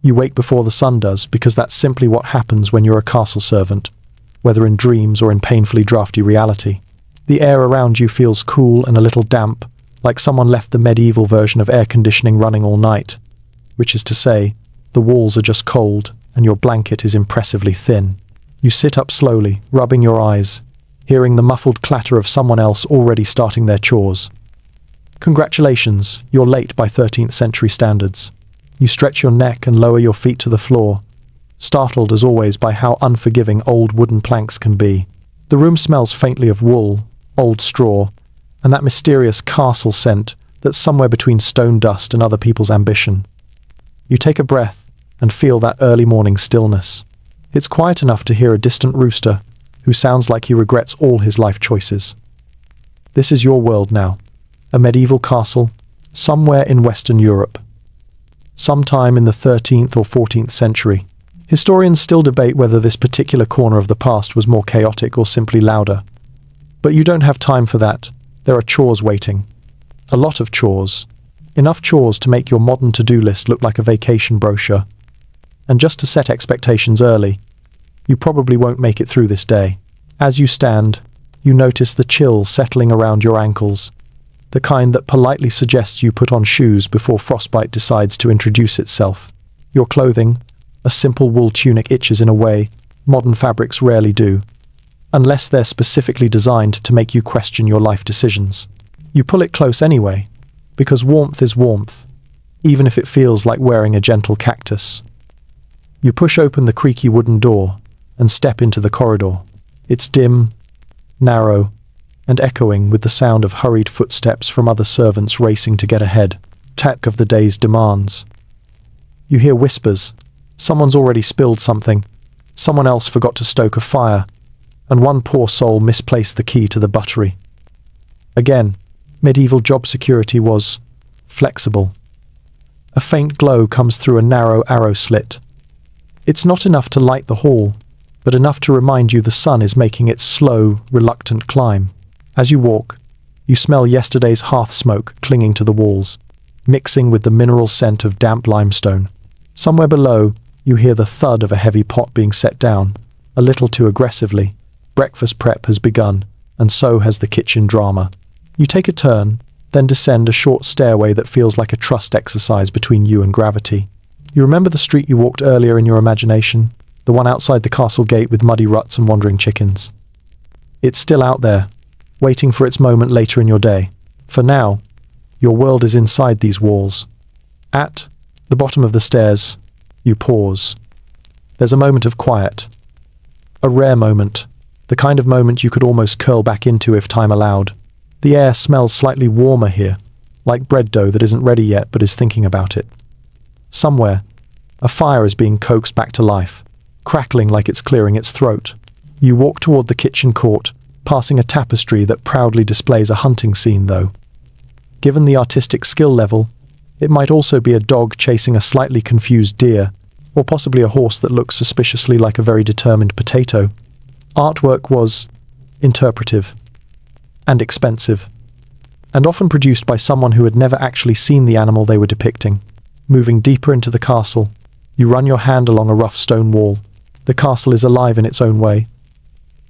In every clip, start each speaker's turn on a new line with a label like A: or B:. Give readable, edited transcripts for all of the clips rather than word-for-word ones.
A: You wake before the sun does because that's simply what happens when you're a castle servant, whether in dreams or in painfully drafty reality. The air around you feels cool and a little damp, like someone left the medieval version of air conditioning running all night, which is to say, the walls are just cold and your blanket is impressively thin. You sit up slowly, rubbing your eyes, hearing the muffled clatter of someone else already starting their chores. Congratulations, you're late by 13th century standards. You stretch your neck and lower your feet to the floor, startled as always by how unforgiving old wooden planks can be. The room smells faintly of wool, old straw, and that mysterious castle scent that's somewhere between stone dust and other people's ambition. You take a breath and feel that early morning stillness. It's quiet enough to hear a distant rooster who sounds like he regrets all his life choices. This is your world now, a medieval castle, somewhere in Western Europe. Sometime in the 13th or 14th century. Historians still debate whether this particular corner of the past was more chaotic or simply louder. But you don't have time for that. There are chores waiting. A lot of chores. Enough chores to make your modern to-do list look like a vacation brochure. And just to set expectations early, you probably won't make it through this day. As you stand, you notice the chill settling around your ankles, the kind that politely suggests you put on shoes before frostbite decides to introduce itself. Your clothing, a simple wool tunic, itches in a way modern fabrics rarely do, unless they're specifically designed to make you question your life decisions. You pull it close anyway, because warmth is warmth, even if it feels like wearing a gentle cactus. You push open the creaky wooden door and step into the corridor. It's dim, narrow, and echoing with the sound of hurried footsteps from other servants racing to get ahead. Tack of the day's demands. You hear whispers. Someone's already spilled something. Someone else forgot to stoke a fire. And one poor soul misplaced the key to the buttery. Again, medieval job security was flexible. A faint glow comes through a narrow arrow slit. It's not enough to light the hall, but enough to remind you the sun is making its slow, reluctant climb. As you walk, you smell yesterday's hearth smoke clinging to the walls, mixing with the mineral scent of damp limestone. Somewhere below, you hear the thud of a heavy pot being set down, a little too aggressively. Breakfast prep has begun, and so has the kitchen drama. You take a turn, then descend a short stairway that feels like a trust exercise between you and gravity. You remember the street you walked earlier in your imagination? The one outside the castle gate with muddy ruts and wandering chickens. It's still out there, waiting for its moment later in your day. For now, your world is inside these walls. At the bottom of the stairs, you pause. There's a moment of quiet. A rare moment, the kind of moment you could almost curl back into if time allowed. The air smells slightly warmer here, like bread dough that isn't ready yet but is thinking about it. Somewhere, a fire is being coaxed back to life, crackling like it's clearing its throat. You walk toward the kitchen court, passing a tapestry that proudly displays a hunting scene, though. Given the artistic skill level, it might also be a dog chasing a slightly confused deer, or possibly a horse that looks suspiciously like a very determined potato. Artwork was interpretive and expensive, and often produced by someone who had never actually seen the animal they were depicting. Moving deeper into the castle, you run your hand along a rough stone wall. The castle is alive in its own way,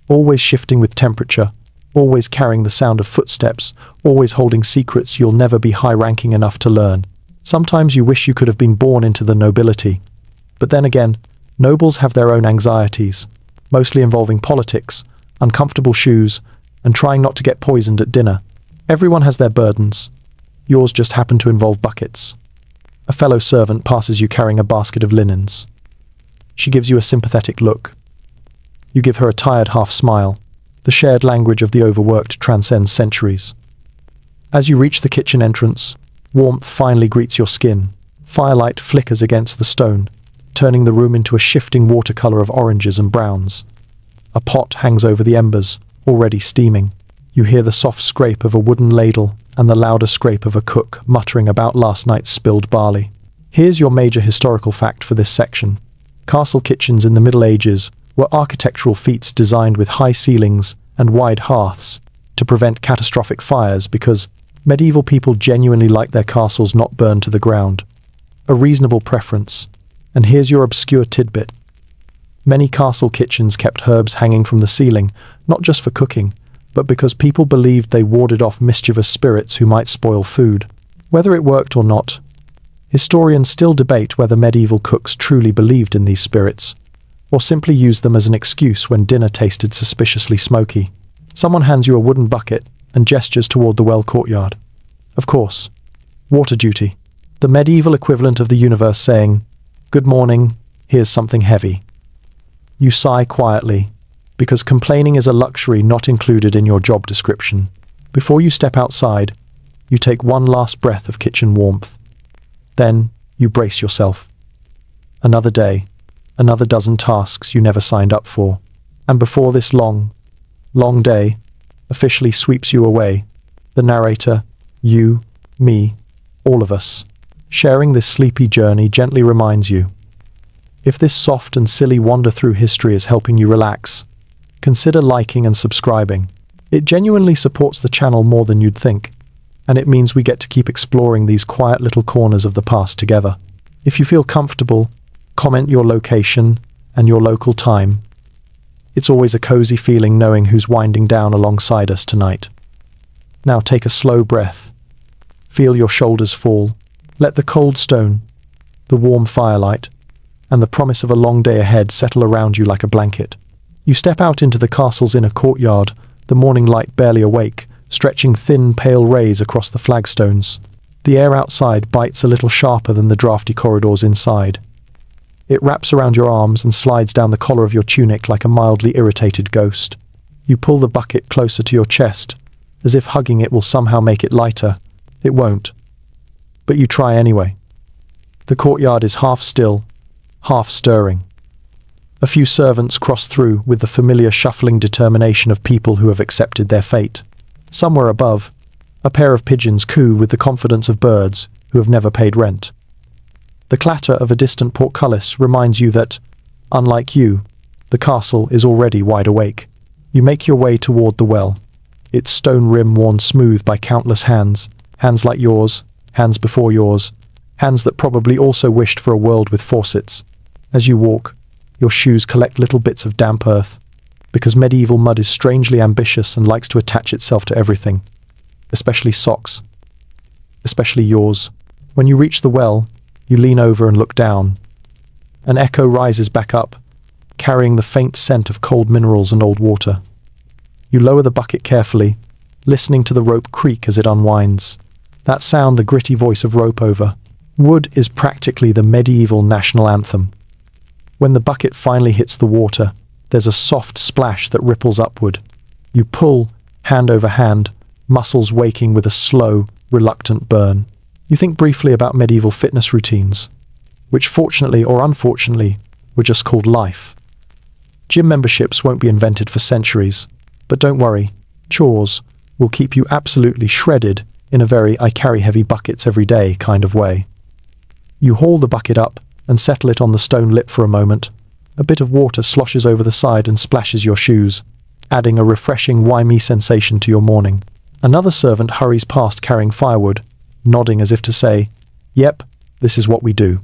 A: always shifting with temperature, always carrying the sound of footsteps, always holding secrets you'll never be high-ranking enough to learn. Sometimes you wish you could have been born into the nobility. But then again, nobles have their own anxieties, mostly involving politics, uncomfortable shoes, and trying not to get poisoned at dinner. Everyone has their burdens. Yours just happen to involve buckets. A fellow servant passes you carrying a basket of linens. She gives you a sympathetic look. You give her a tired half smile. The shared language of the overworked transcends centuries. As you reach the kitchen entrance, warmth finally greets your skin. Firelight flickers against the stone, turning the room into a shifting watercolor of oranges and browns. A pot hangs over the embers, already steaming. You hear the soft scrape of a wooden ladle and the louder scrape of a cook muttering about last night's spilled barley. Here's your major historical fact for this section. Castle kitchens in the Middle Ages were architectural feats designed with high ceilings and wide hearths to prevent catastrophic fires because medieval people genuinely liked their castles not burned to the ground. A reasonable preference, And here's your obscure tidbit. Many castle kitchens kept herbs hanging from the ceiling, not just for cooking, but because people believed they warded off mischievous spirits who might spoil food. Whether it worked or not, historians still debate whether medieval cooks truly believed in these spirits, or simply used them as an excuse when dinner tasted suspiciously smoky. Someone hands you a wooden bucket and gestures toward the well courtyard. Of course, water duty, the medieval equivalent of the universe saying, "Good morning, here's something heavy." You sigh quietly, because complaining is a luxury not included in your job description. Before you step outside, you take one last breath of kitchen warmth. Then you brace yourself. Another day, another dozen tasks you never signed up for. And before this long day officially sweeps you away, the narrator, you, me, all of us, sharing this sleepy journey gently reminds you, if this soft and silly wander through history is helping you relax, consider liking and subscribing. It genuinely supports the channel more than you'd think, and it means we get to keep exploring these quiet little corners of the past together. If you feel comfortable, comment your location and your local time. It's always a cozy feeling knowing who's winding down alongside us tonight. Now take a slow breath. Feel your shoulders fall. Let the cold stone, the warm firelight, and the promise of a long day ahead settle around you like a blanket. You step out into the castle's inner courtyard, the morning light barely awake, stretching thin, pale rays across the flagstones. The air outside bites a little sharper than the drafty corridors inside. It wraps around your arms and slides down the collar of your tunic like a mildly irritated ghost. You pull the bucket closer to your chest, as if hugging it will somehow make it lighter. It won't. But you try anyway. The courtyard is half still, half stirring. A few servants cross through with the familiar shuffling determination of people who have accepted their fate. Somewhere above, a pair of pigeons coo with the confidence of birds who have never paid rent. The clatter of a distant portcullis reminds you that, unlike you, the castle is already wide awake. You make your way toward the well, its stone rim worn smooth by countless hands, hands like yours, hands before yours, hands that probably also wished for a world with faucets. As you walk, your shoes collect little bits of damp earth, because medieval mud is strangely ambitious and likes to attach itself to everything, especially socks, especially yours. When you reach the well, you lean over and look down. An echo rises back up, carrying the faint scent of cold minerals and old water. You lower the bucket carefully, listening to the rope creak as it unwinds. That sound the gritty voice of rope over. Wood is practically the medieval national anthem. When the bucket finally hits the water, there's a soft splash that ripples upward. You pull, hand over hand, muscles waking with a slow, reluctant burn. You think briefly about medieval fitness routines, which fortunately or unfortunately were just called life. Gym memberships won't be invented for centuries, but don't worry, chores will keep you absolutely shredded in a very I carry heavy buckets every day kind of way. You haul the bucket up and settle it on the stone lip for a moment. A bit of water sloshes over the side and splashes your shoes, adding a refreshing why me sensation to your morning. Another servant hurries past carrying firewood, nodding as if to say, "Yep, this is what we do."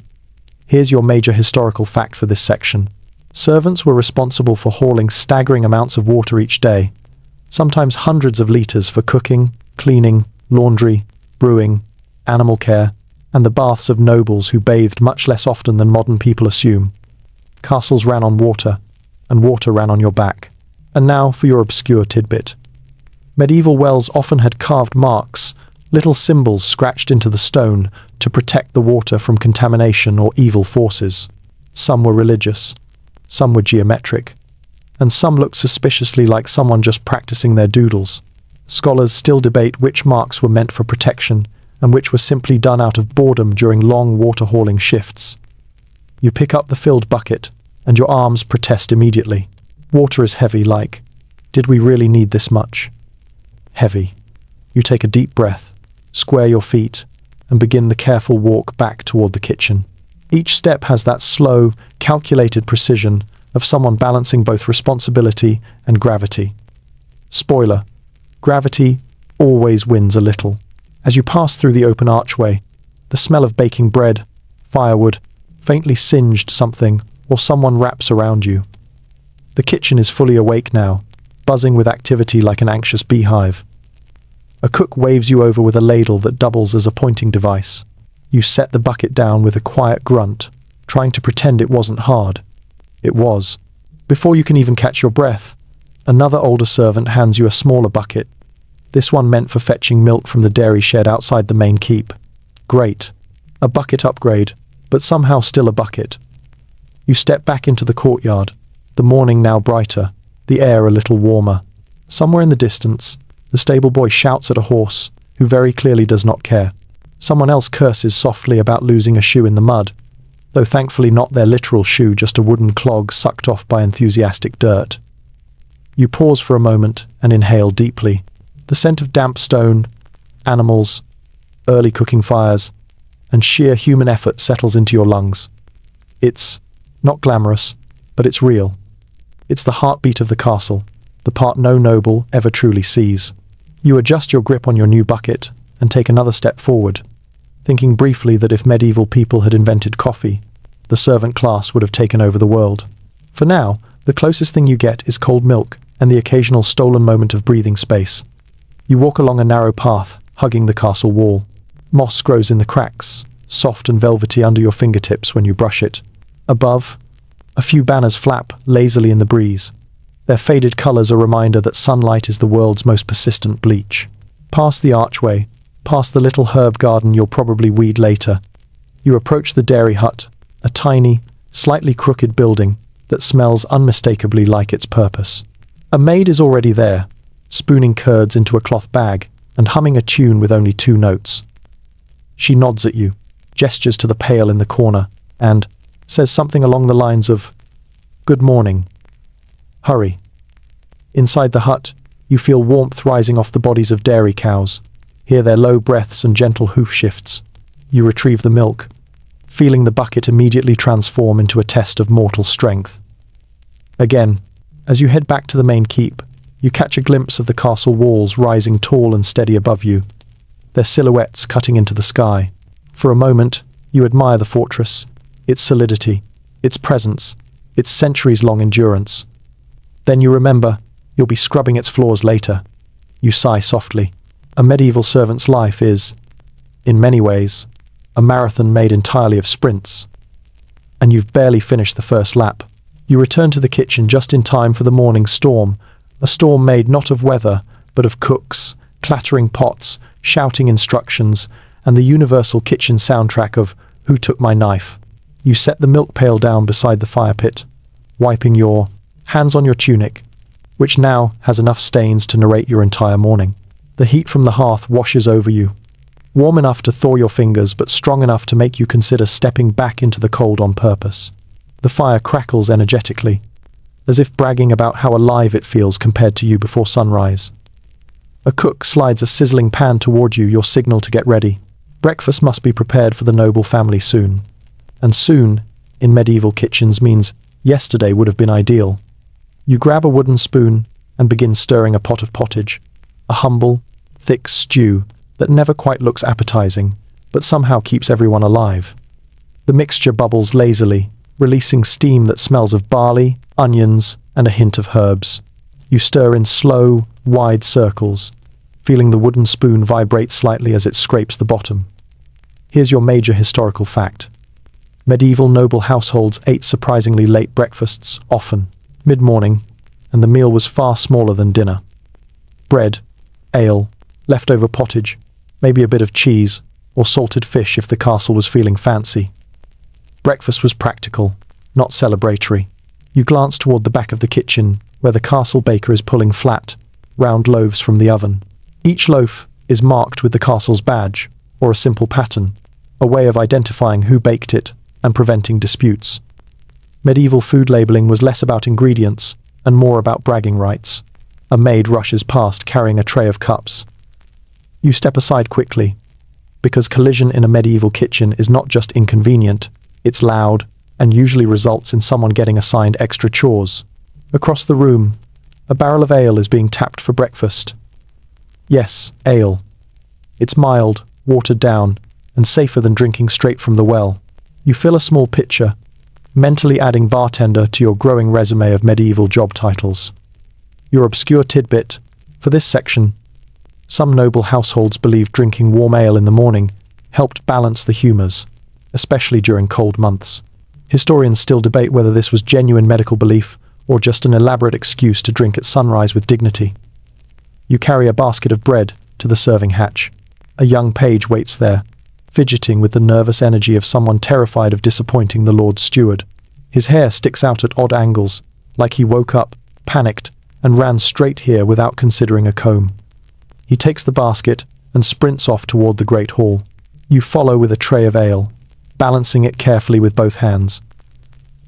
A: Here's your major historical fact for this section. Servants were responsible for hauling staggering amounts of water each day, sometimes hundreds of liters for cooking, cleaning, laundry, brewing, animal care, and the baths of nobles who bathed much less often than modern people assume. Castles ran on water, and water ran on your back. And now for your obscure tidbit. Medieval wells often had carved marks, little symbols scratched into the stone to protect the water from contamination or evil forces. Some were religious, some were geometric, and some looked suspiciously like someone just practicing their doodles. Scholars still debate which marks were meant for protection and which were simply done out of boredom during long water-hauling shifts. You pick up the filled bucket, and your arms protest immediately. Water is heavy like, did we really need this much? Heavy. You take a deep breath, square your feet, and begin the careful walk back toward the kitchen. Each step has that slow, calculated precision of someone balancing both responsibility and gravity. Spoiler, gravity always wins a little. As you pass through the open archway, the smell of baking bread, firewood, faintly singed something, or someone wraps around you. The kitchen is fully awake now, buzzing with activity like an anxious beehive. A cook waves you over with a ladle that doubles as a pointing device. You set the bucket down with a quiet grunt, trying to pretend it wasn't hard. It was. Before you can even catch your breath, another older servant hands you a smaller bucket, this one meant for fetching milk from the dairy shed outside the main keep. Great. A bucket upgrade, but somehow still a bucket. You step back into the courtyard, the morning now brighter, the air a little warmer. Somewhere in the distance, the stable boy shouts at a horse, who very clearly does not care. Someone else curses softly about losing a shoe in the mud, though thankfully not their literal shoe, just a wooden clog sucked off by enthusiastic dirt. You pause for a moment and inhale deeply. The scent of damp stone, animals, early cooking fires, and sheer human effort settles into your lungs. It's not glamorous, but it's real. It's the heartbeat of the castle, the part no noble ever truly sees. You adjust your grip on your new bucket and take another step forward, thinking briefly that if medieval people had invented coffee, the servant class would have taken over the world. For now, the closest thing you get is cold milk and the occasional stolen moment of breathing space. You walk along a narrow path, hugging the castle wall. Moss grows in the cracks, soft and velvety under your fingertips when you brush it. Above, a few banners flap lazily in the breeze. Their faded colors a reminder that sunlight is the world's most persistent bleach. Past the archway, past the little herb garden you'll probably weed later, you approach the dairy hut, a tiny, slightly crooked building that smells unmistakably like its purpose. A maid is already there, spooning curds into a cloth bag and humming a tune with only 2 notes. She nods at you, gestures to the pail in the corner, and says something along the lines of, "Good morning. Hurry." Inside the hut, you feel warmth rising off the bodies of dairy cows, hear their low breaths and gentle hoof shifts. You retrieve the milk, feeling the bucket immediately transform into a test of mortal strength. Again, as you head back to the main keep, you catch a glimpse of the castle walls rising tall and steady above you, their silhouettes cutting into the sky. For a moment, you admire the fortress, its solidity, its presence, its centuries-long endurance. Then you remember you'll be scrubbing its floors later. You sigh softly. A medieval servant's life is, in many ways, a marathon made entirely of sprints. And you've barely finished the first lap. You return to the kitchen just in time for the morning storm, a storm made not of weather, but of cooks, clattering pots, shouting instructions, and the universal kitchen soundtrack of "Who Took My Knife?" You set the milk pail down beside the fire pit, wiping your hands on your tunic, which now has enough stains to narrate your entire morning. The heat from the hearth washes over you, warm enough to thaw your fingers, but strong enough to make you consider stepping back into the cold on purpose. The fire crackles energetically, as if bragging about how alive it feels compared to you before sunrise. A cook slides a sizzling pan toward you, your signal to get ready. Breakfast must be prepared for the noble family soon. And soon, in medieval kitchens, means yesterday would have been ideal. You grab a wooden spoon and begin stirring a pot of pottage, a humble, thick stew that never quite looks appetizing, but somehow keeps everyone alive. The mixture bubbles lazily, releasing steam that smells of barley, onions, and a hint of herbs. You stir in slow, wide circles, feeling the wooden spoon vibrate slightly as it scrapes the bottom. Here's your major historical fact. Medieval noble households ate surprisingly late breakfasts, often mid-morning, and the meal was far smaller than dinner. Bread, ale, leftover pottage, maybe a bit of cheese, or salted fish if the castle was feeling fancy. Breakfast was practical, not celebratory. You glance toward the back of the kitchen, where the castle baker is pulling flat, round loaves from the oven. Each loaf is marked with the castle's badge, or a simple pattern, a way of identifying who baked it and preventing disputes. Medieval food labeling was less about ingredients and more about bragging rights. A maid rushes past carrying a tray of cups. You step aside quickly, because collision in a medieval kitchen is not just inconvenient, it's loud and usually results in someone getting assigned extra chores. Across the room, a barrel of ale is being tapped for breakfast. Yes, ale. It's mild, watered down, and safer than drinking straight from the well. You fill a small pitcher, mentally adding bartender to your growing resume of medieval job titles. Your obscure tidbit for this section: some noble households believe drinking warm ale in the morning helped balance the humours, especially during cold months. Historians still debate whether this was genuine medical belief or just an elaborate excuse to drink at sunrise with dignity. You carry a basket of bread to the serving hatch. A young page waits there, fidgeting with the nervous energy of someone terrified of disappointing the Lord's steward. His hair sticks out at odd angles, like he woke up, panicked, and ran straight here without considering a comb. He takes the basket and sprints off toward the great hall. You follow with a tray of ale, balancing it carefully with both hands.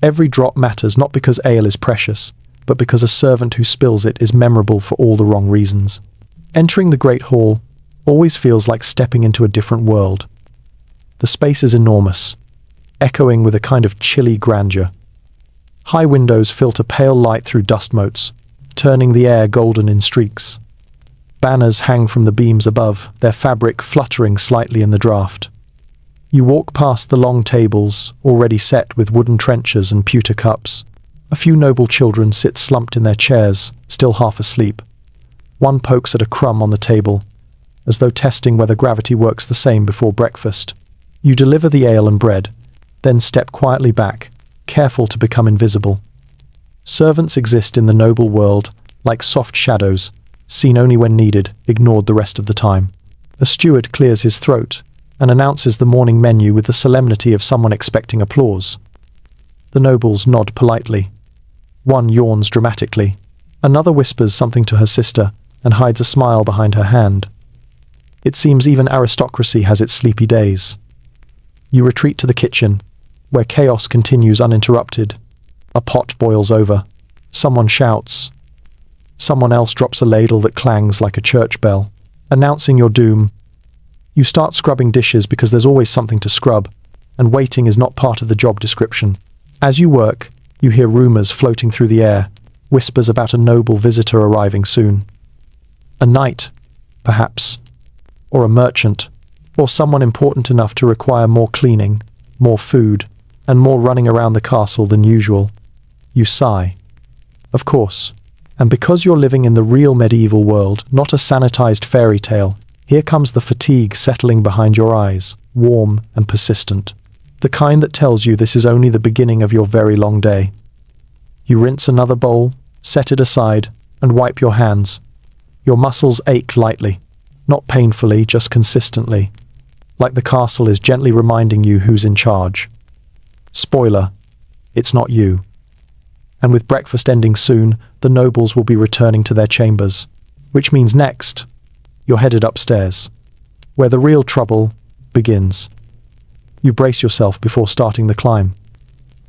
A: Every drop matters, not because ale is precious, but because a servant who spills it is memorable for all the wrong reasons. Entering the great hall always feels like stepping into a different world. The space is enormous, echoing with a kind of chilly grandeur. High windows filter pale light through dust motes, turning the air golden in streaks. Banners hang from the beams above, their fabric fluttering slightly in the draught. You walk past the long tables, already set with wooden trenchers and pewter cups. A few noble children sit slumped in their chairs, still half asleep. One pokes at a crumb on the table, as though testing whether gravity works the same before breakfast. You deliver the ale and bread, then step quietly back, careful to become invisible. Servants exist in the noble world like soft shadows, seen only when needed, ignored the rest of the time. A steward clears his throat and announces the morning menu with the solemnity of someone expecting applause. The nobles nod politely. One yawns dramatically. Another whispers something to her sister and hides a smile behind her hand. It seems even aristocracy has its sleepy days. You retreat to the kitchen, where chaos continues uninterrupted. A pot boils over. Someone shouts. Someone else drops a ladle that clangs like a church bell, announcing your doom. You start scrubbing dishes because there's always something to scrub, and waiting is not part of the job description. As you work, you hear rumors floating through the air, whispers about a noble visitor arriving soon. A knight, perhaps, or a merchant, or someone important enough to require more cleaning, more food, and more running around the castle than usual. You sigh. Of course. And because you're living in the real medieval world, not a sanitized fairy tale, here comes the fatigue settling behind your eyes, warm and persistent. The kind that tells you this is only the beginning of your very long day. You rinse another bowl, set it aside, and wipe your hands. Your muscles ache lightly, not painfully, just consistently, like the castle is gently reminding you who's in charge. Spoiler, it's not you. And with breakfast ending soon, the nobles will be returning to their chambers, which means next, you're headed upstairs, where the real trouble begins. You brace yourself before starting the climb.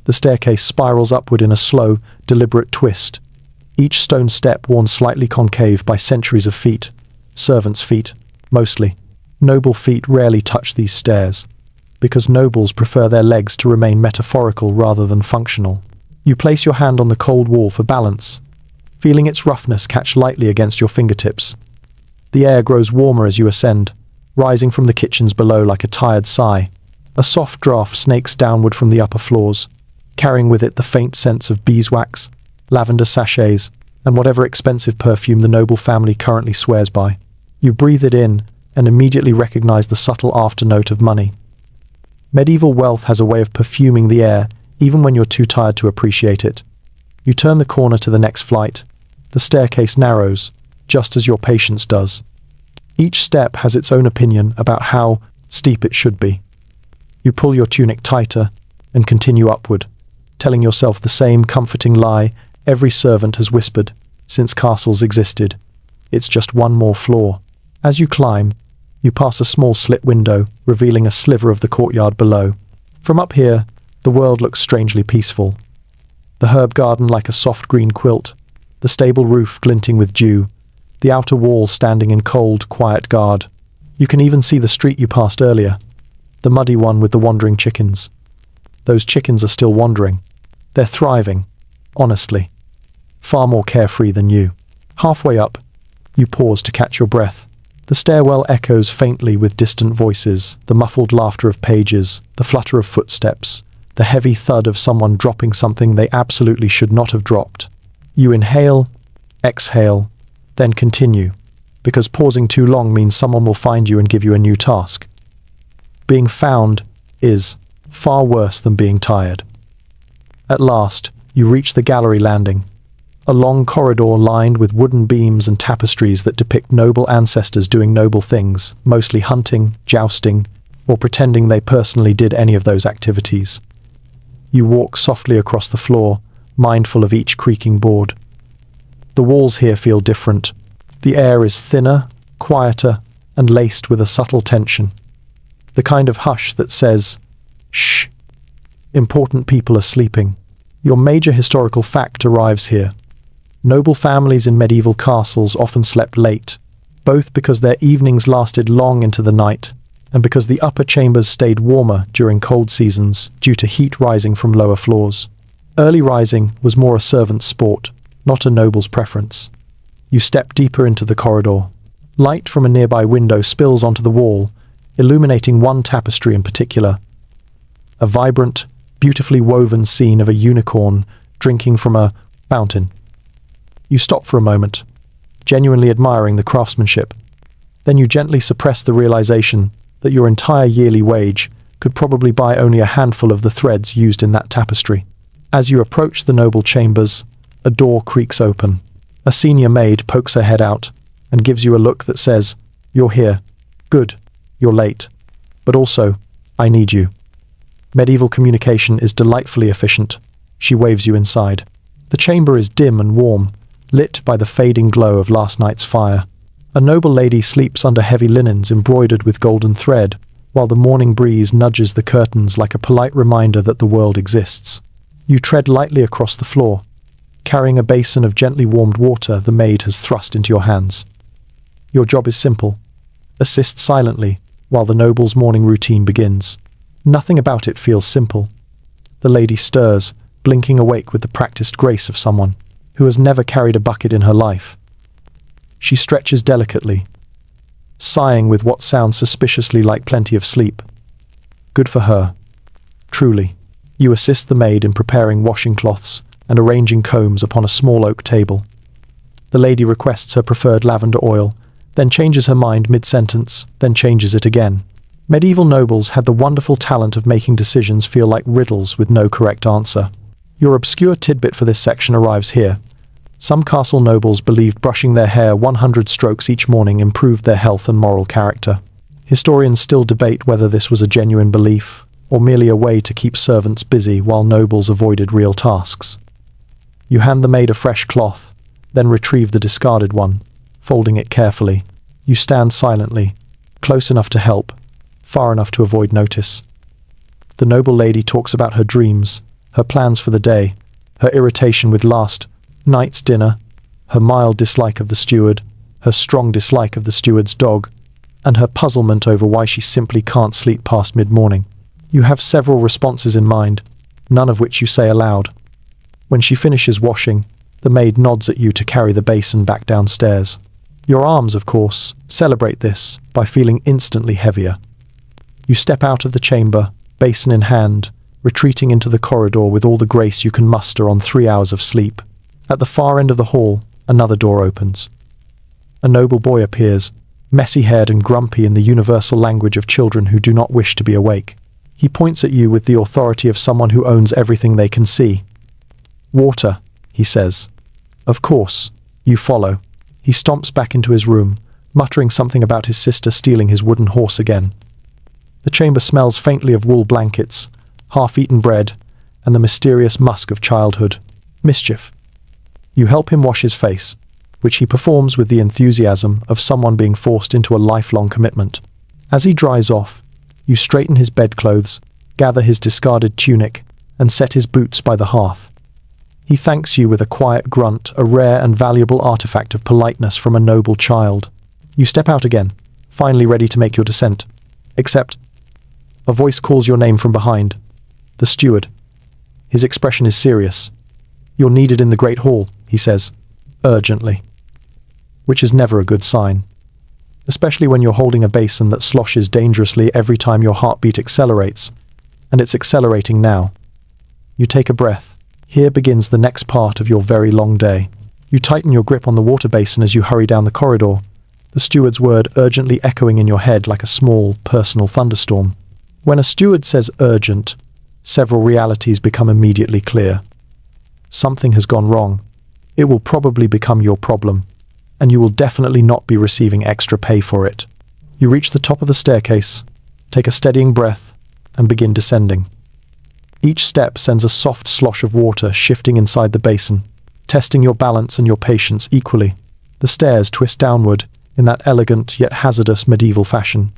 A: The staircase spirals upward in a slow, deliberate twist, each stone step worn slightly concave by centuries of feet, servants' feet, mostly. Noble feet rarely touch these stairs, because nobles prefer their legs to remain metaphorical rather than functional. You place your hand on the cold wall for balance, feeling its roughness catch lightly against your fingertips. The air grows warmer as you ascend, rising from the kitchens below like a tired sigh. A soft draft snakes downward from the upper floors, carrying with it the faint scents of beeswax, lavender sachets, and whatever expensive perfume the noble family currently swears by. You breathe it in and immediately recognize the subtle afternote of money. Medieval wealth has a way of perfuming the air, even when you're too tired to appreciate it. You turn the corner to the next flight. The staircase narrows, just as your patience does. Each step has its own opinion about how steep it should be. You pull your tunic tighter and continue upward, telling yourself the same comforting lie every servant has whispered since castles existed. It's just one more floor. As you climb, you pass a small slit window, revealing a sliver of the courtyard below. From up here, the world looks strangely peaceful. The herb garden like a soft green quilt, the stable roof glinting with dew, the outer wall standing in cold, quiet guard. You can even see the street you passed earlier, the muddy one with the wandering chickens. Those chickens are still wandering. They're thriving, honestly, far more carefree than you. Halfway up, you pause to catch your breath. The stairwell echoes faintly with distant voices, the muffled laughter of pages, the flutter of footsteps, the heavy thud of someone dropping something they absolutely should not have dropped. You inhale, exhale, then continue, because pausing too long means someone will find you and give you a new task. Being found is far worse than being tired. At last, you reach the gallery landing, a long corridor lined with wooden beams and tapestries that depict noble ancestors doing noble things, mostly hunting, jousting, or pretending they personally did any of those activities. You walk softly across the floor, mindful of each creaking board. The walls here feel different. The air is thinner, quieter, and laced with a subtle tension. The kind of hush that says, "Shh, important people are sleeping." Your major historical fact arrives here. Noble families in medieval castles often slept late, both because their evenings lasted long into the night, and because the upper chambers stayed warmer during cold seasons due to heat rising from lower floors. Early rising was more a servant's sport, not a noble's preference. You step deeper into the corridor. Light from a nearby window spills onto the wall, illuminating one tapestry in particular. A vibrant, beautifully woven scene of a unicorn drinking from a fountain. You stop for a moment, genuinely admiring the craftsmanship. Then you gently suppress the realization that your entire yearly wage could probably buy only a handful of the threads used in that tapestry. As you approach the noble chambers, a door creaks open. A senior maid pokes her head out and gives you a look that says, "You're here. Good. You're late. But also, I need you." Medieval communication is delightfully efficient. She waves you inside. The chamber is dim and warm, lit by the fading glow of last night's fire. A noble lady sleeps under heavy linens embroidered with golden thread, while the morning breeze nudges the curtains like a polite reminder that the world exists. You tread lightly across the floor, carrying a basin of gently warmed water the maid has thrust into your hands. Your job is simple. Assist silently while the noble's morning routine begins. Nothing about it feels simple. The lady stirs, blinking awake with the practiced grace of someone who has never carried a bucket in her life. She stretches delicately, sighing with what sounds suspiciously like plenty of sleep. Good for her. Truly. You assist the maid in preparing washing cloths and arranging combs upon a small oak table. The lady requests her preferred lavender oil, then changes her mind mid-sentence, then changes it again. Medieval nobles had the wonderful talent of making decisions feel like riddles with no correct answer. Your obscure tidbit for this section arrives here. Some castle nobles believed brushing their hair 100 strokes each morning improved their health and moral character. Historians still debate whether this was a genuine belief, or merely a way to keep servants busy while nobles avoided real tasks. You hand the maid a fresh cloth, then retrieve the discarded one, folding it carefully. You stand silently, close enough to help, far enough to avoid notice. The noble lady talks about her dreams, her plans for the day, her irritation with last night's dinner, her mild dislike of the steward, her strong dislike of the steward's dog, and her puzzlement over why she simply can't sleep past mid-morning. You have several responses in mind, none of which you say aloud. When she finishes washing, the maid nods at you to carry the basin back downstairs. Your arms, of course, celebrate this by feeling instantly heavier. You step out of the chamber, basin in hand, retreating into the corridor with all the grace you can muster on 3 hours of sleep. At the far end of the hall, another door opens. A noble boy appears, messy-haired and grumpy in the universal language of children who do not wish to be awake. He points at you with the authority of someone who owns everything they can see. "Water," he says. Of course, you follow. He stomps back into his room, muttering something about his sister stealing his wooden horse again. The chamber smells faintly of wool blankets, half-eaten bread, and the mysterious musk of childhood. Mischief. You help him wash his face, which he performs with the enthusiasm of someone being forced into a lifelong commitment. As he dries off, you straighten his bedclothes, gather his discarded tunic, and set his boots by the hearth. He thanks you with a quiet grunt, a rare and valuable artifact of politeness from a noble child. You step out again, finally ready to make your descent. Except, a voice calls your name from behind. The steward. His expression is serious. "You're needed in the Great Hall," he says, urgently. Which is never a good sign. especially when you're holding a basin that sloshes dangerously every time your heartbeat accelerates, and it's accelerating now. You take a breath. Here begins the next part of your very long day. You tighten your grip on the water basin as you hurry down the corridor, the steward's word urgently echoing in your head like a small, personal thunderstorm. When a steward says urgent, several realities become immediately clear. Something has gone wrong. It will probably become your problem, and you will definitely not be receiving extra pay for it. You reach the top of the staircase, take a steadying breath, and begin descending. Each step sends a soft slosh of water shifting inside the basin, testing your balance and your patience equally. The stairs twist downward in that elegant yet hazardous medieval fashion,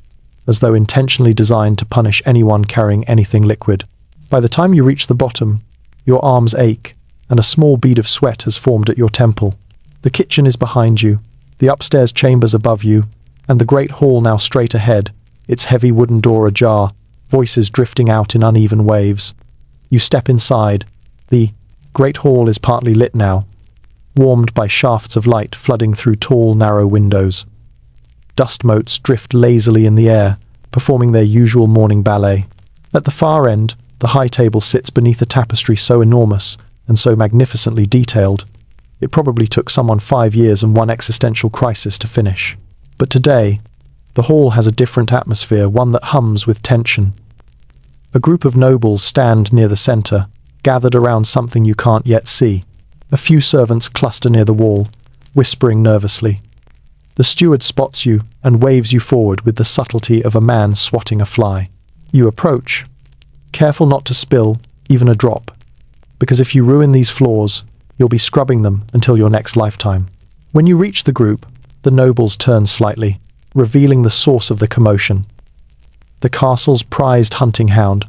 A: as though intentionally designed to punish anyone carrying anything liquid. By the time you reach the bottom, your arms ache, and a small bead of sweat has formed at your temple. The kitchen is behind you, the upstairs chambers above you, and the great hall now straight ahead, its heavy wooden door ajar, voices drifting out in uneven waves. You step inside. The great hall is partly lit now, warmed by shafts of light flooding through tall, narrow windows. Dust motes drift lazily in the air, performing their usual morning ballet. At the far end, the high table sits beneath a tapestry so enormous and so magnificently detailed, it probably took someone 5 years and one existential crisis to finish. But today, the hall has a different atmosphere, one that hums with tension. A group of nobles stand near the center, gathered around something you can't yet see. A few servants cluster near the wall, whispering nervously. The steward spots you and waves you forward with the subtlety of a man swatting a fly. You approach, careful not to spill even a drop, because if you ruin these floors, you'll be scrubbing them until your next lifetime. When you reach the group, the nobles turn slightly, revealing the source of the commotion. The castle's prized hunting hound,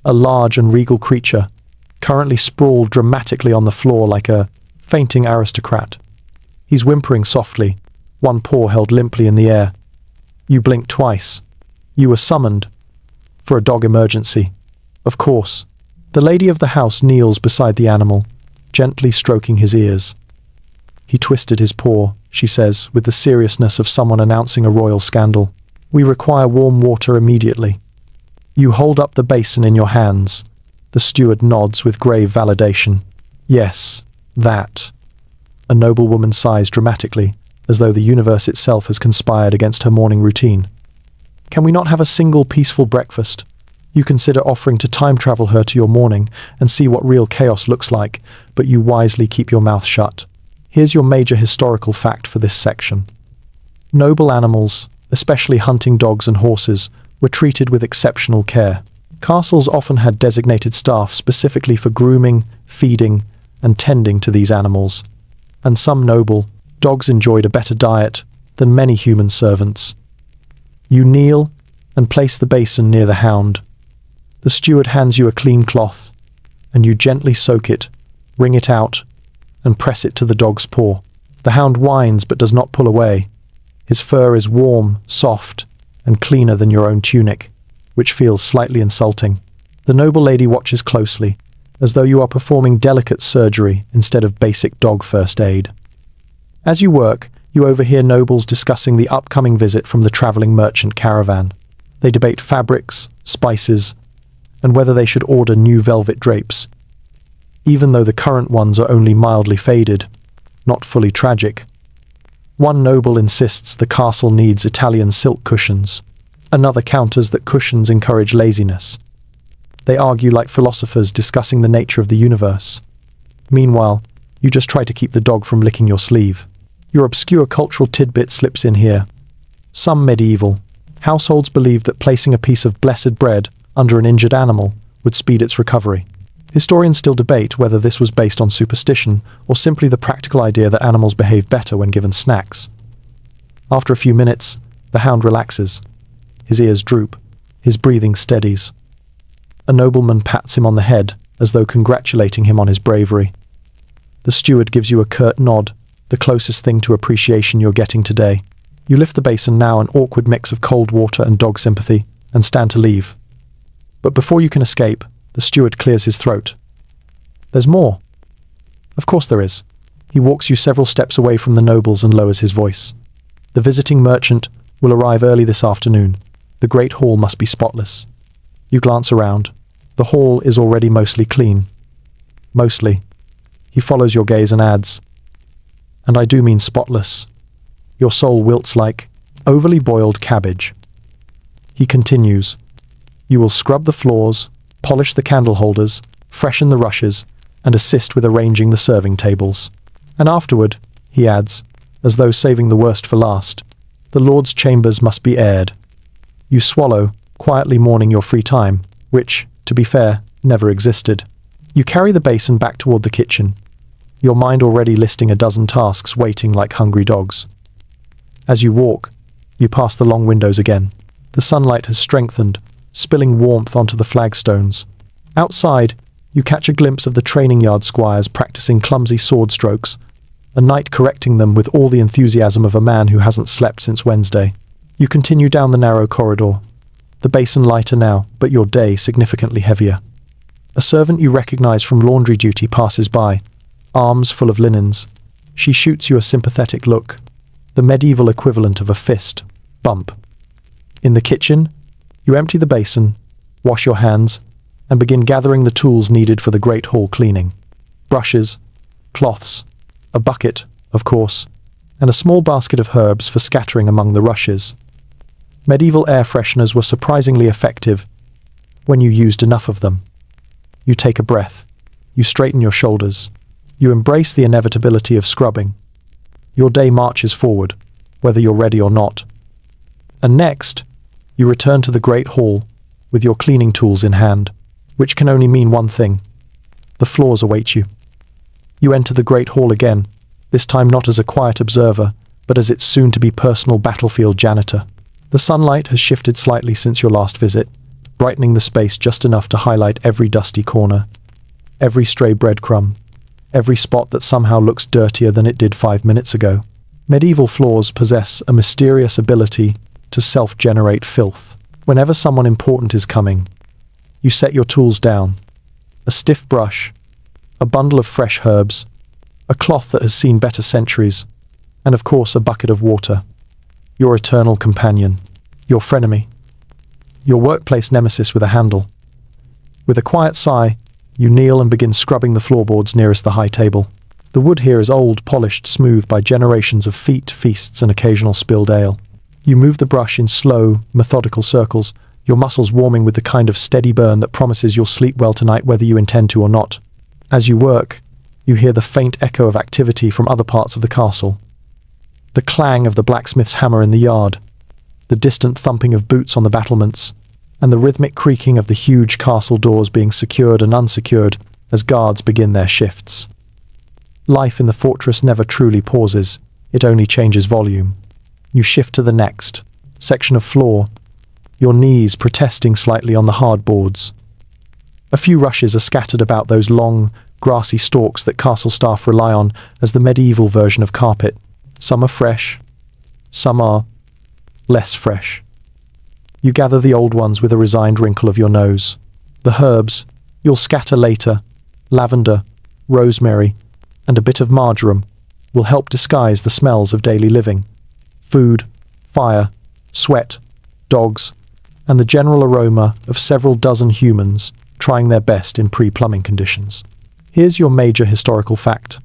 A: a large and regal creature, currently sprawled dramatically on the floor like a fainting aristocrat. He's whimpering softly, one paw held limply in the air. You blink twice. You were summoned for a dog emergency. Of course. The lady of the house kneels beside the animal, gently stroking his ears. He twisted his paw, she says, with the seriousness of someone announcing a royal scandal. We require warm water immediately. You hold up the basin in your hands. The steward nods with grave validation. Yes, that. A noblewoman sighs dramatically, as though the universe itself has conspired against her morning routine. Can we not have a single peaceful breakfast? You consider offering to time travel her to your morning and see what real chaos looks like, but you wisely keep your mouth shut. Here's your major historical fact for this section. Noble animals, especially hunting dogs and horses, were treated with exceptional care. Castles often had designated staff specifically for grooming, feeding, and tending to these animals. And some noble dogs enjoyed a better diet than many human servants. You kneel and place the basin near the hound. The steward hands you a clean cloth, and you gently soak it, wring it out, and press it to the dog's paw. The hound whines but does not pull away. His fur is warm, soft, and cleaner than your own tunic, which feels slightly insulting. The noble lady watches closely, as though you are performing delicate surgery instead of basic dog first aid. As you work, you overhear nobles discussing the upcoming visit from the traveling merchant caravan. They debate fabrics, spices, and whether they should order new velvet drapes, even though the current ones are only mildly faded, not fully tragic. One noble insists the castle needs Italian silk cushions. Another counters that cushions encourage laziness. They argue like philosophers discussing the nature of the universe. Meanwhile, you just try to keep the dog from licking your sleeve. Your obscure cultural tidbit slips in here. Some medieval households believed that placing a piece of blessed bread under an injured animal would speed its recovery. Historians still debate whether this was based on superstition or simply the practical idea that animals behave better when given snacks. After a few minutes, the hound relaxes. His ears droop. His breathing steadies. A nobleman pats him on the head, as though congratulating him on his bravery. The steward gives you a curt nod, the closest thing to appreciation you're getting today. You lift the basin now, an awkward mix of cold water and dog sympathy, and stand to leave. But before you can escape, the steward clears his throat. There's more. Of course there is. He walks you several steps away from the nobles and lowers his voice. The visiting merchant will arrive early this afternoon. The great hall must be spotless. You glance around. The hall is already mostly clean. Mostly. He follows your gaze and adds, and I do mean spotless. Your soul wilts like overly boiled cabbage. He continues, you will scrub the floors, polish the candle holders, freshen the rushes, and assist with arranging the serving tables. And afterward, he adds, as though saving the worst for last, the Lord's chambers must be aired. You swallow, quietly mourning your free time, which, to be fair, never existed. You carry the basin back toward the kitchen, your mind already listing a dozen tasks waiting like hungry dogs. As you walk, you pass the long windows again. The sunlight has strengthened, spilling warmth onto the flagstones. Outside, you catch a glimpse of the training yard squires practicing clumsy sword strokes, a knight correcting them with all the enthusiasm of a man who hasn't slept since Wednesday. You continue down the narrow corridor, the basin lighter now, but your day significantly heavier. A servant you recognize from laundry duty passes by, arms full of linens. She shoots you a sympathetic look, the medieval equivalent of a fist bump. In the kitchen, you empty the basin, wash your hands, and begin gathering the tools needed for the great hall cleaning. Brushes, cloths, a bucket, of course, and a small basket of herbs for scattering among the rushes. Medieval air fresheners were surprisingly effective when you used enough of them. You take a breath. You straighten your shoulders. You embrace the inevitability of scrubbing. Your day marches forward, whether you're ready or not. And next, you return to the great hall with your cleaning tools in hand, which can only mean one thing. The floors await you. You enter the great hall again, this time not as a quiet observer, but as its soon-to-be personal battlefield janitor. The sunlight has shifted slightly since your last visit, brightening the space just enough to highlight every dusty corner, every stray breadcrumb, every spot that somehow looks dirtier than it did 5 minutes ago. Medieval floors possess a mysterious ability to self-generate filth. Whenever someone important is coming, you set your tools down. A stiff brush, a bundle of fresh herbs, a cloth that has seen better centuries, and of course a bucket of water. Your eternal companion, your frenemy, your workplace nemesis with a handle. With a quiet sigh, you kneel and begin scrubbing the floorboards nearest the high table. The wood here is old, polished, smooth by generations of feet, feasts, and occasional spilled ale. You move the brush in slow, methodical circles, your muscles warming with the kind of steady burn that promises you'll sleep well tonight whether you intend to or not. As you work, you hear the faint echo of activity from other parts of the castle. The clang of the blacksmith's hammer in the yard, the distant thumping of boots on the battlements, and the rhythmic creaking of the huge castle doors being secured and unsecured as guards begin their shifts. Life in the fortress never truly pauses, it only changes volume. You shift to the next section of floor, your knees protesting slightly on the hard boards. A few rushes are scattered about those long, grassy stalks that castle staff rely on as the medieval version of carpet. Some are fresh, some are less fresh. You gather the old ones with a resigned wrinkle of your nose. The herbs, you'll scatter later, lavender, rosemary, and a bit of marjoram, will help disguise the smells of daily living. Food, fire, sweat, dogs, and the general aroma of several dozen humans trying their best in pre-plumbing conditions. Here's your major historical fact.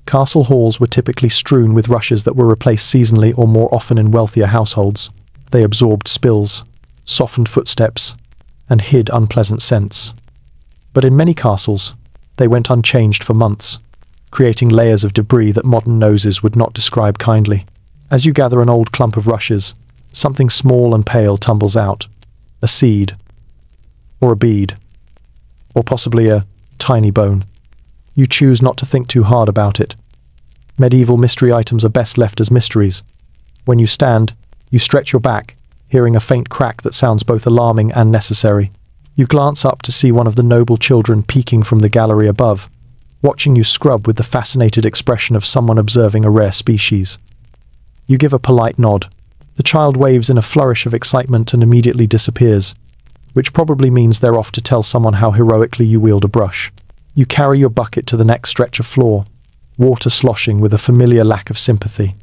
A: Castle halls were typically strewn with rushes that were replaced seasonally or more often in wealthier households. They absorbed spills, softened footsteps, and hid unpleasant scents. But in many castles, they went unchanged for months, creating layers of debris that modern noses would not describe kindly. As you gather an old clump of rushes, something small and pale tumbles out. A seed, or a bead, or possibly a tiny bone. You choose not to think too hard about it. Medieval mystery items are best left as mysteries. When you stand, you stretch your back, hearing a faint crack that sounds both alarming and necessary. You glance up to see one of the noble children peeking from the gallery above, watching you scrub with the fascinated expression of someone observing a rare species. You give a polite nod. The child waves in a flourish of excitement and immediately disappears, which probably means they're off to tell someone how heroically you wield a brush. You carry your bucket to the next stretch of floor, water sloshing with a familiar lack of sympathy.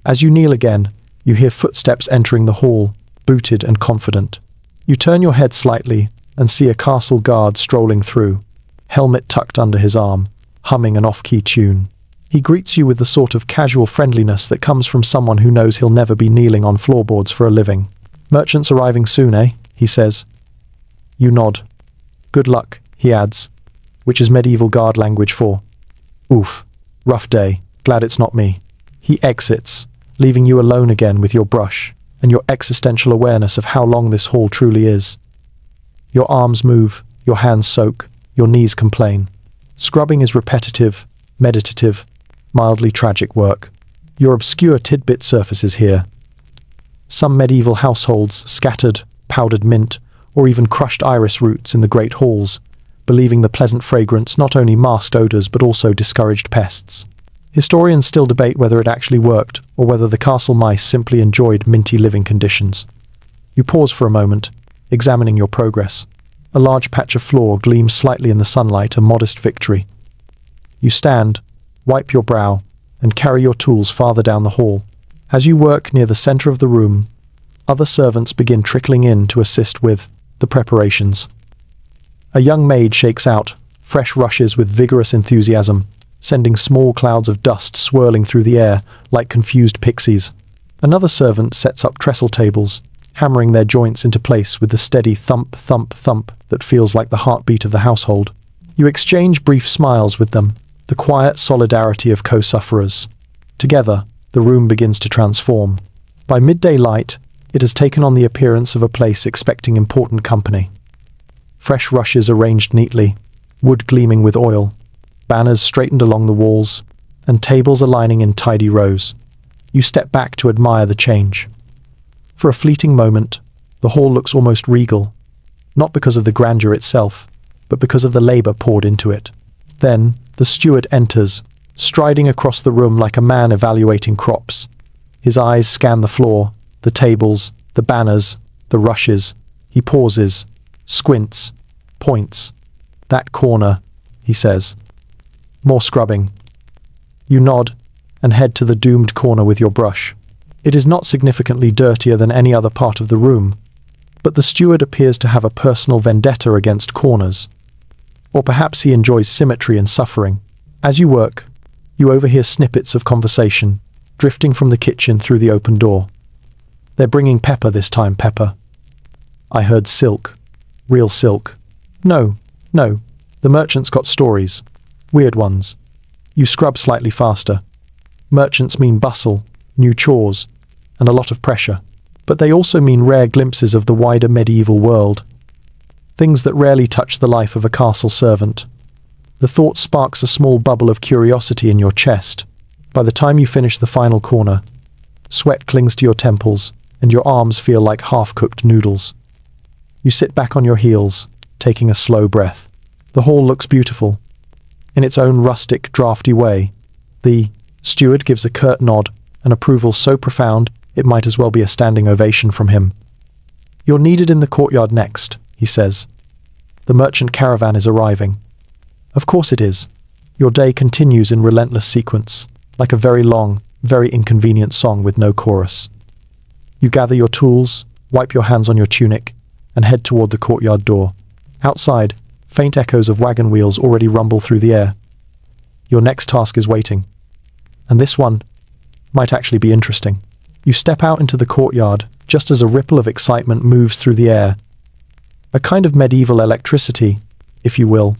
A: As you kneel again, You hear footsteps entering the hall, booted and confident. You turn your head slightly and see a castle guard strolling through, helmet tucked under his arm, humming an off-key tune. He greets you with the sort of casual friendliness that comes from someone who knows he'll never be kneeling on floorboards for a living. "Merchants arriving soon, eh?" he says. You nod. "Good luck," he adds, which is medieval guard language for, "Oof, rough day, glad it's not me." He exits, leaving you alone again with your brush and your existential awareness of how long this hall truly is. Your arms move, your hands soak, your knees complain. Scrubbing is repetitive, meditative, mildly tragic work. Your obscure tidbit surfaces here. Some medieval households, scattered, powdered mint, or even crushed iris roots in the great halls, believing the pleasant fragrance not only masked odors but also discouraged pests. Historians still debate whether it actually worked, or whether the castle mice simply enjoyed minty living conditions. You pause for a moment, examining your progress. A large patch of floor gleams slightly in the sunlight, a modest victory. You stand, wipe your brow, and carry your tools farther down the hall. As you work near the center of the room, other servants begin trickling in to assist with the preparations. A young maid shakes out fresh rushes with vigorous enthusiasm, sending small clouds of dust swirling through the air like confused pixies. Another servant sets up trestle tables, hammering their joints into place with the steady thump, thump, thump that feels like the heartbeat of the household. You exchange brief smiles with them, the quiet solidarity of co-sufferers. Together, the room begins to transform. By midday light, it has taken on the appearance of a place expecting important company. Fresh rushes arranged neatly, wood gleaming with oil, banners straightened along the walls, and tables aligning in tidy rows. You step back to admire the change. For a fleeting moment, the hall looks almost regal, not because of the grandeur itself, but because of the labor poured into it. Then, the steward enters, striding across the room like a man evaluating crops. His eyes scan the floor, the tables, the banners, the rushes. He pauses, squints, points. "That corner," he says. "More scrubbing." You nod and head to the doomed corner with your brush. It is not significantly dirtier than any other part of the room, but the steward appears to have a personal vendetta against corners. Or perhaps he enjoys symmetry and suffering. As you work, you overhear snippets of conversation, drifting from the kitchen through the open door. "They're bringing pepper this time, Pepper." "I heard silk. Real silk." No, the merchant's got stories. Weird ones." You scrub slightly faster. Merchants mean bustle, new chores, and a lot of pressure. But they also mean rare glimpses of the wider medieval world. Things that rarely touch the life of a castle servant. The thought sparks a small bubble of curiosity in your chest. By the time you finish the final corner, sweat clings to your temples, and your arms feel like half-cooked noodles. You sit back on your heels, taking a slow breath. The hall looks beautiful. In its own rustic, drafty way, the steward gives a curt nod, an approval so profound it might as well be a standing ovation from him. "You're needed in the courtyard next," he says. "The merchant caravan is arriving." Of course it is. Your day continues in relentless sequence, like a very long, very inconvenient song with no chorus. You gather your tools, wipe your hands on your tunic, and head toward the courtyard door. Outside, faint echoes of wagon wheels already rumble through the air. Your next task is waiting. And this one might actually be interesting. You step out into the courtyard just as a ripple of excitement moves through the air. A kind of medieval electricity, if you will,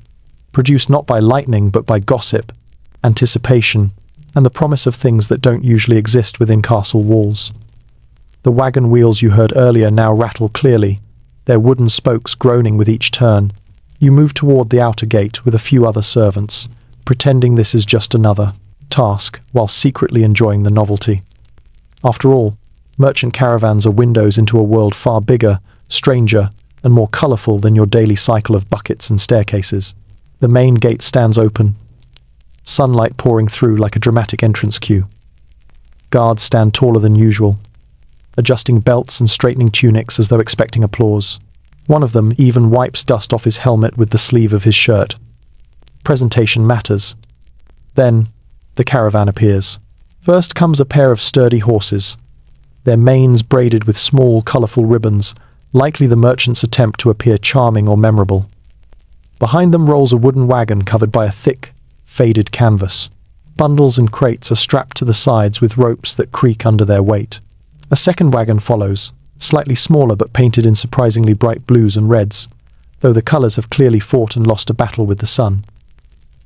A: produced not by lightning but by gossip, anticipation, and the promise of things that don't usually exist within castle walls. The wagon wheels you heard earlier now rattle clearly, their wooden spokes groaning with each turn. You move toward the outer gate with a few other servants, pretending this is just another task, while secretly enjoying the novelty. After all, merchant caravans are windows into a world far bigger, stranger, and more colorful than your daily cycle of buckets and staircases. The main gate stands open, sunlight pouring through like a dramatic entrance queue. Guards stand taller than usual, adjusting belts and straightening tunics as though expecting applause. One of them even wipes dust off his helmet with the sleeve of his shirt. Presentation matters. Then, the caravan appears. First comes a pair of sturdy horses. their manes braided with small, colourful ribbons, likely the merchant's attempt to appear charming or memorable. Behind them rolls a wooden wagon covered by a thick, faded canvas. Bundles and crates are strapped to the sides with ropes that creak under their weight. A second wagon follows, slightly smaller but painted in surprisingly bright blues and reds, though the colours have clearly fought and lost a battle with the sun.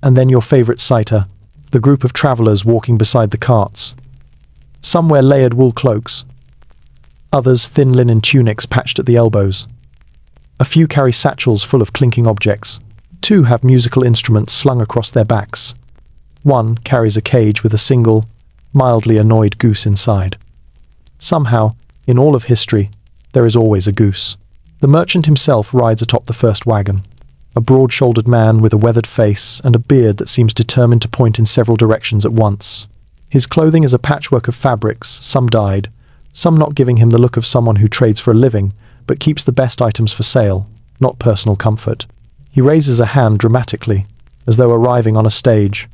A: And then your favourite sighter, the group of travellers walking beside the carts. Some wear layered wool cloaks, others thin linen tunics patched at the elbows. A few carry satchels full of clinking objects. 2 have musical instruments slung across their backs. 1 carries a cage with a single, mildly annoyed goose inside. Somehow, in all of history, there is always a goose. The merchant himself rides atop the first wagon, a broad-shouldered man with a weathered face and a beard that seems determined to point in several directions at once. His clothing is a patchwork of fabrics, some dyed, some not giving him the look of someone who trades for a living, but keeps the best items for sale, not personal comfort. He raises a hand dramatically, as though arriving on a stage.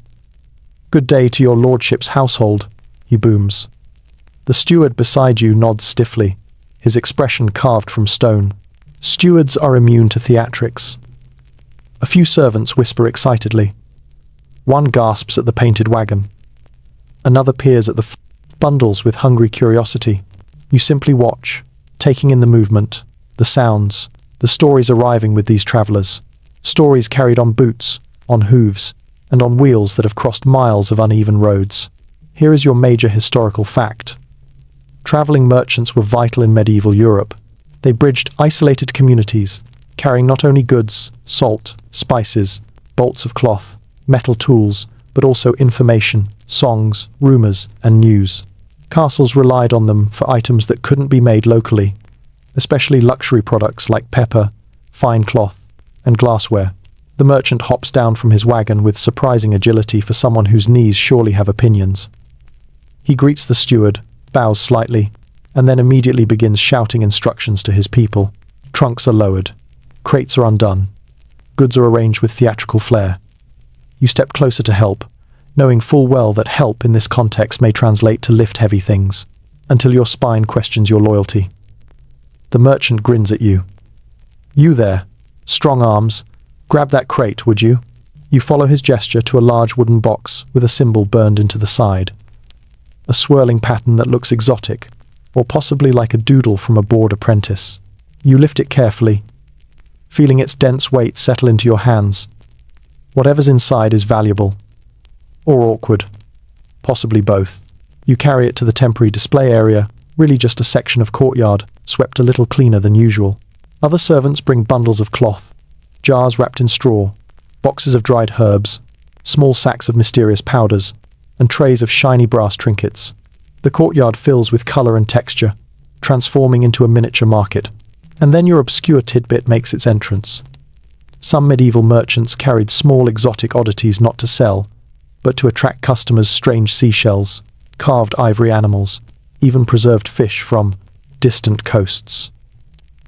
A: "Good day to your lordship's household," he booms. The steward beside you nods stiffly, his expression carved from stone. Stewards are immune to theatrics. A few servants whisper excitedly. One gasps at the painted wagon. Another peers at the bundles with hungry curiosity. You simply watch, taking in the movement, the sounds, the stories arriving with these travellers. Stories carried on boots, on hooves, and on wheels that have crossed miles of uneven roads. Here is your major historical fact. Travelling merchants were vital in medieval Europe. They bridged isolated communities, carrying not only goods, salt, spices, bolts of cloth, metal tools, but also information, songs, rumours, and news. Castles relied on them for items that couldn't be made locally, especially luxury products like pepper, fine cloth, and glassware. The merchant hops down from his wagon with surprising agility for someone whose knees surely have opinions. He greets the steward, bows slightly, and then immediately begins shouting instructions to his people. Trunks are lowered. Crates are undone. Goods are arranged with theatrical flair. You step closer to help, knowing full well that help in this context may translate to lift heavy things, until your spine questions your loyalty. The merchant grins at you. "You there, strong arms, grab that crate, would you?" You follow his gesture to a large wooden box with a symbol burned into the side. A swirling pattern that looks exotic, or possibly like a doodle from a bored apprentice. You lift it carefully, feeling its dense weight settle into your hands. Whatever's inside is valuable. Or awkward. Possibly both. You carry it to the temporary display area, really just a section of courtyard, swept a little cleaner than usual. Other servants bring bundles of cloth, jars wrapped in straw, boxes of dried herbs, small sacks of mysterious powders, and trays of shiny brass trinkets. The courtyard fills with colour and texture, transforming into a miniature market. And then your obscure tidbit makes its entrance. Some medieval merchants carried small exotic oddities not to sell, but to attract customers: strange seashells, carved ivory animals, even preserved fish from distant coasts.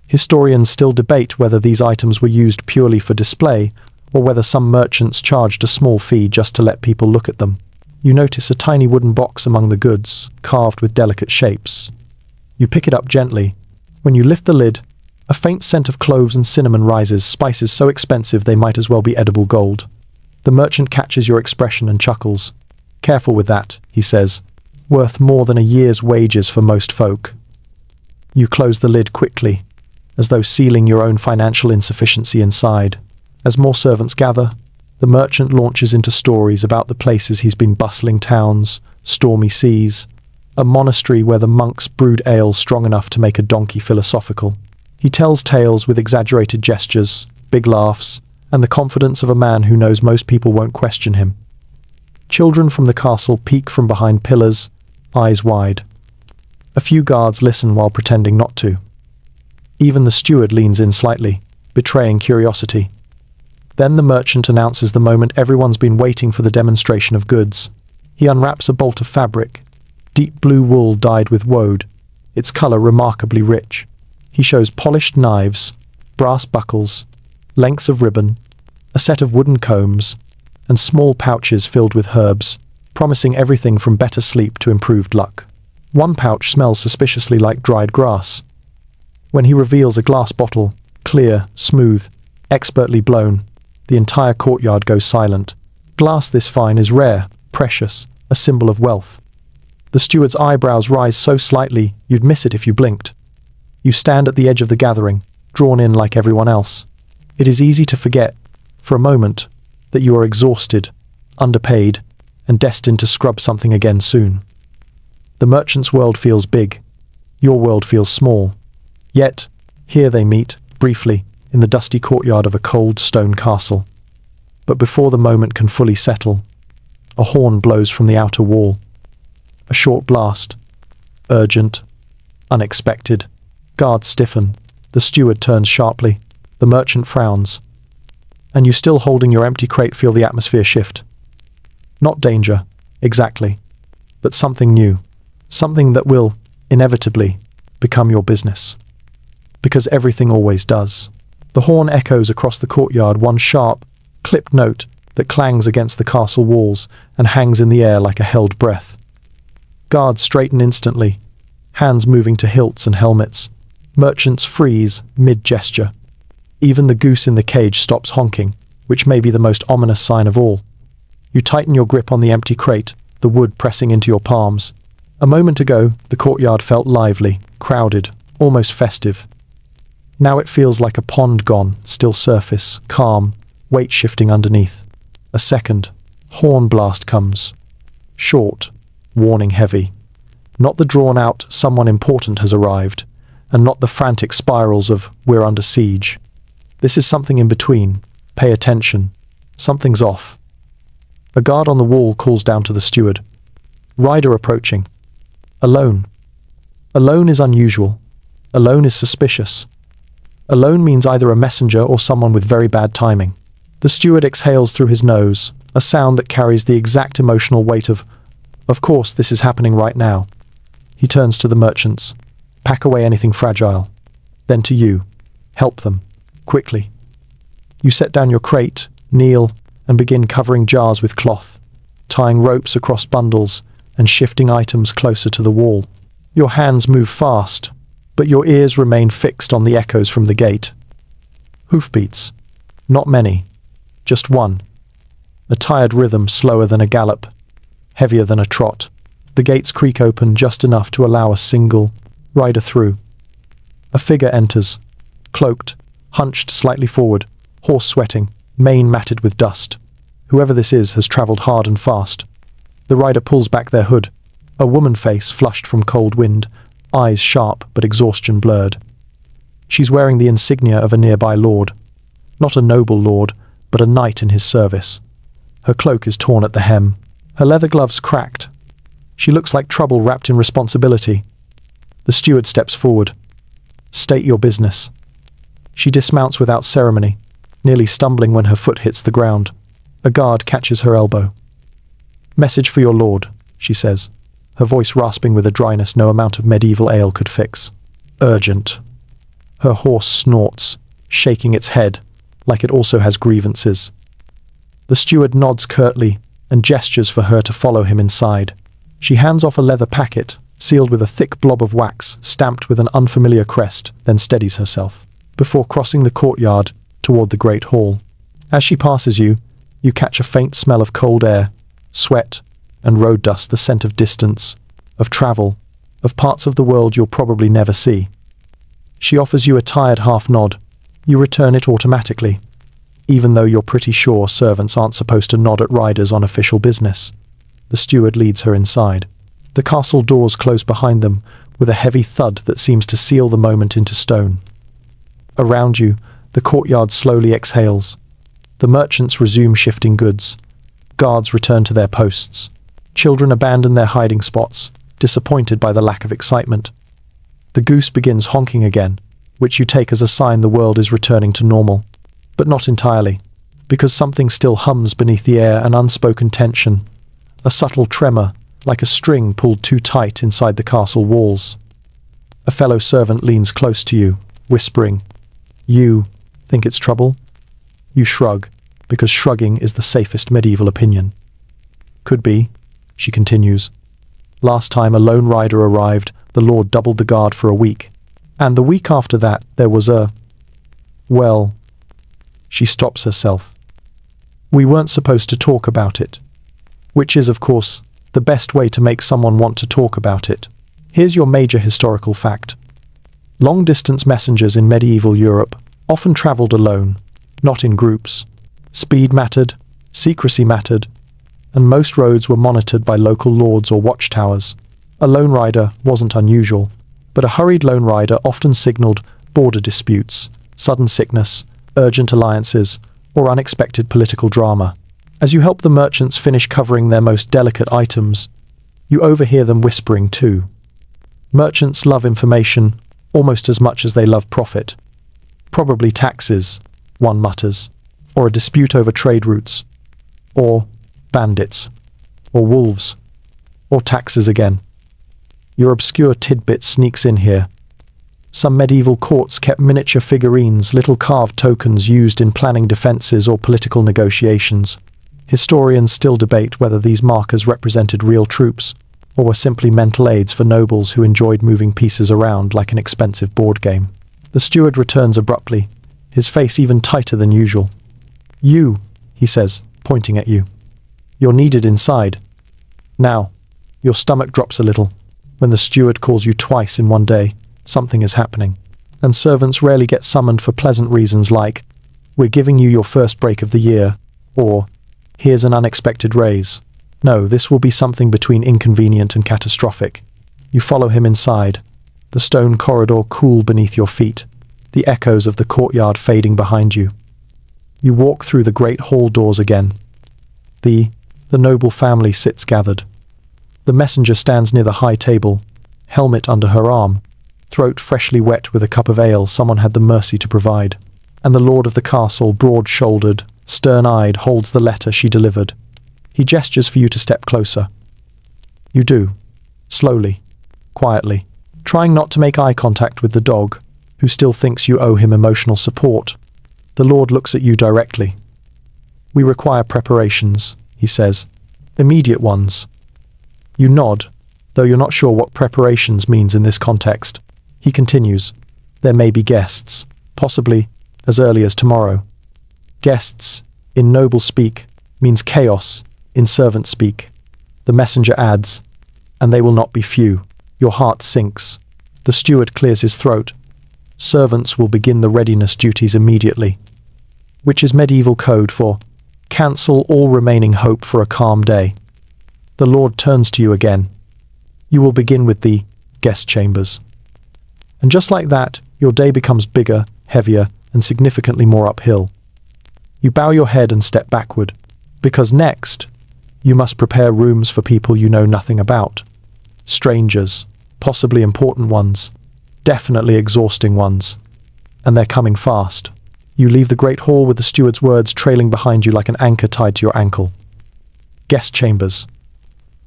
A: Historians still debate whether these items were used purely for display, or whether some merchants charged a small fee just to let people look at them. You notice a tiny wooden box among the goods, carved with delicate shapes. You pick it up gently. When you lift the lid, a faint scent of cloves and cinnamon rises, spices so expensive they might as well be edible gold. The merchant catches your expression and chuckles. "Careful with that," he says. "Worth more than a year's wages for most folk." You close the lid quickly, as though sealing your own financial insufficiency inside. As more servants gather, the merchant launches into stories about the places he's been: bustling towns, stormy seas, a monastery where the monks brewed ale strong enough to make a donkey philosophical. He tells tales with exaggerated gestures, big laughs, and the confidence of a man who knows most people won't question him. Children from the castle peek from behind pillars, eyes wide. A few guards listen while pretending not to. Even the steward leans in slightly, betraying curiosity. Then the merchant announces the moment everyone's been waiting for: the demonstration of goods. He unwraps a bolt of fabric, deep blue wool dyed with woad, its colour remarkably rich. He shows polished knives, brass buckles, lengths of ribbon, a set of wooden combs, and small pouches filled with herbs, promising everything from better sleep to improved luck. One pouch smells suspiciously like dried grass. When he reveals a glass bottle, clear, smooth, expertly blown, the entire courtyard goes silent. Glass this fine is rare, precious, a symbol of wealth. The steward's eyebrows rise so slightly you'd miss it if you blinked. You stand at the edge of the gathering, drawn in like everyone else. It is easy to forget, for a moment, that you are exhausted, underpaid, and destined to scrub something again soon. The merchant's world feels big. Your world feels small. Yet, here they meet, briefly, in the dusty courtyard of a cold stone castle. But before the moment can fully settle, a horn blows from the outer wall. A short blast. Urgent. Unexpected. Guards stiffen. The steward turns sharply. The merchant frowns. And you, still holding your empty crate, feel the atmosphere shift. Not danger, exactly, but something new. Something that will, inevitably, become your business. Because everything always does. The horn echoes across the courtyard, one sharp, clipped note that clangs against the castle walls and hangs in the air like a held breath. Guards straighten instantly, hands moving to hilts and helmets. Merchants freeze mid-gesture. Even the goose in the cage stops honking, which may be the most ominous sign of all. You tighten your grip on the empty crate, the wood pressing into your palms. A moment ago, the courtyard felt lively, crowded, almost festive. Now it feels like a pond gone, still surface, calm, weight shifting underneath. A second, horn blast comes. Short, warning heavy. Not the drawn-out "someone important has arrived," and not the frantic spirals of "we're under siege." This is something in between. Pay attention. Something's off. A guard on the wall calls down to the steward. Rider approaching. Alone. Alone is unusual. Alone is suspicious. Alone means either a messenger or someone with very bad timing. The steward exhales through his nose, a sound that carries the exact emotional weight of course, this is happening right now. He turns to the merchants. Pack away anything fragile. Then to you. Help them. Quickly. You set down your crate, kneel, and begin covering jars with cloth, tying ropes across bundles, and shifting items closer to the wall. Your hands move fast, but your ears remain fixed on the echoes from the gate. Hoofbeats. Not many. Just one. A tired rhythm slower than a gallop, heavier than a trot. The gates creak open just enough to allow a single rider through. A figure enters, cloaked, hunched slightly forward, horse sweating, mane matted with dust. Whoever this is has travelled hard and fast. The rider pulls back their hood, a woman face flushed from cold wind, eyes sharp but exhaustion blurred. She's wearing the insignia of a nearby lord. Not a noble lord, but a knight in his service. Her cloak is torn at the hem. Her leather gloves cracked. She looks like trouble wrapped in responsibility. The steward steps forward. State your business. She dismounts without ceremony, nearly stumbling when her foot hits the ground. A guard catches her elbow. Message for your lord, she says, her voice rasping with a dryness no amount of medieval ale could fix. Urgent. Her horse snorts, shaking its head, like it also has grievances. The steward nods curtly and gestures for her to follow him inside. She hands off a leather packet, sealed with a thick blob of wax stamped with an unfamiliar crest, then steadies herself, before crossing the courtyard toward the great hall. As she passes you, you catch a faint smell of cold air, sweat, and road dust, the scent of distance, of travel, of parts of the world you'll probably never see. She offers you a tired half nod. You return it automatically, even though you're pretty sure servants aren't supposed to nod at riders on official business. The steward leads her inside. The castle doors close behind them with a heavy thud that seems to seal the moment into stone. Around you, the courtyard slowly exhales. The merchants resume shifting goods. Guards return to their posts. Children abandon their hiding spots, disappointed by the lack of excitement. The goose begins honking again, which you take as a sign the world is returning to normal. But not entirely, because something still hums beneath the air, an unspoken tension, a subtle tremor, like a string pulled too tight inside the castle walls. A fellow servant leans close to you, whispering, "You think it's trouble?" You shrug, because shrugging is the safest medieval opinion. "Could be," she continues. Last time a lone rider arrived, the Lord doubled the guard for a week. And the week after that, there was a... Well... She stops herself. We weren't supposed to talk about it. Which is, of course, the best way to make someone want to talk about it. Here's your major historical fact. Long-distance messengers in medieval Europe often travelled alone, not in groups. Speed mattered, secrecy mattered, and most roads were monitored by local lords or watchtowers. A lone rider wasn't unusual, but a hurried lone rider often signalled border disputes, sudden sickness, urgent alliances, or unexpected political drama. As you help the merchants finish covering their most delicate items, you overhear them whispering too. Merchants love information almost as much as they love profit. Probably taxes, one mutters, or a dispute over trade routes, or bandits, or wolves, or taxes again. Your obscure tidbit sneaks in here. Some medieval courts kept miniature figurines, little carved tokens used in planning defences or political negotiations. Historians still debate whether these markers represented real troops, or were simply mental aids for nobles who enjoyed moving pieces around like an expensive board game. The steward returns abruptly, his face even tighter than usual. You, he says, pointing at you. You're needed inside. Now, your stomach drops a little. When the steward calls you twice in one day, something is happening. And servants rarely get summoned for pleasant reasons like, we're giving you your first break of the year, or, here's an unexpected raise. No, this will be something between inconvenient and catastrophic. You follow him inside, the stone corridor cool beneath your feet, the echoes of the courtyard fading behind you. You walk through the great hall doors again. The noble family sits gathered. The messenger stands near the high table, helmet under her arm, throat freshly wet with a cup of ale someone had the mercy to provide. And the lord of the castle, broad-shouldered, stern-eyed, holds the letter she delivered. He gestures for you to step closer. You do, slowly, quietly, trying not to make eye contact with the dog, who still thinks you owe him emotional support. The Lord looks at you directly. We require preparations, he says, immediate ones. You nod, though you're not sure what preparations means in this context. He continues, there may be guests, possibly as early as tomorrow. Guests, in noble speak, means chaos, in servant speak. The messenger adds, and they will not be few. Your heart sinks. The steward clears his throat. Servants will begin the readiness duties immediately, which is medieval code for cancel all remaining hope for a calm day. The Lord turns to you again. You will begin with the guest chambers. And just like that, your day becomes bigger, heavier, and significantly more uphill. You bow your head and step backward, because next, you must prepare rooms for people you know nothing about. Strangers, possibly important ones, definitely exhausting ones. And they're coming fast. You leave the great hall with the steward's words trailing behind you like an anchor tied to your ankle. Guest chambers.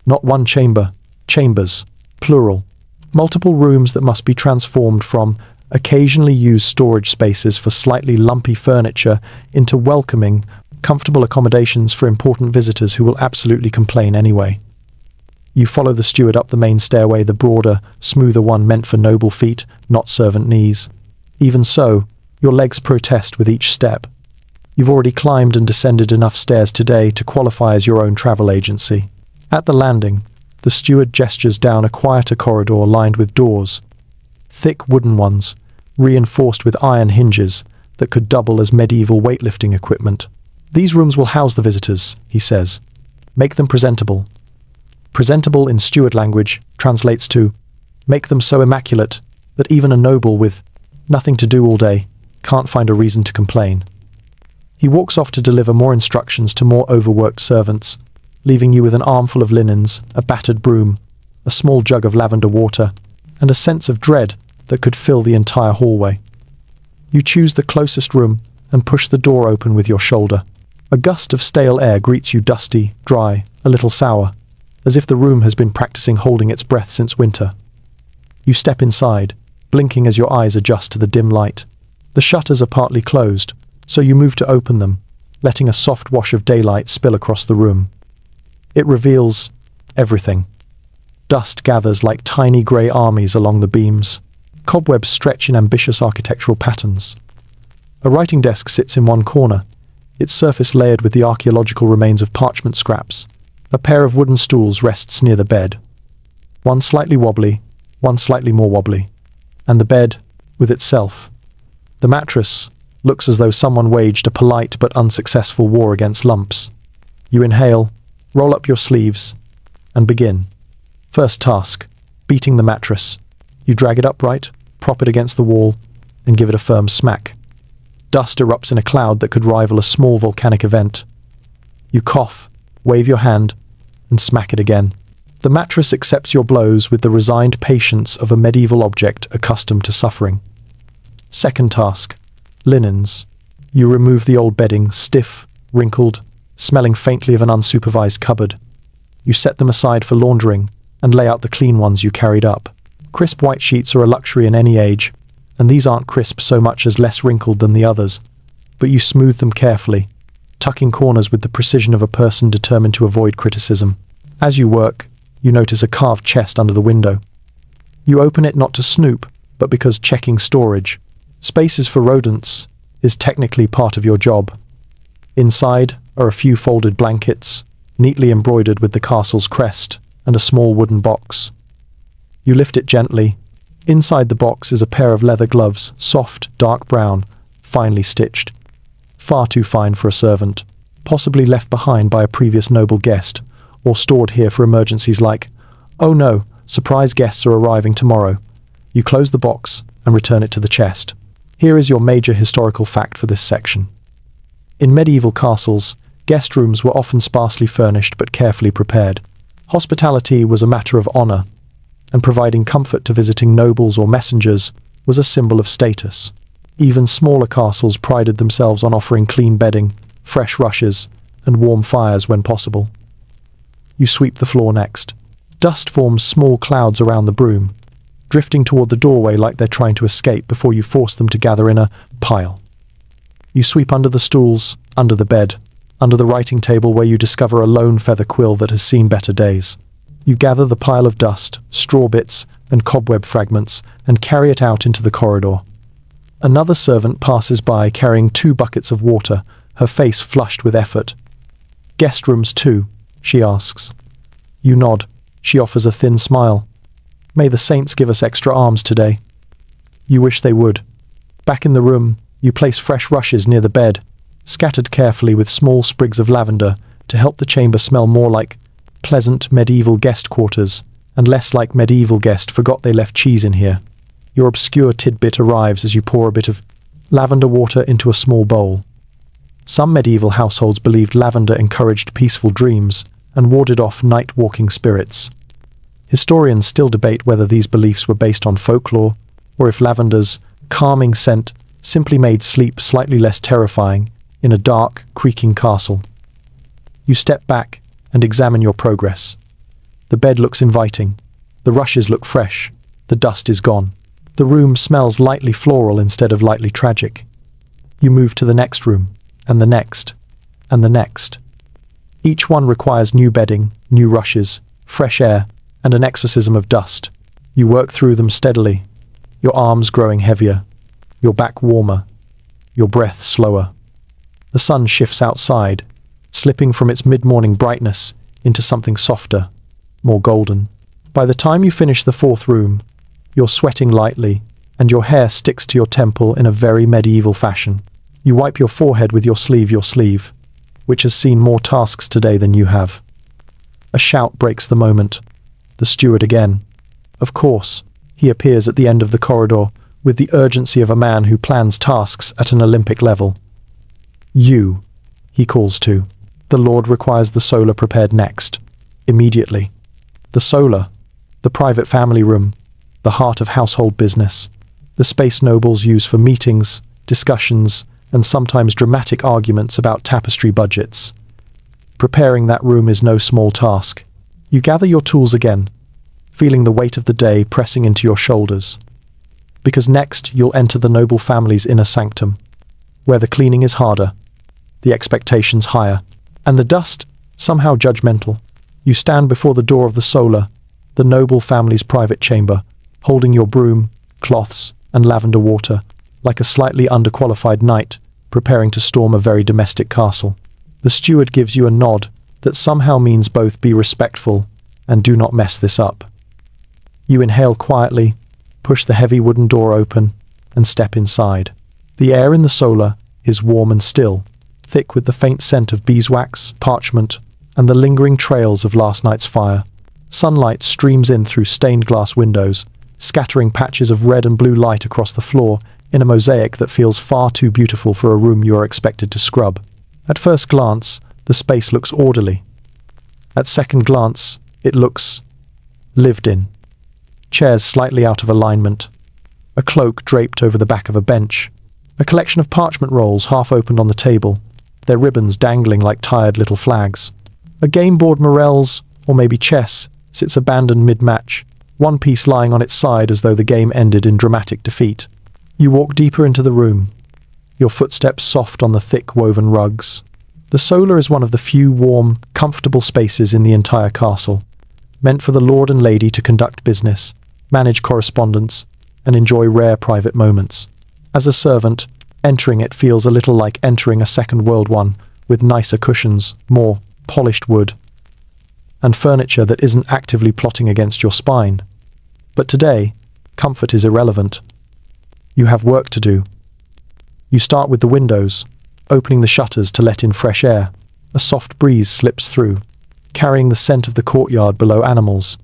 A: Not one chamber, chambers, plural. Multiple rooms that must be transformed from occasionally used storage spaces for slightly lumpy furniture into welcoming, comfortable accommodations for important visitors who will absolutely complain anyway. You follow the steward up the main stairway, the broader, smoother one meant for noble feet, not servant knees. Even so, your legs protest with each step. You've already climbed and descended enough stairs today to qualify as your own travel agency. At the landing, the steward gestures down a quieter corridor lined with doors. Thick wooden ones, reinforced with iron hinges that could double as medieval weightlifting equipment. These rooms will house the visitors, he says. Make them presentable. Presentable in steward language translates to make them so immaculate that even a noble with nothing to do all day can't find a reason to complain. He walks off to deliver more instructions to more overworked servants, leaving you with an armful of linens, a battered broom, a small jug of lavender water, and a sense of dread that could fill the entire hallway. You choose the closest room and push the door open with your shoulder. A gust of stale air greets you, dusty, dry, a little sour, as if the room has been practicing holding its breath since winter. You step inside, blinking as your eyes adjust to the dim light. The shutters are partly closed, so you move to open them, letting a soft wash of daylight spill across the room. It reveals everything. Dust gathers like tiny grey armies along the beams. Cobwebs stretch in ambitious architectural patterns. A writing desk sits in one corner, its surface layered with the archaeological remains of parchment scraps. A pair of wooden stools rests near the bed. One slightly wobbly, one slightly more wobbly. And the bed, with itself. The mattress looks as though someone waged a polite but unsuccessful war against lumps. You inhale, roll up your sleeves, and begin. First task, beating the mattress. You drag it upright, prop it against the wall, and give it a firm smack. Dust erupts in a cloud that could rival a small volcanic event. You cough, wave your hand, and smack it again. The mattress accepts your blows with the resigned patience of a medieval object accustomed to suffering. Second task, linens. You remove the old bedding, stiff, wrinkled, smelling faintly of an unsupervised cupboard. You set them aside for laundering and lay out the clean ones you carried up. Crisp white sheets are a luxury in any age, and these aren't crisp so much as less wrinkled than the others, but you smooth them carefully, tucking corners with the precision of a person determined to avoid criticism. As you work, you notice a carved chest under the window. You open it not to snoop, but because checking storage, spaces for rodents, is technically part of your job. Inside are a few folded blankets, neatly embroidered with the castle's crest, and a small wooden box. You lift it gently. Inside the box is a pair of leather gloves, soft, dark brown, finely stitched. Far too fine for a servant, possibly left behind by a previous noble guest, or stored here for emergencies like, "Oh no, surprise guests are arriving tomorrow." You close the box and return it to the chest. Here is your major historical fact for this section. In medieval castles, guest rooms were often sparsely furnished but carefully prepared. Hospitality was a matter of honor, and providing comfort to visiting nobles or messengers was a symbol of status. Even smaller castles prided themselves on offering clean bedding, fresh rushes, and warm fires when possible. You sweep the floor next. Dust forms small clouds around the broom, drifting toward the doorway like they're trying to escape before you force them to gather in a pile. You sweep under the stools, under the bed, under the writing table where you discover a lone feather quill that has seen better days. You gather the pile of dust, straw bits, and cobweb fragments and carry it out into the corridor. Another servant passes by carrying 2 buckets of water, her face flushed with effort. "Guest rooms too?" she asks. You nod. She offers a thin smile. "May the saints give us extra arms today." You wish they would. Back in the room, you place fresh rushes near the bed, scattered carefully with small sprigs of lavender to help the chamber smell more like pleasant medieval guest quarters, and less like medieval guest forgot they left cheese in here. Your obscure tidbit arrives as you pour a bit of lavender water into a small bowl. Some medieval households believed lavender encouraged peaceful dreams and warded off night-walking spirits. Historians still debate whether these beliefs were based on folklore, or if lavender's calming scent simply made sleep slightly less terrifying in a dark, creaking castle. You step back and examine your progress. The bed looks inviting. The rushes look fresh. The dust is gone. The room smells lightly floral instead of lightly tragic. You move to the next room, and the next, and the next. Each one requires new bedding, new rushes, fresh air, and an exorcism of dust. You work through them steadily, your arms growing heavier, your back warmer, your breath slower. The sun shifts outside, slipping from its mid-morning brightness into something softer, more golden. By the time you finish the 4th room, you're sweating lightly, and your hair sticks to your temple in a very medieval fashion. You wipe your forehead with your sleeve, which has seen more tasks today than you have. A shout breaks the moment. The steward again. Of course, he appears at the end of the corridor with the urgency of a man who plans tasks at an Olympic level. "You," he calls to. "The Lord requires the solar prepared next. Immediately." The solar, the private family room, the heart of household business, the space nobles use for meetings, discussions, and sometimes dramatic arguments about tapestry budgets. Preparing that room is no small task. You gather your tools again, feeling the weight of the day pressing into your shoulders. Because next you'll enter the noble family's inner sanctum, where the cleaning is harder, the expectations higher, and the dust somehow judgmental. You stand before the door of the solar, the noble family's private chamber, holding your broom, cloths, and lavender water, like a slightly underqualified knight preparing to storm a very domestic castle. The steward gives you a nod that somehow means both be respectful and do not mess this up. You inhale quietly, push the heavy wooden door open, and step inside. The air in the solar is warm and still, thick with the faint scent of beeswax, parchment, and the lingering trails of last night's fire. Sunlight streams in through stained glass windows, scattering patches of red and blue light across the floor in a mosaic that feels far too beautiful for a room you are expected to scrub. At first glance, the space looks orderly. At second glance, it looks lived in. Chairs slightly out of alignment, a cloak draped over the back of a bench, a collection of parchment rolls half opened on the table, their ribbons dangling like tired little flags. A game board morels, or maybe chess, sits abandoned mid-match, one piece lying on its side as though the game ended in dramatic defeat. You walk deeper into the room, your footsteps soft on the thick woven rugs. The solar is one of the few warm, comfortable spaces in the entire castle, meant for the lord and lady to conduct business, manage correspondence, and enjoy rare private moments. As a servant, entering it feels a little like entering a Second World one, with nicer cushions, more polished wood, and furniture that isn't actively plotting against your spine. But today, comfort is irrelevant. You have work to do. You start with the windows, opening the shutters to let in fresh air. A soft breeze slips through, carrying the scent of the courtyard below animals,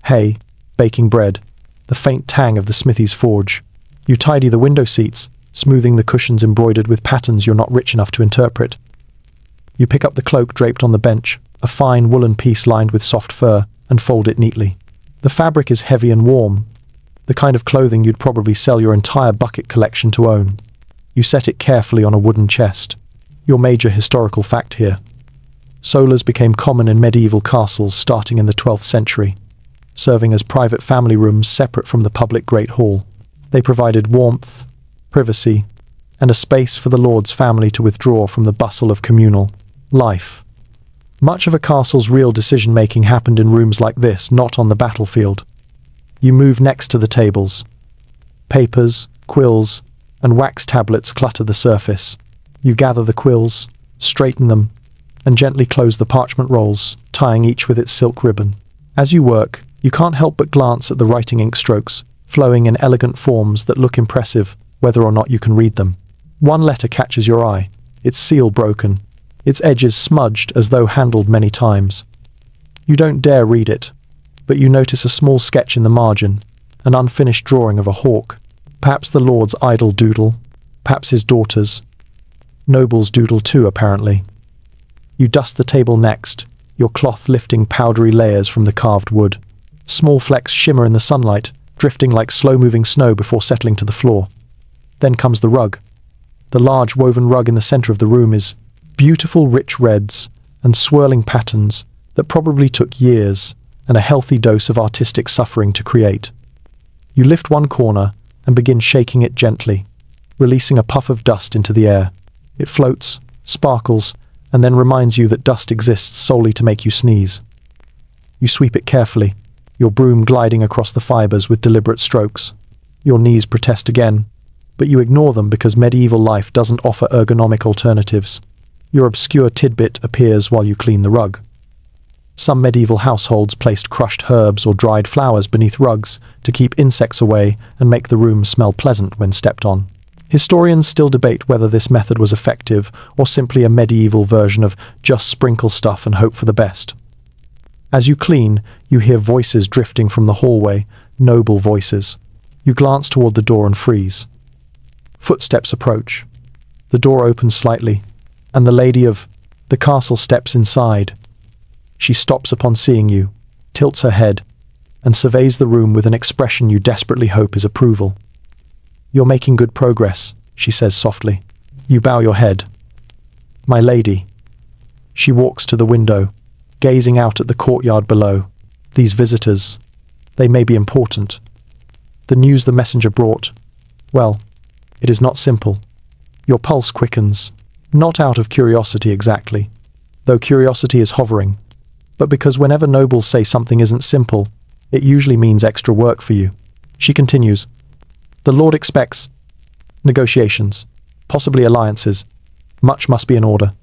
A: hay, baking bread, the faint tang of the smithy's forge. You tidy the window seats, smoothing the cushions embroidered with patterns you're not rich enough to interpret. You pick up the cloak draped on the bench, a fine woolen piece lined with soft fur, and fold it neatly. The fabric is heavy and warm, the kind of clothing you'd probably sell your entire bucket collection to own. You set it carefully on a wooden chest. Your major historical fact here. Solars became common in medieval castles starting in the 12th century, serving as private family rooms separate from the public Great Hall. They provided warmth, privacy, and a space for the lord's family to withdraw from the bustle of communal life. Much of a castle's real decision-making happened in rooms like this, not on the battlefield. You move next to the tables. Papers, quills, and wax tablets clutter the surface. You gather the quills, straighten them, and gently close the parchment rolls, tying each with its silk ribbon. As you work, you can't help but glance at the writing ink strokes, flowing in elegant forms that look impressive, whether or not you can read them. One letter catches your eye, its seal broken, its edges smudged as though handled many times. You don't dare read it, but you notice a small sketch in the margin, an unfinished drawing of a hawk, perhaps the lord's idle doodle, perhaps his daughter's. Noble's doodle too, apparently. You dust the table next, your cloth lifting powdery layers from the carved wood. Small flecks shimmer in the sunlight, drifting like slow-moving snow before settling to the floor. Then comes the rug. The large woven rug in the center of the room is beautiful rich reds and swirling patterns that probably took years and a healthy dose of artistic suffering to create. You lift one corner and begin shaking it gently, releasing a puff of dust into the air. It floats, sparkles, and then reminds you that dust exists solely to make you sneeze. You sweep it carefully, your broom gliding across the fibers with deliberate strokes. Your knees protest again, but you ignore them because medieval life doesn't offer ergonomic alternatives. Your obscure tidbit appears while you clean the rug. Some medieval households placed crushed herbs or dried flowers beneath rugs to keep insects away and make the room smell pleasant when stepped on. Historians still debate whether this method was effective or simply a medieval version of just sprinkle stuff and hope for the best. As you clean, you hear voices drifting from the hallway, noble voices. You glance toward the door and freeze. Footsteps approach. The door opens slightly, and the lady of the castle steps inside. She stops upon seeing you, tilts her head, and surveys the room with an expression you desperately hope is approval. "You're making good progress," she says softly. You bow your head. "My lady." She walks to the window, gazing out at the courtyard below. These visitors, they may be important. The news the messenger brought, well, it is not simple. Your pulse quickens, not out of curiosity exactly, though curiosity is hovering, but because whenever nobles say something isn't simple, It usually means extra work for you. She continues, "The Lord expects negotiations, possibly alliances. Much must be in order."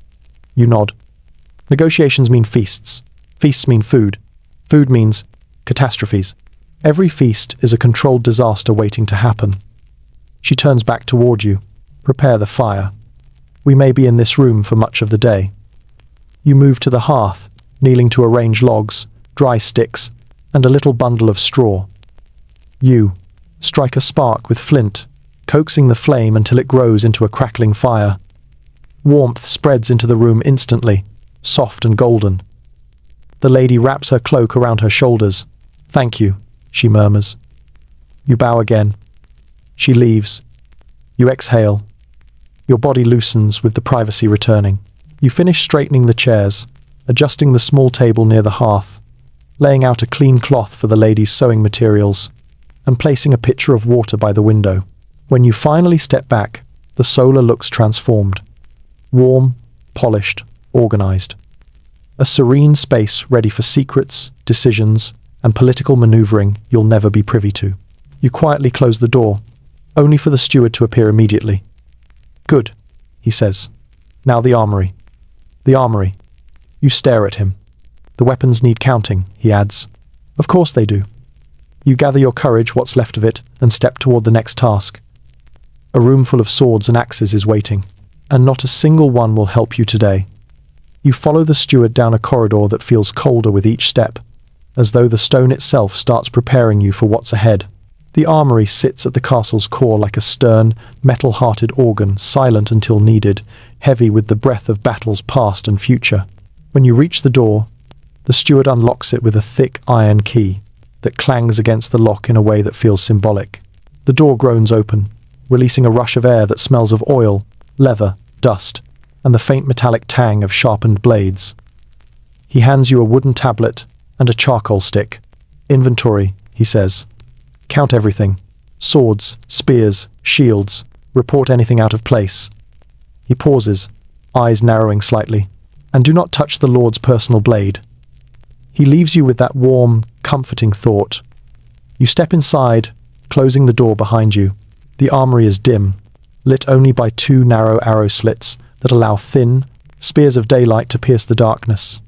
A: You nod. Negotiations mean feasts. Feasts mean food. Food means catastrophes. Every feast is a controlled disaster waiting to happen. She turns back toward you. "Prepare the fire. We may be in this room for much of the day." You move to the hearth, kneeling to arrange logs, dry sticks, and a little bundle of straw. You strike a spark with flint, coaxing the flame until it grows into a crackling fire. Warmth spreads into the room instantly, soft and golden. The lady wraps her cloak around her shoulders. "Thank you," she murmurs. You bow again. She leaves. You exhale. Your body loosens with the privacy returning. You finish straightening the chairs, adjusting the small table near the hearth, laying out a clean cloth for the lady's sewing materials, and placing a pitcher of water by the window. When you finally step back, the solar looks transformed. Warm, polished, organized. A serene space ready for secrets, decisions, and political maneuvering you'll never be privy to. You quietly close the door, only for the steward to appear immediately. "Good," he says. "Now the armory." "The armory." You stare at him. "The weapons need counting," he adds. "Of course they do." You gather your courage, what's left of it, and step toward the next task. A room full of swords and axes is waiting, and not a single one will help you today. You follow the steward down a corridor that feels colder with each step, as though the stone itself starts preparing you for what's ahead. The armory sits at the castle's core like a stern, metal-hearted organ, silent until needed, heavy with the breath of battles past and future. When you reach the door, the steward unlocks it with a thick iron key that clangs against the lock in a way that feels symbolic. The door groans open, releasing a rush of air that smells of oil, leather, dust, and the faint metallic tang of sharpened blades. He hands you a wooden tablet and a charcoal stick. "Inventory," he says. "Count everything. Swords, spears, shields. Report anything out of place." He pauses, eyes narrowing slightly. "And do not touch the Lord's personal blade." He leaves you with that warm, comforting thought. You step inside, closing the door behind you. The armory is dim, lit only by two narrow arrow slits that allow thin, spears of daylight to pierce the darkness.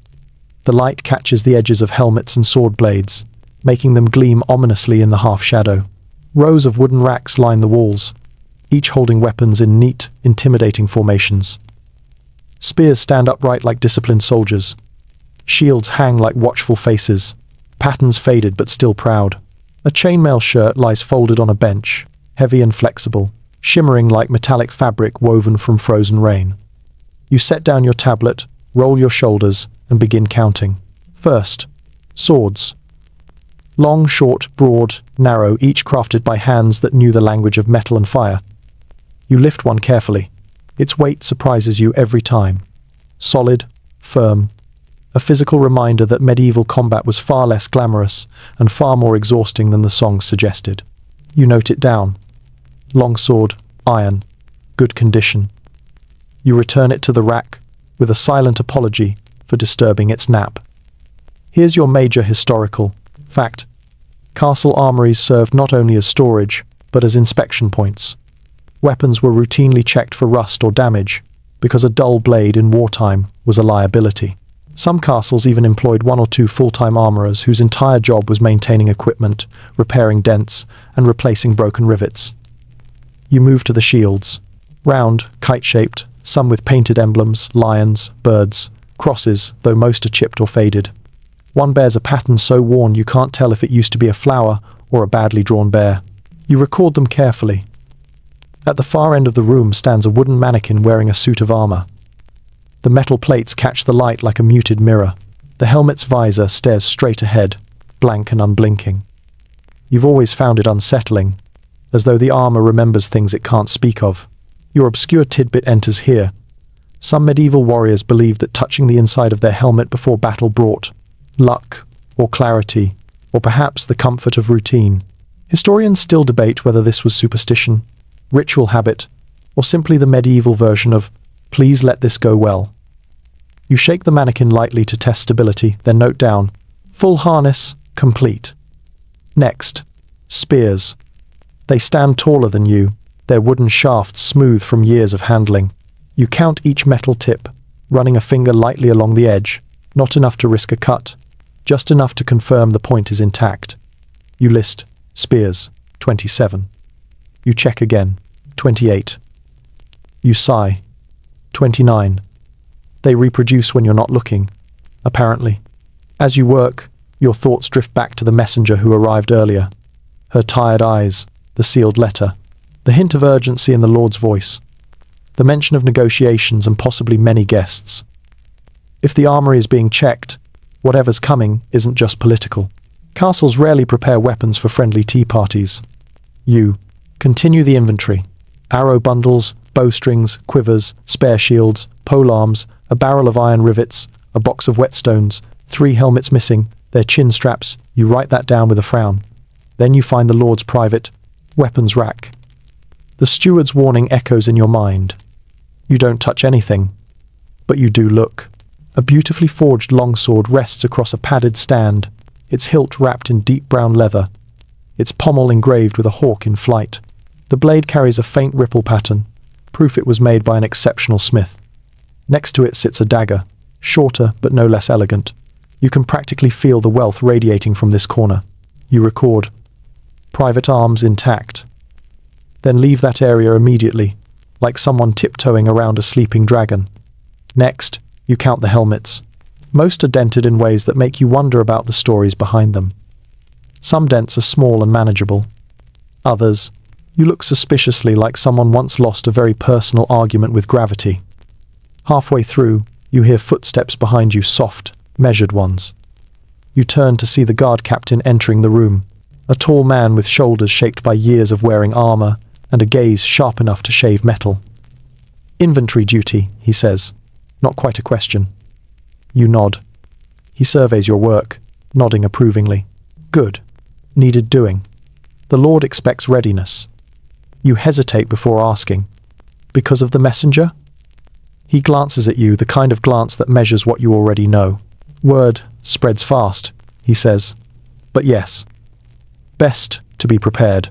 A: The light catches the edges of helmets and sword blades, making them gleam ominously in the half-shadow. Rows of wooden racks line the walls, each holding weapons in neat, intimidating formations. Spears stand upright like disciplined soldiers. Shields hang like watchful faces, patterns faded but still proud. A chainmail shirt lies folded on a bench, heavy and flexible, shimmering like metallic fabric woven from frozen rain. You set down your tablet, roll your shoulders, and begin counting. First, swords. Long, short, broad, narrow, each crafted by hands that knew the language of metal and fire. You lift one carefully. Its weight surprises you every time. Solid, firm, a physical reminder that medieval combat was far less glamorous and far more exhausting than the song suggested. You note it down. Long sword, iron, good condition. You return it to the rack with a silent apology for disturbing its nap. Here's your major historical fact. Castle armories served not only as storage, but as inspection points. Weapons were routinely checked for rust or damage, because a dull blade in wartime was a liability. Some castles even employed one or two full-time armorers whose entire job was maintaining equipment, repairing dents, and replacing broken rivets. You move to the shields. Round, kite-shaped, some with painted emblems, lions, birds, crosses, though most are chipped or faded. One bears a pattern so worn you can't tell if it used to be a flower or a badly drawn bear. You record them carefully. At the far end of the room stands a wooden mannequin wearing a suit of armor. The metal plates catch the light like a muted mirror. The helmet's visor stares straight ahead, blank and unblinking. You've always found it unsettling, as though the armor remembers things it can't speak of. Your obscure tidbit enters here. Some medieval warriors believed that touching the inside of their helmet before battle brought luck, or clarity, or perhaps the comfort of routine. Historians still debate whether this was superstition, ritual habit, or simply the medieval version of, "Please let this go well." You shake the mannequin lightly to test stability, then note down, "Full harness, complete." Next, spears. They stand taller than you, their wooden shafts smooth from years of handling. You count each metal tip, running a finger lightly along the edge, not enough to risk a cut, just enough to confirm the point is intact. You list, spears, 27. You check again, 28. You sigh, 29. They reproduce when you're not looking, apparently. As you work, your thoughts drift back to the messenger who arrived earlier. Her tired eyes, the sealed letter, the hint of urgency in the Lord's voice, the mention of negotiations and possibly many guests. If the armory is being checked, whatever's coming isn't just political. Castles rarely prepare weapons for friendly tea parties. You continue the inventory. Arrow bundles, bowstrings, quivers, spare shields, polearms, a barrel of iron rivets, a box of whetstones, 3 helmets missing, their chin straps. You write that down with a frown. Then you find the Lord's private weapons rack. The steward's warning echoes in your mind. You don't touch anything, but you do look. A beautifully forged longsword rests across a padded stand, its hilt wrapped in deep brown leather, its pommel engraved with a hawk in flight. The blade carries a faint ripple pattern, proof it was made by an exceptional smith. Next to it sits a dagger, shorter but no less elegant. You can practically feel the wealth radiating from this corner. You record, private arms intact. Then leave that area immediately, like someone tiptoeing around a sleeping dragon. Next, you count the helmets. Most are dented in ways that make you wonder about the stories behind them. Some dents are small and manageable. Others, you look suspiciously like someone once lost a very personal argument with gravity. Halfway through, you hear footsteps behind you, soft, measured ones. You turn to see the guard captain entering the room, a tall man with shoulders shaped by years of wearing armor and a gaze sharp enough to shave metal. "Inventory duty," he says, not quite a question. You nod. He surveys your work, nodding approvingly. "Good. Needed doing. The Lord expects readiness." You hesitate before asking. "Because of the messenger?" He glances at you, the kind of glance that measures what you already know. "Word spreads fast," he says. "But yes. Best to be prepared."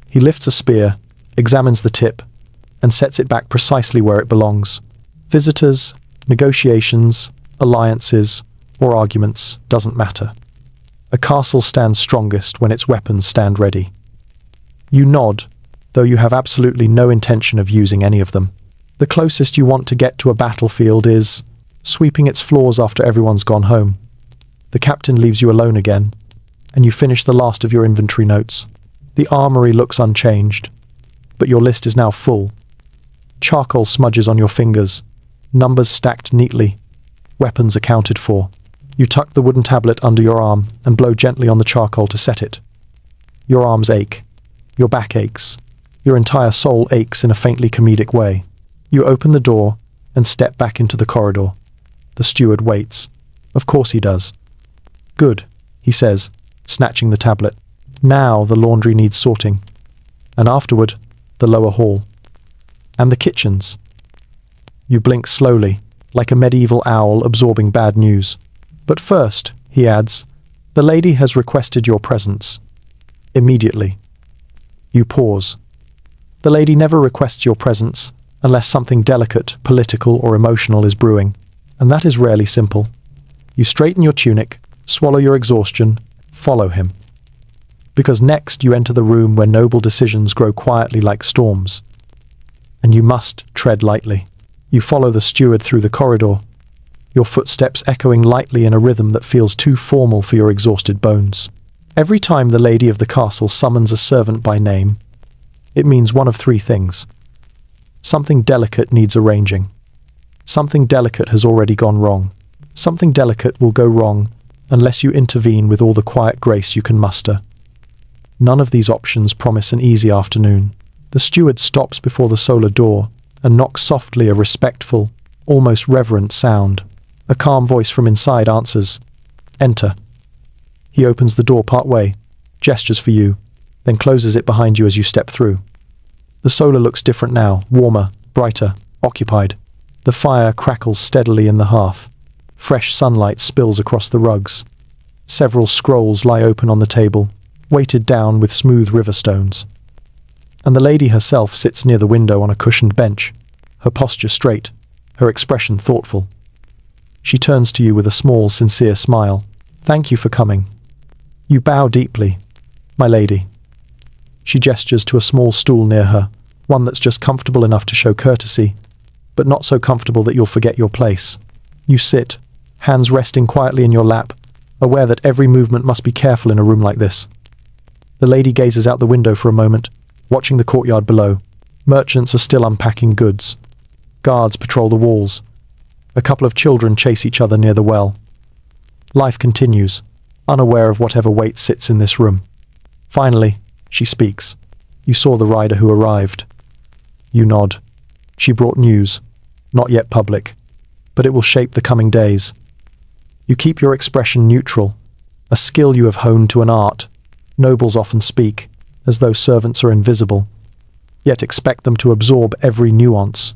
A: He lifts a spear, examines the tip, and sets it back precisely where it belongs. Visitors, negotiations, alliances, or arguments, doesn't matter. A castle stands strongest when its weapons stand ready. You nod, though you have absolutely no intention of using any of them. The closest you want to get to a battlefield is sweeping its floors after everyone's gone home. The captain leaves you alone again, and you finish the last of your inventory notes. The armory looks unchanged, but your list is now full. Charcoal smudges on your fingers, numbers stacked neatly, weapons accounted for. You tuck the wooden tablet under your arm and blow gently on the charcoal to set it. Your arms ache, your back aches, your entire soul aches in a faintly comedic way. You open the door and step back into the corridor. The steward waits. Of course he does. "Good," he says, snatching the tablet. "Now the laundry needs sorting. And afterward, the lower hall. And the kitchens." You blink slowly, like a medieval owl absorbing bad news. "But first," he adds, "the lady has requested your presence. Immediately." You pause. The lady never requests your presence unless something delicate, political, or emotional is brewing, and that is rarely simple. You straighten your tunic, swallow your exhaustion, follow him. Because next you enter the room where noble decisions grow quietly like storms. And you must tread lightly. You follow the steward through the corridor, your footsteps echoing lightly in a rhythm that feels too formal for your exhausted bones. Every time the lady of the castle summons a servant by name, it means one of 3 things. Something delicate needs arranging. Something delicate has already gone wrong. Something delicate will go wrong unless you intervene with all the quiet grace you can muster. None of these options promise an easy afternoon. The steward stops before the solar door and knocks softly, a respectful, almost reverent sound. A calm voice from inside answers, "Enter." He opens the door part way, gestures for you, then closes it behind you as you step through. The solar looks different now, warmer, brighter, occupied. The fire crackles steadily in the hearth. Fresh sunlight spills across the rugs. Several scrolls lie open on the table, weighted down with smooth river stones. And the lady herself sits near the window on a cushioned bench, her posture straight, her expression thoughtful. She turns to you with a small, sincere smile. "Thank you for coming." You bow deeply. "My lady." She gestures to a small stool near her, one that's just comfortable enough to show courtesy, but not so comfortable that you'll forget your place. You sit, hands resting quietly in your lap, aware that every movement must be careful in a room like this. The lady gazes out the window for a moment, watching the courtyard below. Merchants are still unpacking goods. Guards patrol the walls. A couple of children chase each other near the well. Life continues, unaware of whatever weight sits in this room. Finally, she speaks. "You saw the rider who arrived." You nod. She brought news, not yet public, but it will shape the coming days. You keep your expression neutral, a skill you have honed to an art. Nobles often speak, as though servants are invisible, yet expect them to absorb every nuance.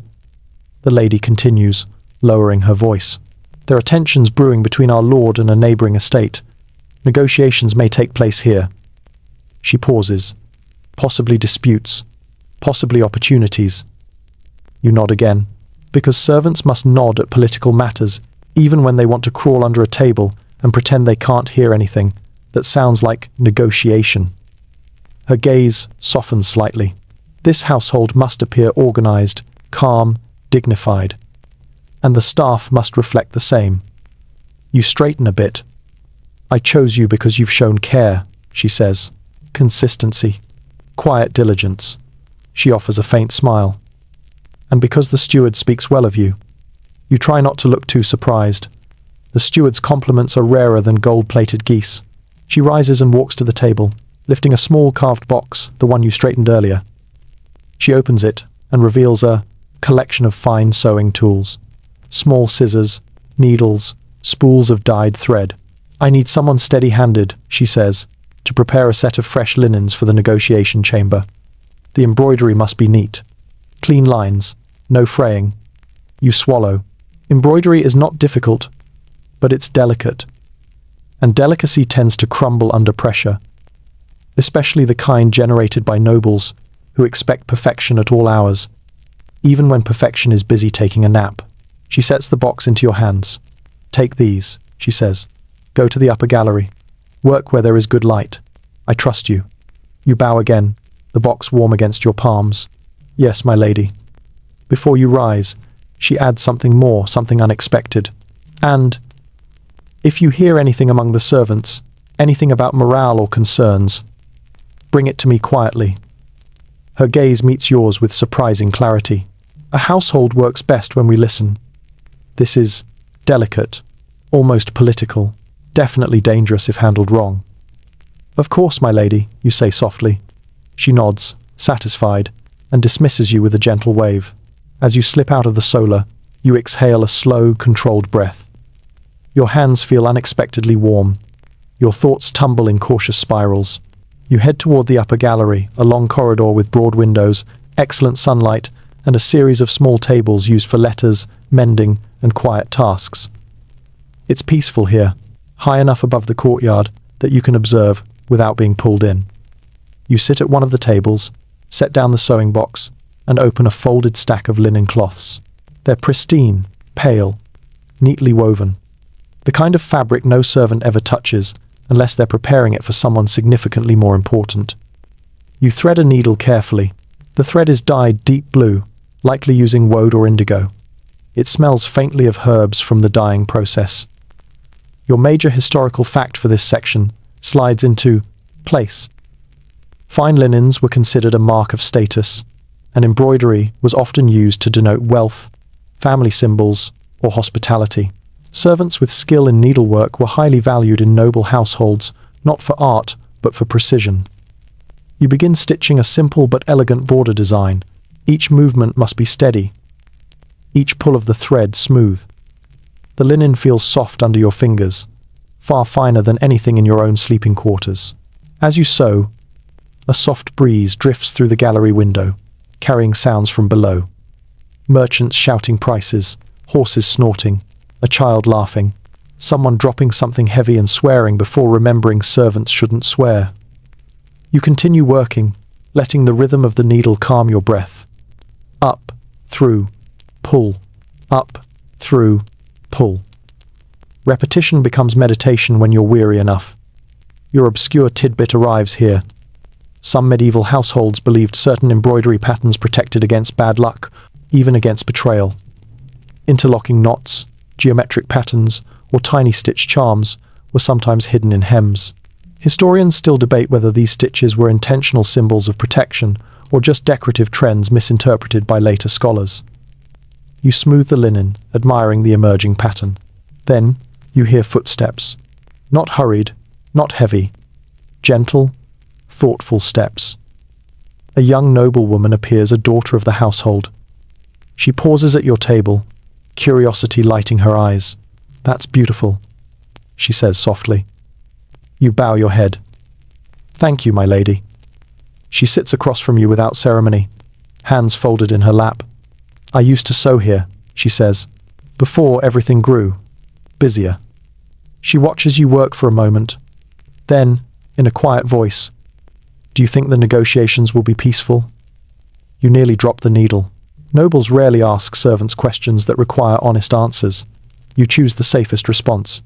A: The lady continues, lowering her voice. "There are tensions brewing between our lord and a neighboring estate. Negotiations may take place here." She pauses. Possibly disputes, possibly opportunities. You nod again, because servants must nod at political matters, even when they want to crawl under a table and pretend they can't hear anything that sounds like negotiation. Her gaze softens slightly. This household must appear organized, calm, dignified. And the staff must reflect the same. You straighten a bit. "I chose you because you've shown care," she says. "Consistency. Quiet diligence." She offers a faint smile. "And because the steward speaks well of you." You try not to look too surprised. The steward's compliments are rarer than gold-plated geese. She rises and walks to the table, lifting a small carved box, the one you straightened earlier. She opens it and reveals a collection of fine sewing tools. Small scissors, needles, spools of dyed thread. "I need someone steady-handed," she says, "to prepare a set of fresh linens for the negotiation chamber. The embroidery must be neat. Clean lines, no fraying." You swallow. Embroidery is not difficult, but it's delicate. And delicacy tends to crumble under pressure, especially the kind generated by nobles who expect perfection at all hours, even when perfection is busy taking a nap. She sets the box into your hands. "Take these," she says. "Go to the upper gallery. Work where there is good light. I trust you." You bow again, the box warm against your palms. "Yes, my lady." Before you rise, she adds something more, something unexpected. "And if you hear anything among the servants, anything about morale or concerns, bring it to me quietly." Her gaze meets yours with surprising clarity. A household works best when we listen. This is delicate, almost political, definitely dangerous if handled wrong. "Of course, my lady," you say softly. She nods, satisfied, and dismisses you with a gentle wave. As you slip out of the solar, you exhale a slow, controlled breath. Your hands feel unexpectedly warm. Your thoughts tumble in cautious spirals. You head toward the upper gallery, a long corridor with broad windows, excellent sunlight, and a series of small tables used for letters, mending, and quiet tasks. It's peaceful here, high enough above the courtyard that you can observe without being pulled in. You sit at one of the tables, set down the sewing box, and open a folded stack of linen cloths. They're pristine, pale, neatly woven. The kind of fabric no servant ever touches unless they're preparing it for someone significantly more important. You thread a needle carefully. The thread is dyed deep blue, likely using woad or indigo. It smells faintly of herbs from the dyeing process. Your major historical fact for this section slides into place. Fine linens were considered a mark of status, and embroidery was often used to denote wealth, family symbols, or hospitality. Servants with skill in needlework were highly valued in noble households, not for art, but for precision. You begin stitching a simple but elegant border design. Each movement must be steady, each pull of the thread smooth. The linen feels soft under your fingers, far finer than anything in your own sleeping quarters. As you sew, a soft breeze drifts through the gallery window, carrying sounds from below. Merchants shouting prices, horses snorting, a child laughing, someone dropping something heavy and swearing before remembering servants shouldn't swear. You continue working, letting the rhythm of the needle calm your breath. Up, through, pull. Up, through, pull. Repetition becomes meditation when you're weary enough. Your obscure tidbit arrives here. Some medieval households believed certain embroidery patterns protected against bad luck, even against betrayal. Interlocking knots, geometric patterns, or tiny stitch charms were sometimes hidden in hems. Historians still debate whether these stitches were intentional symbols of protection or just decorative trends misinterpreted by later scholars. You smooth the linen, admiring the emerging pattern. Then, you hear footsteps. Not hurried, not heavy. Gentle, thoughtful steps. A young noblewoman appears, a daughter of the household. She pauses at your table, curiosity lighting her eyes. "That's beautiful," she says softly. You bow your head. "Thank you, my lady." She sits across from you without ceremony, hands folded in her lap. "I used to sew here," she says, "before everything grew. Busier." She watches you work for a moment. Then, in a quiet voice, "Do you think the negotiations will be peaceful?" You nearly drop the needle. Nobles rarely ask servants questions that require honest answers. You choose the safest response.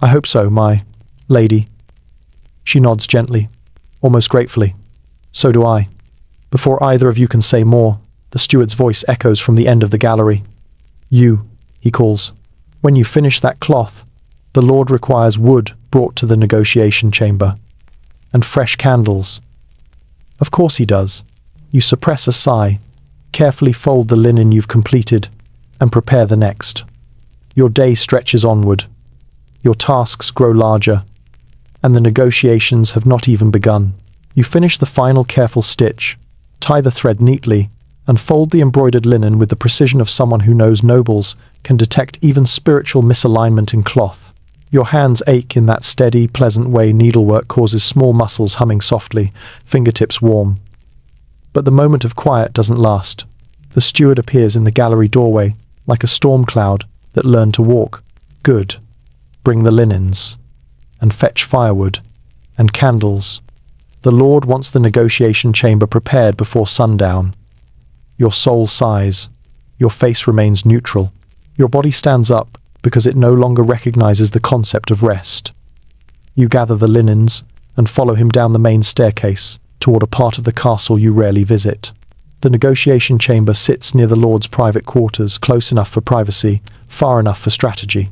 A: "I hope so, my lady." She nods gently, almost gratefully. "So do I." Before either of you can say more, the steward's voice echoes from the end of the gallery. "You," he calls. "When you finish that cloth, the Lord requires wood brought to the negotiation chamber. And fresh candles." "Of course he does." You suppress a sigh, carefully fold the linen you've completed, and prepare the next. Your day stretches onward. Your tasks grow larger, and the negotiations have not even begun. You finish the final careful stitch, tie the thread neatly, and fold the embroidered linen with the precision of someone who knows nobles can detect even spiritual misalignment in cloth. Your hands ache in that steady, pleasant way needlework causes small muscles humming softly, fingertips warm. But the moment of quiet doesn't last. The steward appears in the gallery doorway, like a storm cloud that learned to walk. "Good. Bring the linens. And fetch firewood. And candles. The Lord wants the negotiation chamber prepared before sundown." Your soul sighs. Your face remains neutral. Your body stands up because it no longer recognizes the concept of rest. You gather the linens and follow him down the main staircase toward a part of the castle you rarely visit. The negotiation chamber sits near the Lord's private quarters, close enough for privacy, far enough for strategy.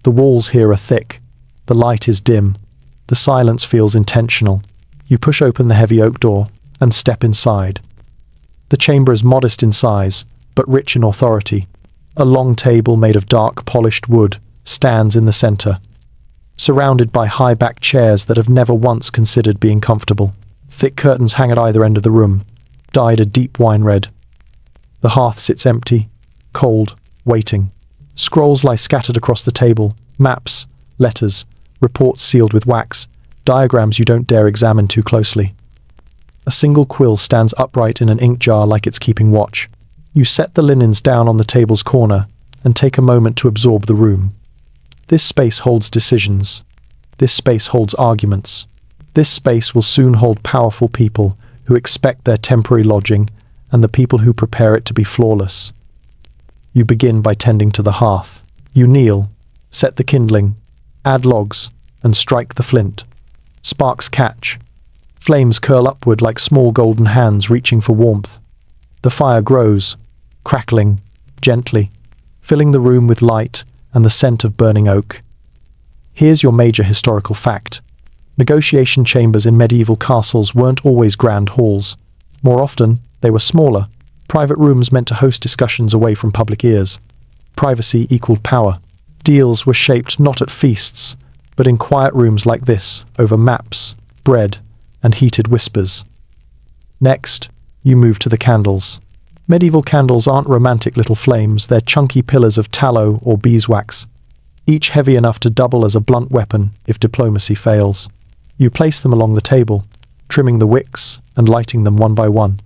A: The walls here are thick. The light is dim. The silence feels intentional. You push open the heavy oak door and step inside. The chamber is modest in size, but rich in authority. A long table made of dark, polished wood stands in the center, surrounded by high-backed chairs that have never once considered being comfortable. Thick curtains hang at either end of the room, dyed a deep wine red. The hearth sits empty, cold, waiting. Scrolls lie scattered across the table, maps, letters, reports sealed with wax, diagrams you don't dare examine too closely. A single quill stands upright in an ink jar like it's keeping watch. You set the linens down on the table's corner and take a moment to absorb the room. This space holds decisions. This space holds arguments. This space will soon hold powerful people who expect their temporary lodging and the people who prepare it to be flawless. You begin by tending to the hearth. You kneel, set the kindling, add logs, and strike the flint. Sparks catch. Flames curl upward like small golden hands reaching for warmth. The fire grows, crackling, gently, filling the room with light and the scent of burning oak. Here's your major historical fact. Negotiation chambers in medieval castles weren't always grand halls. More often, they were smaller, private rooms meant to host discussions away from public ears. Privacy equaled power. Deals were shaped not at feasts, but in quiet rooms like this, over maps, bread, and heated whispers. Next, you move to the candles. Medieval candles aren't romantic little flames, they're chunky pillars of tallow or beeswax, each heavy enough to double as a blunt weapon if diplomacy fails. You place them along the table, trimming the wicks and lighting them one by one.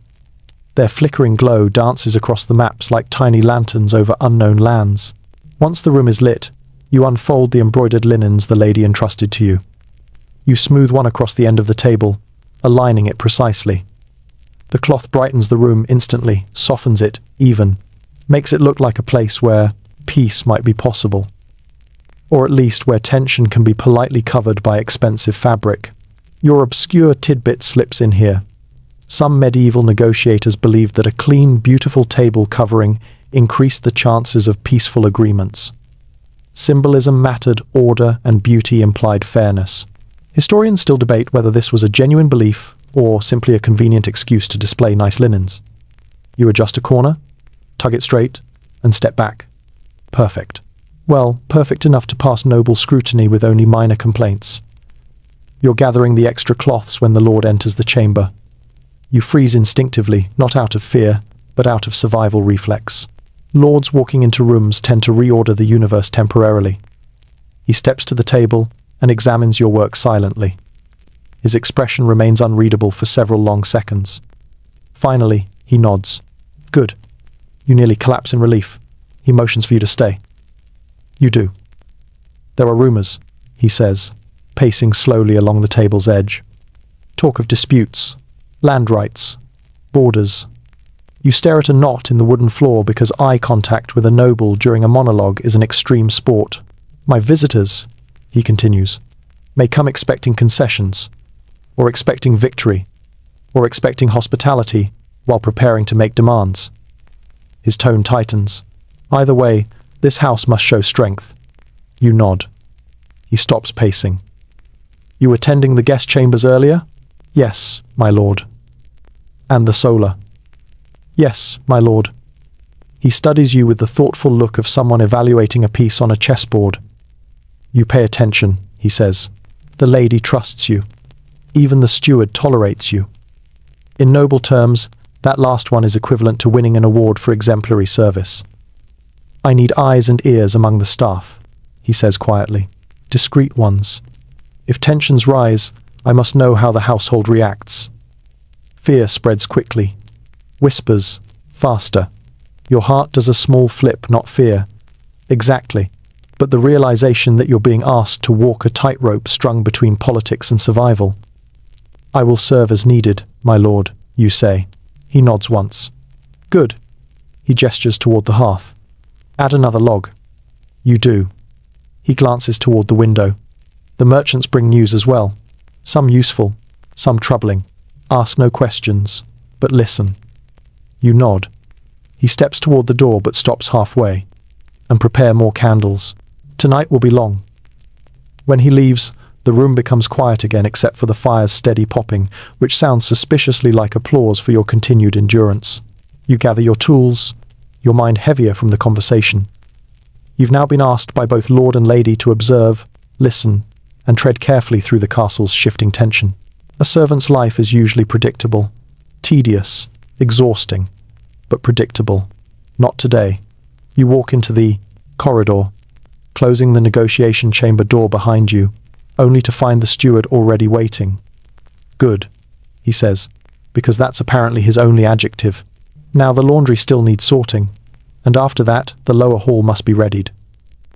A: Their flickering glow dances across the maps like tiny lanterns over unknown lands. Once the room is lit, you unfold the embroidered linens the lady entrusted to you. You smooth one across the end of the table, aligning it precisely. The cloth brightens the room instantly, softens it, even, makes it look like a place where peace might be possible. Or at least where tension can be politely covered by expensive fabric. Your obscure tidbit slips in here. Some medieval negotiators believed that a clean, beautiful table covering increased the chances of peaceful agreements. Symbolism mattered, order and beauty implied fairness. Historians still debate whether this was a genuine belief or simply a convenient excuse to display nice linens. You adjust a corner, tug it straight, and step back. Perfect. Well, perfect enough to pass noble scrutiny with only minor complaints. You're gathering the extra cloths when the Lord enters the chamber. You freeze instinctively, not out of fear, but out of survival reflex. Lords walking into rooms tend to reorder the universe temporarily. He steps to the table and examines your work silently. His expression remains unreadable for several long seconds. Finally, he nods. Good. You nearly collapse in relief. He motions for you to stay. You do. There are rumors, he says, pacing slowly along the table's edge. Talk of disputes, land rights, borders. You stare at a knot in the wooden floor because eye contact with a noble during a monologue is an extreme sport. My visitors, he continues, may come expecting concessions, or expecting victory, or expecting hospitality while preparing to make demands. His tone tightens. Either way, this house must show strength. You nod. He stops pacing. You attending the guest chambers earlier? Yes, my lord. And the solar? Yes, my lord. He studies you with the thoughtful look of someone evaluating a piece on a chessboard. You pay attention, he says. The lady trusts you. Even the steward tolerates you. In noble terms, that last one is equivalent to winning an award for exemplary service. I need eyes and ears among the staff, he says quietly. Discreet ones. If tensions rise, I must know how the household reacts. Fear spreads quickly. Whispers, faster. Your heart does a small flip, not fear. Exactly. But the realization that you're being asked to walk a tightrope strung between politics and survival. I will serve as needed, my lord, you say. He nods once. Good. He gestures toward the hearth. Add another log. You do. He glances toward the window. The merchants bring news as well. Some useful, some troubling. Ask no questions, but listen. You nod. He steps toward the door but stops halfway. And prepare more candles. Tonight will be long. When he leaves, the room becomes quiet again except for the fire's steady popping, which sounds suspiciously like applause for your continued endurance. You gather your tools, your mind heavier from the conversation. You've now been asked by both lord and lady to observe, listen, and tread carefully through the castle's shifting tension. A servant's life is usually predictable, tedious, exhausting, but predictable. Not today. You walk into the corridor, closing the negotiation chamber door behind you, only to find the steward already waiting. Good, he says, because that's apparently his only adjective. Now the laundry still needs sorting, and after that the lower hall must be readied.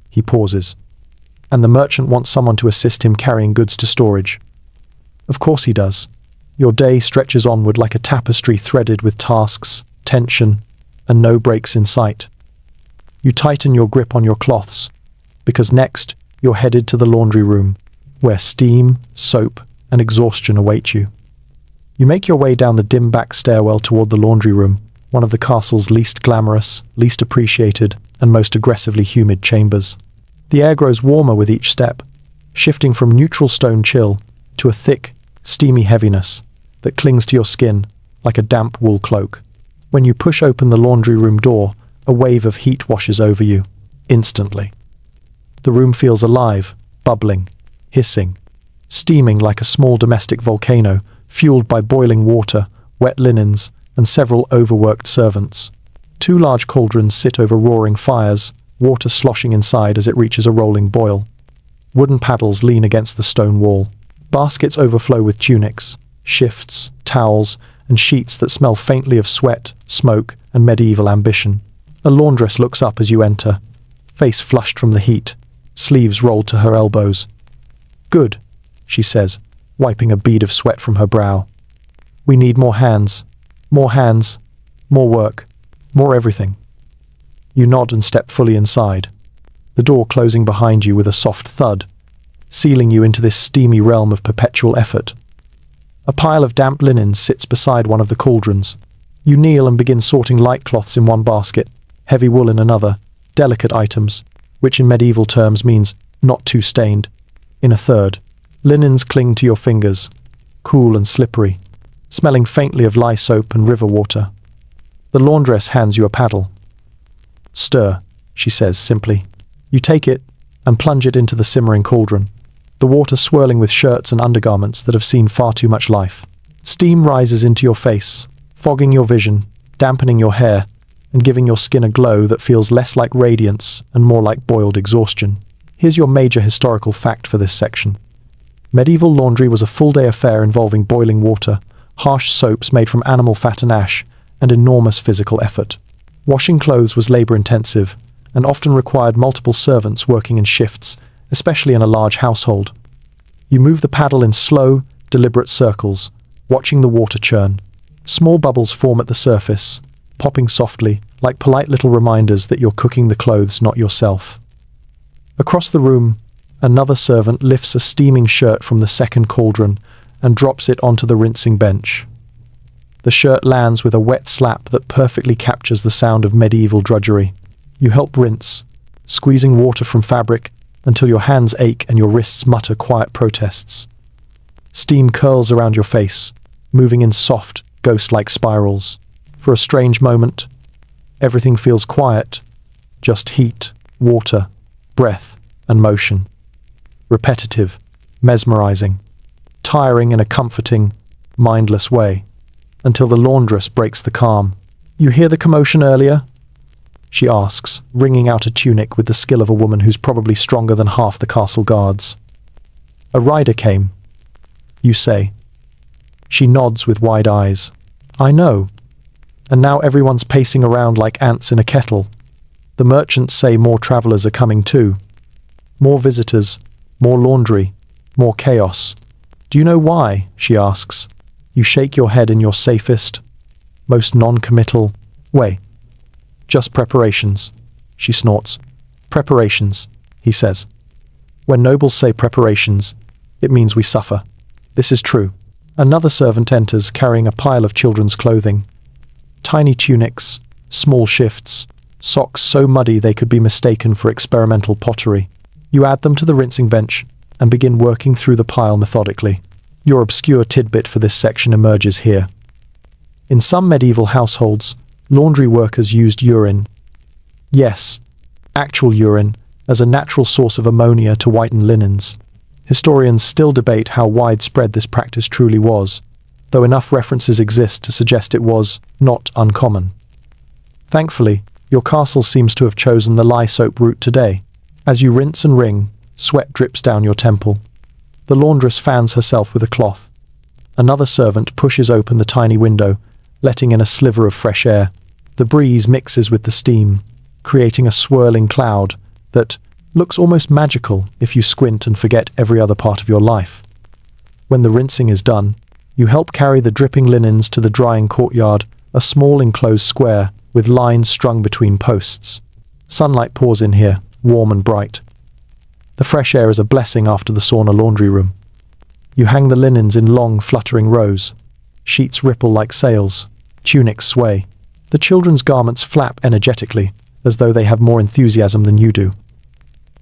A: He pauses. And the merchant wants someone to assist him carrying goods to storage. Of course he does. Your day stretches onward like a tapestry threaded with tasks, tension, and no breaks in sight. You tighten your grip on your cloths, because next you're headed to the laundry room, where steam, soap, and exhaustion await you. You make your way down the dim back stairwell toward the laundry room, one of the castle's least glamorous, least appreciated, and most aggressively humid chambers. The air grows warmer with each step, shifting from neutral stone chill to a thick, steamy heaviness that clings to your skin like a damp wool cloak. When you push open the laundry room door, a wave of heat washes over you, instantly. The room feels alive, bubbling, hissing, steaming like a small domestic volcano, fueled by boiling water, wet linens, and several overworked servants. 2 large cauldrons sit over roaring fires, water sloshing inside as it reaches a rolling boil. Wooden paddles lean against the stone wall. Baskets overflow with tunics, shifts, towels, and sheets that smell faintly of sweat, smoke, and medieval ambition. A laundress looks up as you enter, face flushed from the heat, sleeves rolled to her elbows. Good, she says, wiping a bead of sweat from her brow. We need more hands, more work, more everything. You nod and step fully inside, the door closing behind you with a soft thud, sealing you into this steamy realm of perpetual effort. A pile of damp linens sits beside one of the cauldrons. You kneel and begin sorting light cloths in one basket, heavy wool in another, delicate items, which in medieval terms means not too stained, in a third. Linens cling to your fingers, cool and slippery, smelling faintly of lye soap and river water. The laundress hands you a paddle. Stir, she says simply. You take it and plunge it into the simmering cauldron, the water swirling with shirts and undergarments that have seen far too much life. Steam rises into your face, fogging your vision, dampening your hair, and giving your skin a glow that feels less like radiance and more like boiled exhaustion. Here's your major historical fact for this section. Medieval laundry was a full-day affair involving boiling water, harsh soaps made from animal fat and ash, and enormous physical effort. Washing clothes was labor-intensive, and often required multiple servants working in shifts, especially in a large household. You move the paddle in slow, deliberate circles, watching the water churn. Small bubbles form at the surface, popping softly, like polite little reminders that you're cooking the clothes, not yourself. Across the room, another servant lifts a steaming shirt from the second cauldron and drops it onto the rinsing bench. The shirt lands with a wet slap that perfectly captures the sound of medieval drudgery. You help rinse, squeezing water from fabric until your hands ache and your wrists mutter quiet protests. Steam curls around your face, moving in soft, ghost-like spirals. For a strange moment, everything feels quiet, just heat, water, breath, and motion. Repetitive, mesmerizing, tiring in a comforting, mindless way, until the laundress breaks the calm. You hear the commotion earlier? She asks, wringing out a tunic with the skill of a woman who's probably stronger than half the castle guards. A rider came, you say. She nods with wide eyes. I know. And now everyone's pacing around like ants in a kettle. The merchants say more travelers are coming too. More visitors, more laundry, more chaos. Do you know why? She asks. You shake your head in your safest, most non-committal way. Just preparations, she snorts. Preparations, he says. When nobles say preparations, it means we suffer. This is true. Another servant enters carrying a pile of children's clothing. Tiny tunics, small shifts, socks so muddy they could be mistaken for experimental pottery. You add them to the rinsing bench and begin working through the pile methodically. Your obscure tidbit for this section emerges here. In some medieval households, laundry workers used urine. Yes, actual urine, as a natural source of ammonia to whiten linens. Historians still debate how widespread this practice truly was, though enough references exist to suggest it was not uncommon. Thankfully, your castle seems to have chosen the lye soap route today. As you rinse and wring, sweat drips down your temple. The laundress fans herself with a cloth. Another servant pushes open the tiny window, letting in a sliver of fresh air. The breeze mixes with the steam, creating a swirling cloud that looks almost magical if you squint and forget every other part of your life. When the rinsing is done, you help carry the dripping linens to the drying courtyard, a small enclosed square with lines strung between posts. Sunlight pours in here, warm and bright. The fresh air is a blessing after the sauna laundry room. You hang the linens in long, fluttering rows. Sheets ripple like sails. Tunics sway. The children's garments flap energetically, as though they have more enthusiasm than you do.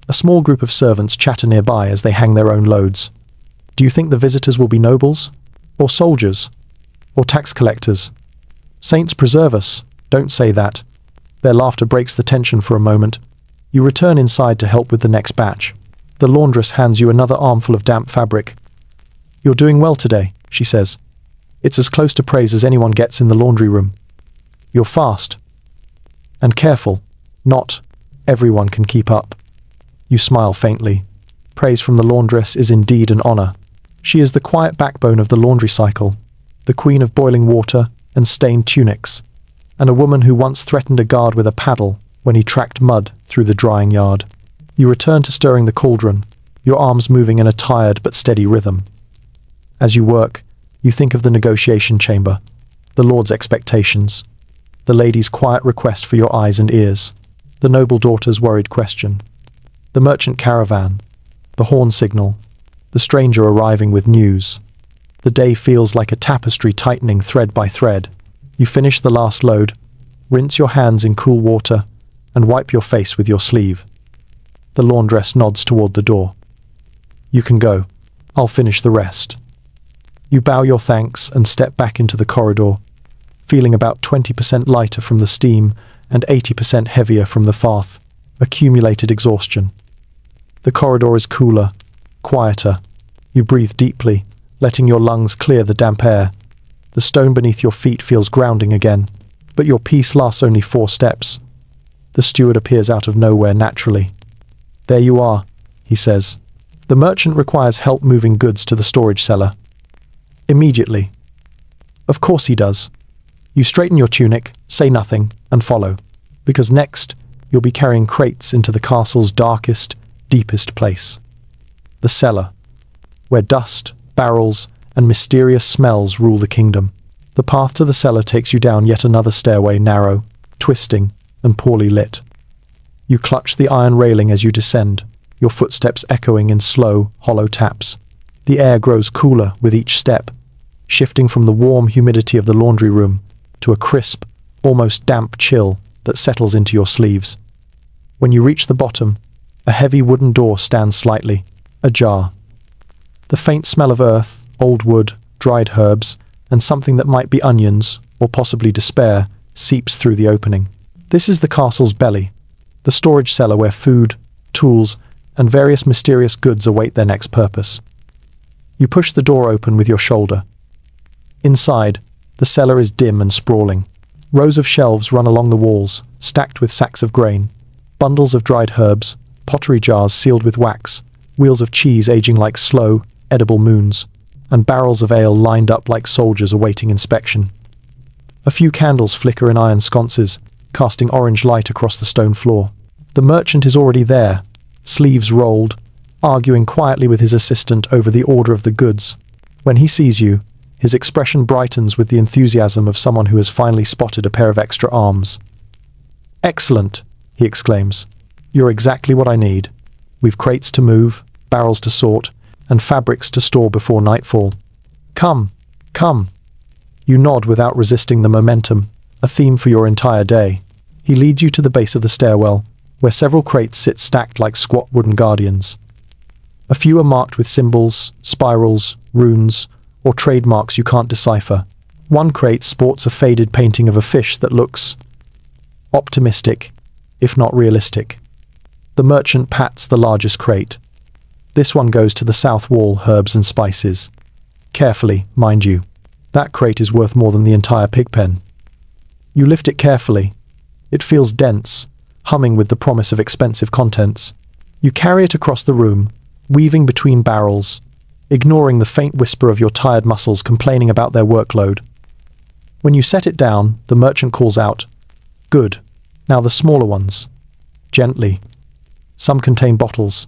A: A small group of servants chatter nearby as they hang their own loads. Do you think the visitors will be nobles? Or soldiers? Or tax collectors? Saints preserve us, don't say that. Their laughter breaks the tension for a moment. You return inside to help with the next batch. The laundress hands you another armful of damp fabric. You're doing well today, she says. It's as close to praise as anyone gets in the laundry room. You're fast. And careful. Not everyone can keep up. You smile faintly. Praise from the laundress is indeed an honor. She is the quiet backbone of the laundry cycle, the queen of boiling water and stained tunics, and a woman who once threatened a guard with a paddle when he tracked mud through the drying yard. You return to stirring the cauldron, your arms moving in a tired but steady rhythm. As you work, You think of the negotiation chamber, the lord's expectations, the lady's quiet request for your eyes and ears, the noble daughter's worried question, the merchant caravan, the horn signal, the stranger arriving with news. The day feels like a tapestry tightening thread by thread. You finish the last load, rinse your hands in cool water, and wipe your face with your sleeve. The laundress nods toward the door. You can go. I'll finish the rest. You bow your thanks and step back into the corridor, feeling about 20% lighter from the steam and 80% heavier from the farth, accumulated exhaustion. The corridor is cooler, quieter. You breathe deeply, letting your lungs clear the damp air. The stone beneath your feet feels grounding again, but your peace lasts only 4 steps. The steward appears out of nowhere naturally. There you are, he says. The merchant requires help moving goods to the storage cellar. Immediately. Of course he does. You straighten your tunic, say nothing, and follow, because next you'll be carrying crates into the castle's darkest, deepest place. The cellar, where dust, barrels, and mysterious smells rule the kingdom. The path to the cellar takes you down yet another stairway, narrow, twisting, and poorly lit. You clutch the iron railing as you descend, your footsteps echoing in slow, hollow taps. The air grows cooler with each step, shifting from the warm humidity of the laundry room to a crisp, almost damp chill that settles into your sleeves. When you reach the bottom, a heavy wooden door stands slightly, ajar. The faint smell of earth, old wood, dried herbs, and something that might be onions, or possibly despair, seeps through the opening. This is the castle's belly, the storage cellar where food, tools, and various mysterious goods await their next purpose. You push the door open with your shoulder. Inside, the cellar is dim and sprawling. Rows of shelves run along the walls, stacked with sacks of grain, bundles of dried herbs, pottery jars sealed with wax, wheels of cheese aging like slow, edible moons, and barrels of ale lined up like soldiers awaiting inspection. A few candles flicker in iron sconces, casting orange light across the stone floor. The merchant is already there, sleeves rolled, arguing quietly with his assistant over the order of the goods. When he sees you, his expression brightens with the enthusiasm of someone who has finally spotted a pair of extra arms. "Excellent," he exclaims. "You're exactly what I need. We've crates to move, barrels to sort, and fabrics to store before nightfall. Come, come." You nod without resisting the momentum, a theme for your entire day. He leads you to the base of the stairwell, where several crates sit stacked like squat wooden guardians. A few are marked with symbols, spirals, runes, or trademarks you can't decipher. One crate sports a faded painting of a fish that looks optimistic, if not realistic. The merchant pats the largest crate. This one goes to the south wall, herbs and spices. Carefully, mind you. That crate is worth more than the entire pig pen. You lift it carefully. It feels dense, humming with the promise of expensive contents. You carry it across the room, weaving between barrels, ignoring the faint whisper of your tired muscles complaining about their workload. When you set it down, the merchant calls out, "Good. Now the smaller ones." Gently. Some contain bottles,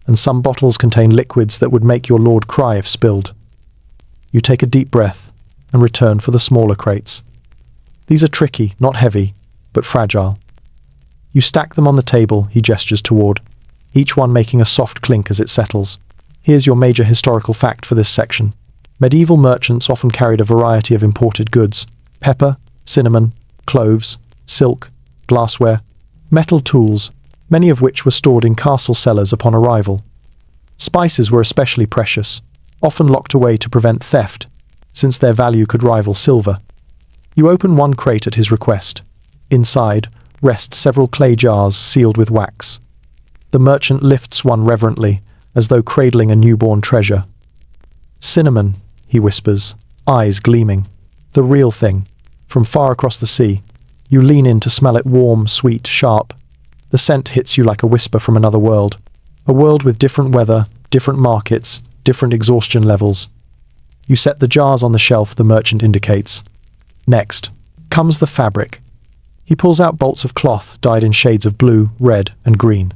A: and some bottles contain liquids that would make your lord cry if spilled. You take a deep breath and return for the smaller crates. These are tricky, not heavy, but fragile. You stack them on the table, he gestures toward, each one making a soft clink as it settles. Here's your major historical fact for this section. Medieval merchants often carried a variety of imported goods: pepper, cinnamon, cloves, silk, glassware, metal tools, many of which were stored in castle cellars upon arrival. Spices were especially precious, often locked away to prevent theft, since their value could rival silver. You open one crate at his request. Inside rest several clay jars sealed with wax. The merchant lifts one reverently, as though cradling a newborn treasure. "Cinnamon," he whispers, eyes gleaming. "The real thing, from far across the sea." You lean in to smell it, warm, sweet, sharp. The scent hits you like a whisper from another world. A world with different weather, different markets, different exhaustion levels. You set the jars on the shelf the merchant indicates. Next comes the fabric. He pulls out bolts of cloth dyed in shades of blue, red, and green.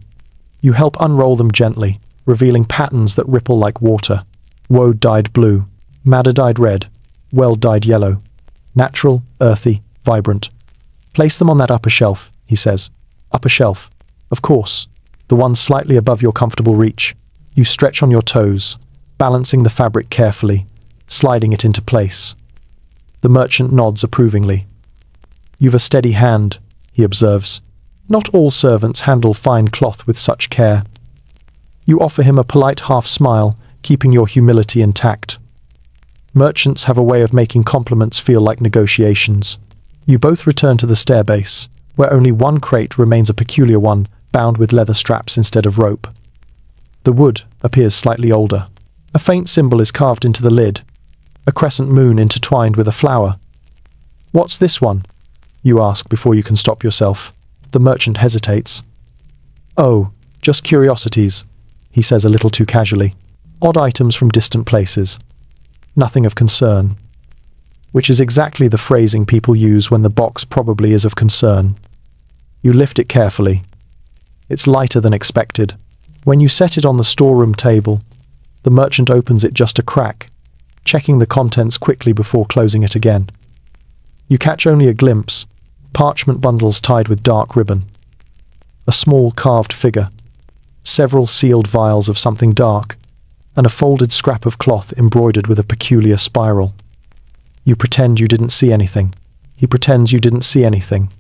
A: You help unroll them gently, revealing patterns that ripple like water. Woad dyed blue, Madder-dyed red, well-dyed yellow. Natural, earthy, vibrant. Place them on that upper shelf, he says. Upper shelf. Of course. The one slightly above your comfortable reach. You stretch on your toes, balancing the fabric carefully, sliding it into place. The merchant nods approvingly. You've a steady hand, he observes. Not all servants handle fine cloth with such care. You offer him a polite half-smile, keeping your humility intact. Merchants have a way of making compliments feel like negotiations. You both return to the stairbase, where only one crate remains a peculiar one, bound with leather straps instead of rope. The wood appears slightly older. A faint symbol is carved into the lid, a crescent moon intertwined with a flower. What's this one? You ask before you can stop yourself. The merchant hesitates. Oh, just curiosities, he says a little too casually. Odd items from distant places. Nothing of concern. Which is exactly the phrasing people use when the box probably is of concern. You lift it carefully. It's lighter than expected. When you set it on the storeroom table, the merchant opens it just a crack, checking the contents quickly before closing it again. You catch only a glimpse, parchment bundles tied with dark ribbon. A small carved figure, several sealed vials of something dark, and a folded scrap of cloth embroidered with a peculiar spiral. You pretend you didn't see anything. He pretends you didn't see anything.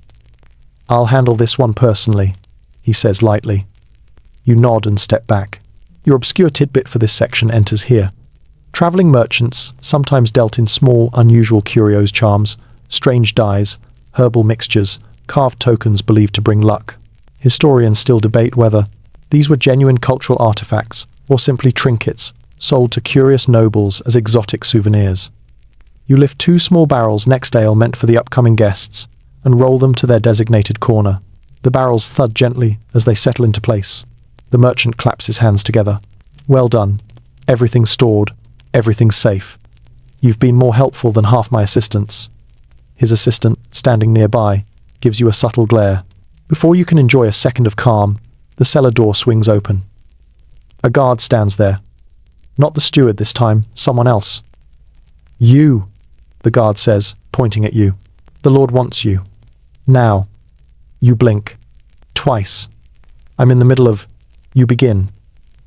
A: I'll handle this one personally, he says lightly. You nod and step back. Your obscure tidbit for this section enters here. Traveling merchants sometimes dealt in small, unusual curios, charms, strange dyes, herbal mixtures, carved tokens believed to bring luck. Historians still debate whether these were genuine cultural artifacts or simply trinkets sold to curious nobles as exotic souvenirs. You lift 2 small barrels next ale meant for the upcoming guests and roll them to their designated corner. The barrels thud gently as they settle into place. The merchant claps his hands together. Well done. Everything's stored. Everything's safe. You've been more helpful than half my assistants. His assistant, standing nearby, gives you a subtle glare. Before you can enjoy a second of calm, the cellar door swings open. A guard stands there. Not the steward this time, someone else. You, the guard says, pointing at you. The Lord wants you. Now. You blink. Twice. I'm in the middle of... You begin.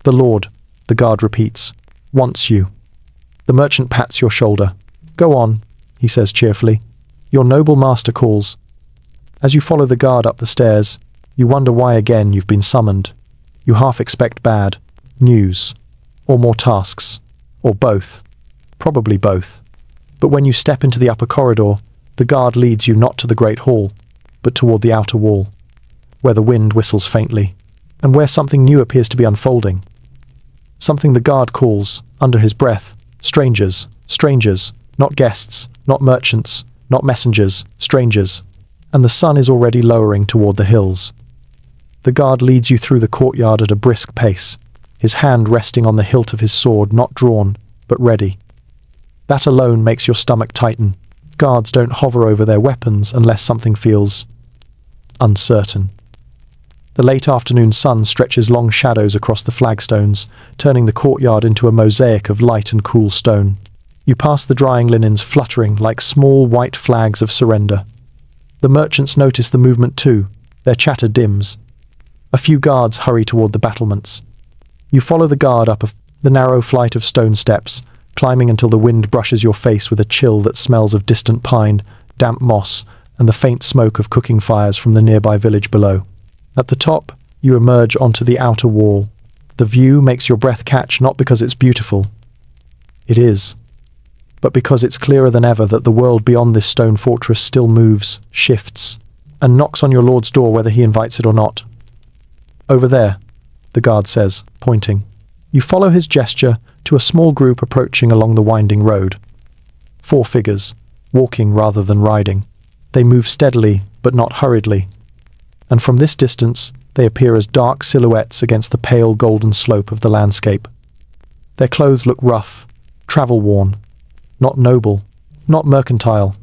A: The Lord, the guard repeats, wants you. The merchant pats your shoulder. Go on, he says cheerfully. Your noble master calls. As you follow the guard up the stairs, you wonder why again you've been summoned. You half expect bad news, or more tasks, or both. Probably both. But when you step into the upper corridor, the guard leads you not to the great hall, but toward the outer wall, where the wind whistles faintly, and where something new appears to be unfolding. Something the guard calls, under his breath, strangers, strangers, not guests, not merchants, not messengers, strangers. And the sun is already lowering toward the hills. The guard leads you through the courtyard at a brisk pace, his hand resting on the hilt of his sword, not drawn, but ready. That alone makes your stomach tighten. Guards don't hover over their weapons unless something feels uncertain. The late afternoon sun stretches long shadows across the flagstones, turning the courtyard into a mosaic of light and cool stone. You pass the drying linens fluttering like small white flags of surrender. The merchants notice the movement too. Their chatter dims. A few guards hurry toward the battlements. You follow the guard up the narrow flight of stone steps, climbing until the wind brushes your face with a chill that smells of distant pine, damp moss, and the faint smoke of cooking fires from the nearby village below. At the top, you emerge onto the outer wall. The view makes your breath catch not because it's beautiful. It is. But because it's clearer than ever that the world beyond this stone fortress still moves, shifts, and knocks on your lord's door whether he invites it or not. Over there, the guard says, pointing. You follow his gesture to a small group approaching along the winding road. 4 figures, walking rather than riding. They move steadily, but not hurriedly. And from this distance, they appear as dark silhouettes against the pale golden slope of the landscape. Their clothes look rough, travel-worn, not noble, not mercantile,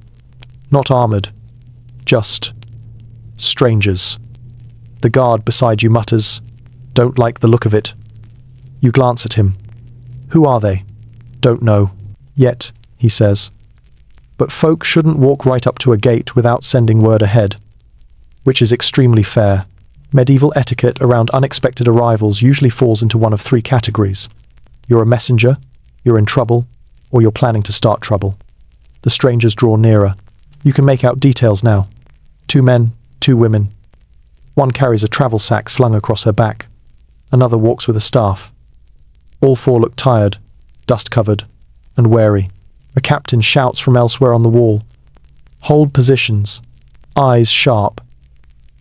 A: not armored, just strangers. The guard beside you mutters, "Don't like the look of it." You glance at him. Who are they? Don't know. Yet, he says, but folk shouldn't walk right up to a gate without sending word ahead, which is extremely fair. Medieval etiquette around unexpected arrivals usually falls into one of three categories. You're a messenger, you're in trouble, or you're planning to start trouble. The strangers draw nearer. You can make out details now. 2 men, 2 women. One carries a travel sack slung across her back. Another walks with a staff. All 4 look tired, dust-covered, and wary. A captain shouts from elsewhere on the wall. Hold positions. Eyes sharp.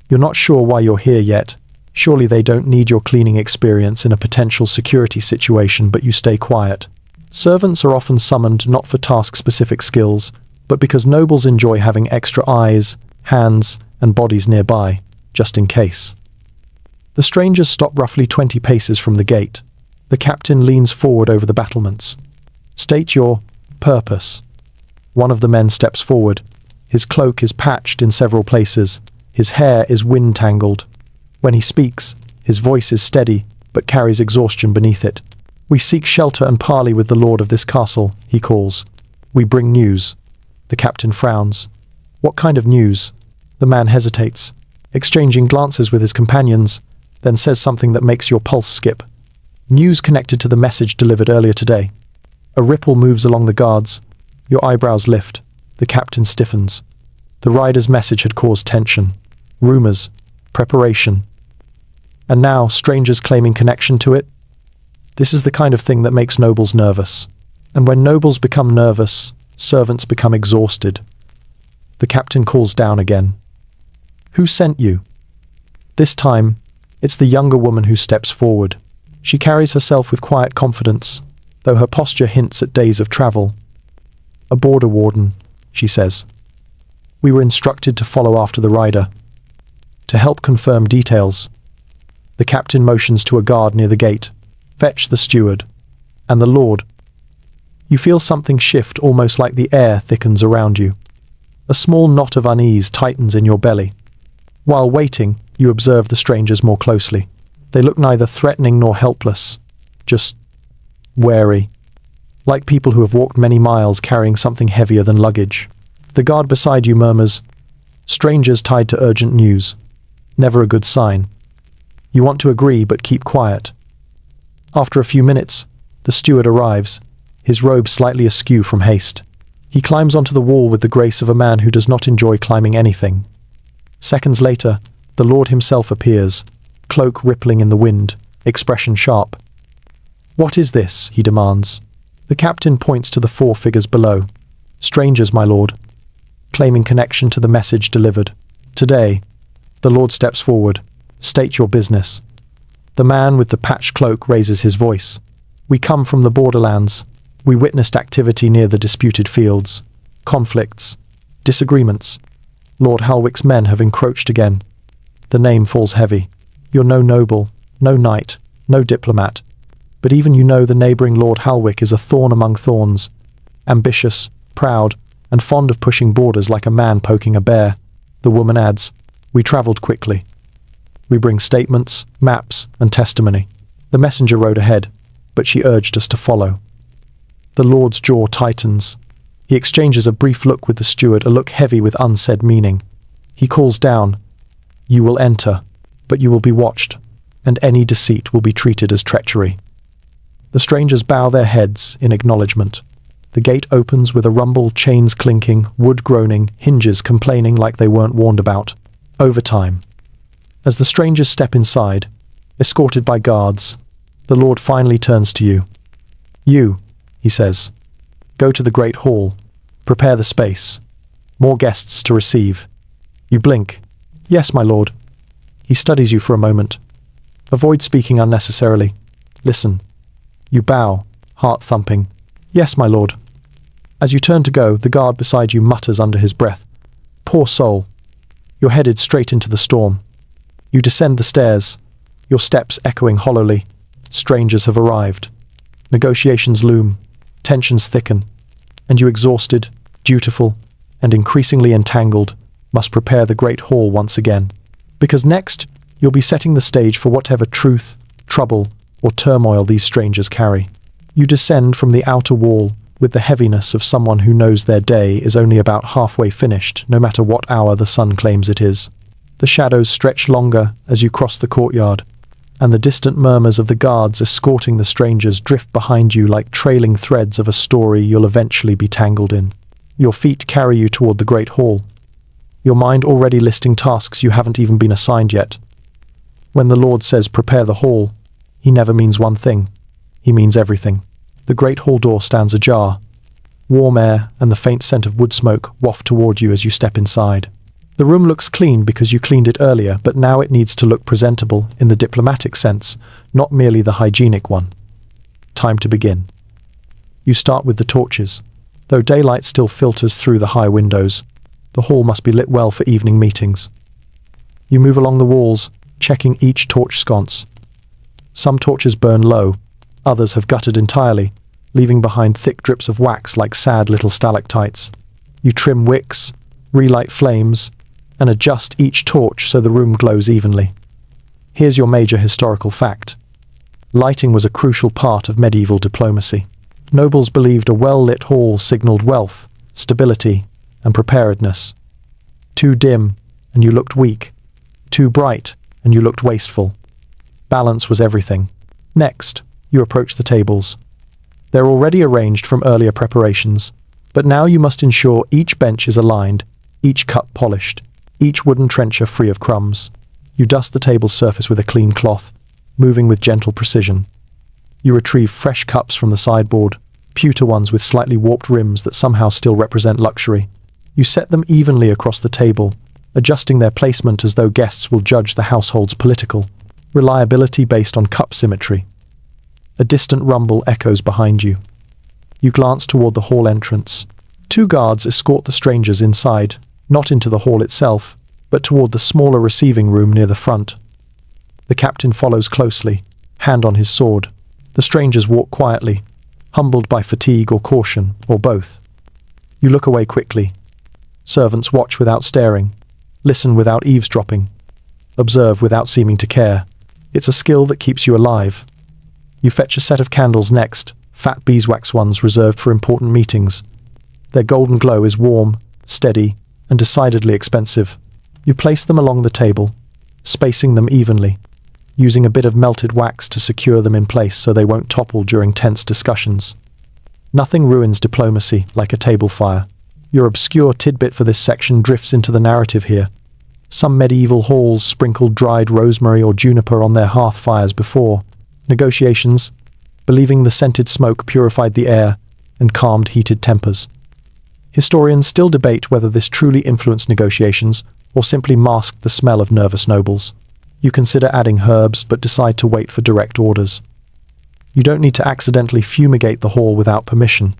A: You're not sure why you're here yet. Surely they don't need your cleaning experience in a potential security situation, but you stay quiet. Servants are often summoned not for task-specific skills, but because nobles enjoy having extra eyes, hands, and bodies nearby, just in case. The strangers stop roughly 20 paces from the gate. The captain leans forward over the battlements. State your purpose. One of the men steps forward. His cloak is patched in several places. His hair is wind-tangled. When he speaks, his voice is steady, but carries exhaustion beneath it. We seek shelter and parley with the lord of this castle, he calls. We bring news. The captain frowns. What kind of news? The man hesitates, exchanging glances with his companions, then says something that makes your pulse skip. News connected to the message delivered earlier today. A ripple moves along the guards. Your eyebrows lift. The captain stiffens. The rider's message had caused tension. Rumors. Preparation. And now, strangers claiming connection to it? This is the kind of thing that makes nobles nervous. And when nobles become nervous, servants become exhausted. The captain calls down again. Who sent you? This time, it's the younger woman who steps forward. She carries herself with quiet confidence, though her posture hints at days of travel. A border warden, she says. We were instructed to follow after the rider. To help confirm details. The captain motions to a guard near the gate. Fetch the steward. And the lord. You feel something shift, almost like the air thickens around you. A small knot of unease tightens in your belly. While waiting, you observe the strangers more closely. They look neither threatening nor helpless, just wary, like people who have walked many miles carrying something heavier than luggage. The guard beside you murmurs, strangers tied to urgent news. Never a good sign. You want to agree but keep quiet. After a few minutes, the steward arrives, his robe slightly askew from haste. He climbs onto the wall with the grace of a man who does not enjoy climbing anything. Seconds later, the lord himself appears, cloak rippling in the wind, expression sharp. What is this? He demands. The captain points to the 4 figures below. Strangers, my lord. Claiming connection to the message delivered. Today, the lord steps forward. State your business. The man with the patched cloak raises his voice. We come from the borderlands. We witnessed activity near the disputed fields. Conflicts. Disagreements. Lord Halwick's men have encroached again. The name falls heavy. You're no noble, no knight, no diplomat. But even you know the neighbouring Lord Halwick is a thorn among thorns. Ambitious, proud, and fond of pushing borders like a man poking a bear. The woman adds, we travelled quickly. We bring statements, maps, and testimony. The messenger rode ahead, but she urged us to follow. The Lord's jaw tightens. He exchanges a brief look with the steward, a look heavy with unsaid meaning. He calls down, you will enter, but you will be watched, and any deceit will be treated as treachery. The strangers bow their heads in acknowledgement. The gate opens with a rumble, chains clinking, wood groaning, hinges complaining like they weren't warned about. Overtime. As the strangers step inside, escorted by guards, the Lord finally turns to you. You, he says, go to the great hall. Prepare the space. More guests to receive. You blink. Yes, my lord. He studies you for a moment. Avoid speaking unnecessarily. Listen. You bow, heart thumping. Yes, my lord. As you turn to go, the guard beside you mutters under his breath. Poor soul. You're headed straight into the storm. You descend the stairs, your steps echoing hollowly. Strangers have arrived. Negotiations loom. Tensions thicken. And you, exhausted, dutiful, and increasingly entangled, must prepare the great hall once again. Because next, you'll be setting the stage for whatever truth, trouble, or turmoil these strangers carry. You descend from the outer wall, with the heaviness of someone who knows their day is only about halfway finished, no matter what hour the sun claims it is. The shadows stretch longer as you cross the courtyard, and the distant murmurs of the guards escorting the strangers drift behind you like trailing threads of a story you'll eventually be tangled in. Your feet carry you toward the great hall, your mind already listing tasks you haven't even been assigned yet. When the Lord says prepare the hall, he never means one thing. He means everything. The great hall door stands ajar. Warm air and the faint scent of wood smoke waft toward you as you step inside. The room looks clean because you cleaned it earlier, but now it needs to look presentable in the diplomatic sense, not merely the hygienic one. Time to begin. You start with the torches. Though daylight still filters through the high windows, the hall must be lit well for evening meetings. You move along the walls, checking each torch sconce. Some torches burn low, others have guttered entirely, leaving behind thick drips of wax like sad little stalactites. You trim wicks, relight flames, and adjust each torch so the room glows evenly. Here's your major historical fact. Lighting was a crucial part of medieval diplomacy. Nobles believed a well-lit hall signaled wealth, stability, and preparedness. Too dim, and you looked weak. Too bright, and you looked wasteful. Balance was everything. Next, you approach the tables. They're already arranged from earlier preparations, but now you must ensure each bench is aligned, each cup polished, each wooden trencher free of crumbs. You dust the table's surface with a clean cloth, moving with gentle precision. You retrieve fresh cups from the sideboard, pewter ones with slightly warped rims that somehow still represent luxury. You set them evenly across the table, adjusting their placement as though guests will judge the household's political reliability based on cup symmetry. A distant rumble echoes behind you. You glance toward the hall entrance. 2 guards escort the strangers inside, not into the hall itself, but toward the smaller receiving room near the front. The captain follows closely, hand on his sword. The strangers walk quietly, humbled by fatigue or caution, or both. You look away quickly. Servants watch without staring, listen without eavesdropping, observe without seeming to care. It's a skill that keeps you alive. You fetch a set of candles next, fat beeswax ones reserved for important meetings. Their golden glow is warm, steady, and decidedly expensive. You place them along the table, spacing them evenly, using a bit of melted wax to secure them in place so they won't topple during tense discussions. Nothing ruins diplomacy like a table fire. Your obscure tidbit for this section drifts into the narrative here. Some medieval halls sprinkled dried rosemary or juniper on their hearth fires before negotiations, believing the scented smoke purified the air and calmed heated tempers. Historians still debate whether this truly influenced negotiations or simply masked the smell of nervous nobles. You consider adding herbs but decide to wait for direct orders. You don't need to accidentally fumigate the hall without permission.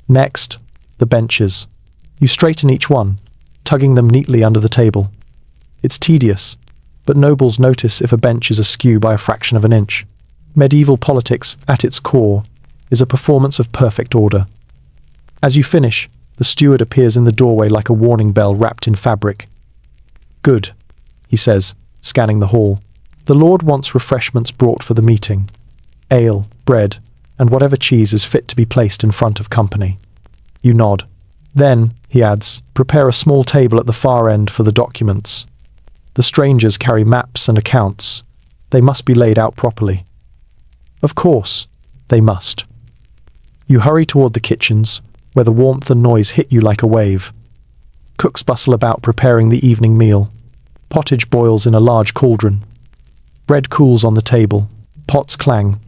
A: Next, the benches. You straighten each one, tugging them neatly under the table. It's tedious, but nobles notice if a bench is askew by a fraction of an inch. Medieval politics, at its core, is a performance of perfect order. As you finish, the steward appears in the doorway like a warning bell wrapped in fabric. "Good," he says, scanning the hall. "The Lord wants refreshments brought for the meeting. Ale, bread, and whatever cheese is fit to be placed in front of company." You nod. "Then," he adds, "prepare a small table at the far end for the documents. The strangers carry maps and accounts. They must be laid out properly." Of course, they must. You hurry toward the kitchens, where the warmth and noise hit you like a wave. Cooks bustle about preparing the evening meal. Pottage boils in a large cauldron. Bread cools on the table. Pots clang.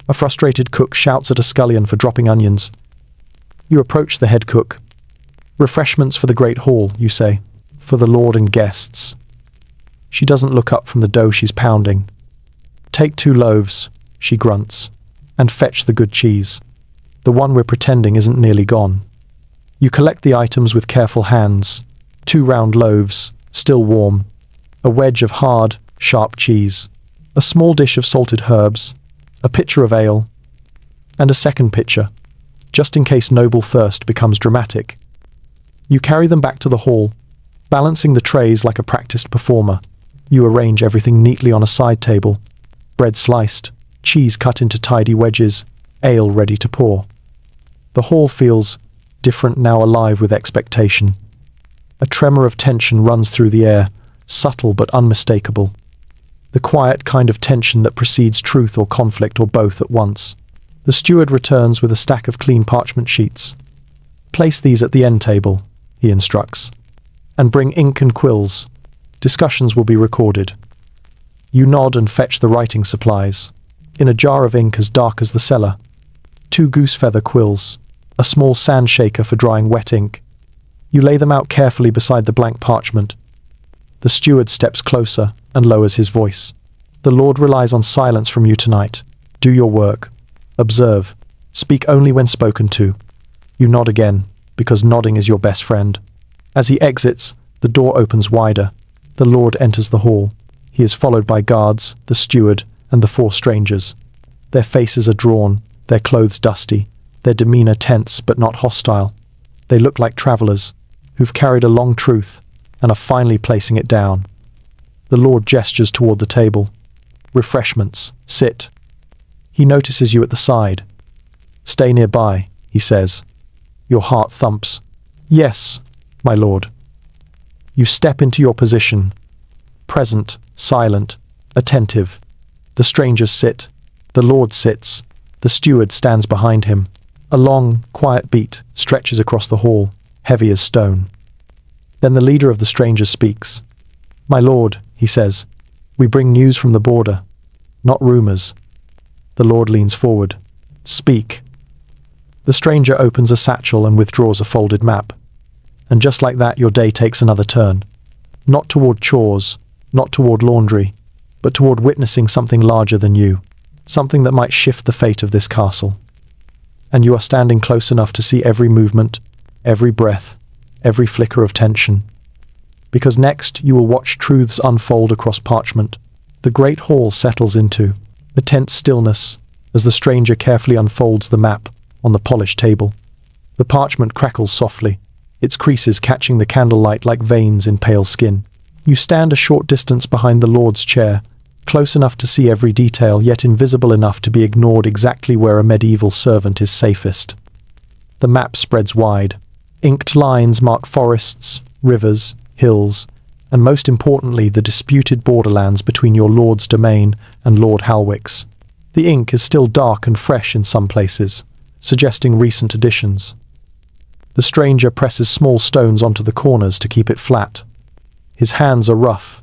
A: A frustrated cook shouts at a scullion for dropping onions. You approach the head cook. "Refreshments for the great hall," you say, "for the lord and guests." She doesn't look up from the dough she's pounding. "Take 2 loaves," she grunts, "and fetch the good cheese. The one we're pretending isn't nearly gone." You collect the items with careful hands. 2 round loaves, still warm. A wedge of hard, sharp cheese. A small dish of salted herbs. A pitcher of ale. And a second pitcher, just in case noble thirst becomes dramatic. You carry them back to the hall, balancing the trays like a practiced performer. You arrange everything neatly on a side table. Bread sliced, cheese cut into tidy wedges, ale ready to pour. The hall feels different, now alive with expectation. A tremor of tension runs through the air, subtle but unmistakable. The quiet kind of tension that precedes truth or conflict or both at once. The steward returns with a stack of clean parchment sheets. "Place these at the end table," he instructs. "And bring ink and quills. Discussions will be recorded." You nod and fetch the writing supplies. In a jar of ink as dark as the cellar, 2 goose-feather quills, a small sand shaker for drying wet ink. You lay them out carefully beside the blank parchment. The steward steps closer and lowers his voice. "The Lord relies on silence from you tonight. Do your work. Observe. Speak only when spoken to." You nod again, because nodding is your best friend. As he exits, the door opens wider. The Lord enters the hall. He is followed by guards, the steward, and the 4 strangers. Their faces are drawn, their clothes dusty, their demeanor tense but not hostile. They look like travelers, who've carried a long truth and are finally placing it down. The Lord gestures toward the table. "Refreshments. Sit." He notices you at the side. "Stay nearby," he says. Your heart thumps. "Yes, my lord." You step into your position. Present, silent, attentive. The strangers sit. The Lord sits. The steward stands behind him. A long, quiet beat stretches across the hall, heavy as stone. Then the leader of the strangers speaks. "My lord," he says, "we bring news from the border, not rumors." The Lord leans forward. "Speak." The stranger opens a satchel and withdraws a folded map. And just like that, your day takes another turn. Not toward chores, not toward laundry, but toward witnessing something larger than you, something that might shift the fate of this castle. And you are standing close enough to see every movement, every breath, every flicker of tension. Because next you will watch truths unfold across parchment. The great hall settles into a tense stillness as the stranger carefully unfolds the map on the polished table. The parchment crackles softly, its creases catching the candlelight like veins in pale skin. You stand a short distance behind the Lord's chair, close enough to see every detail, yet invisible enough to be ignored, exactly where a medieval servant is safest. The map spreads wide. Inked lines mark forests, rivers, hills, and most importantly, the disputed borderlands between your lord's domain and Lord Halwick's. The ink is still dark and fresh in some places, suggesting recent additions. The stranger presses small stones onto the corners to keep it flat. His hands are rough,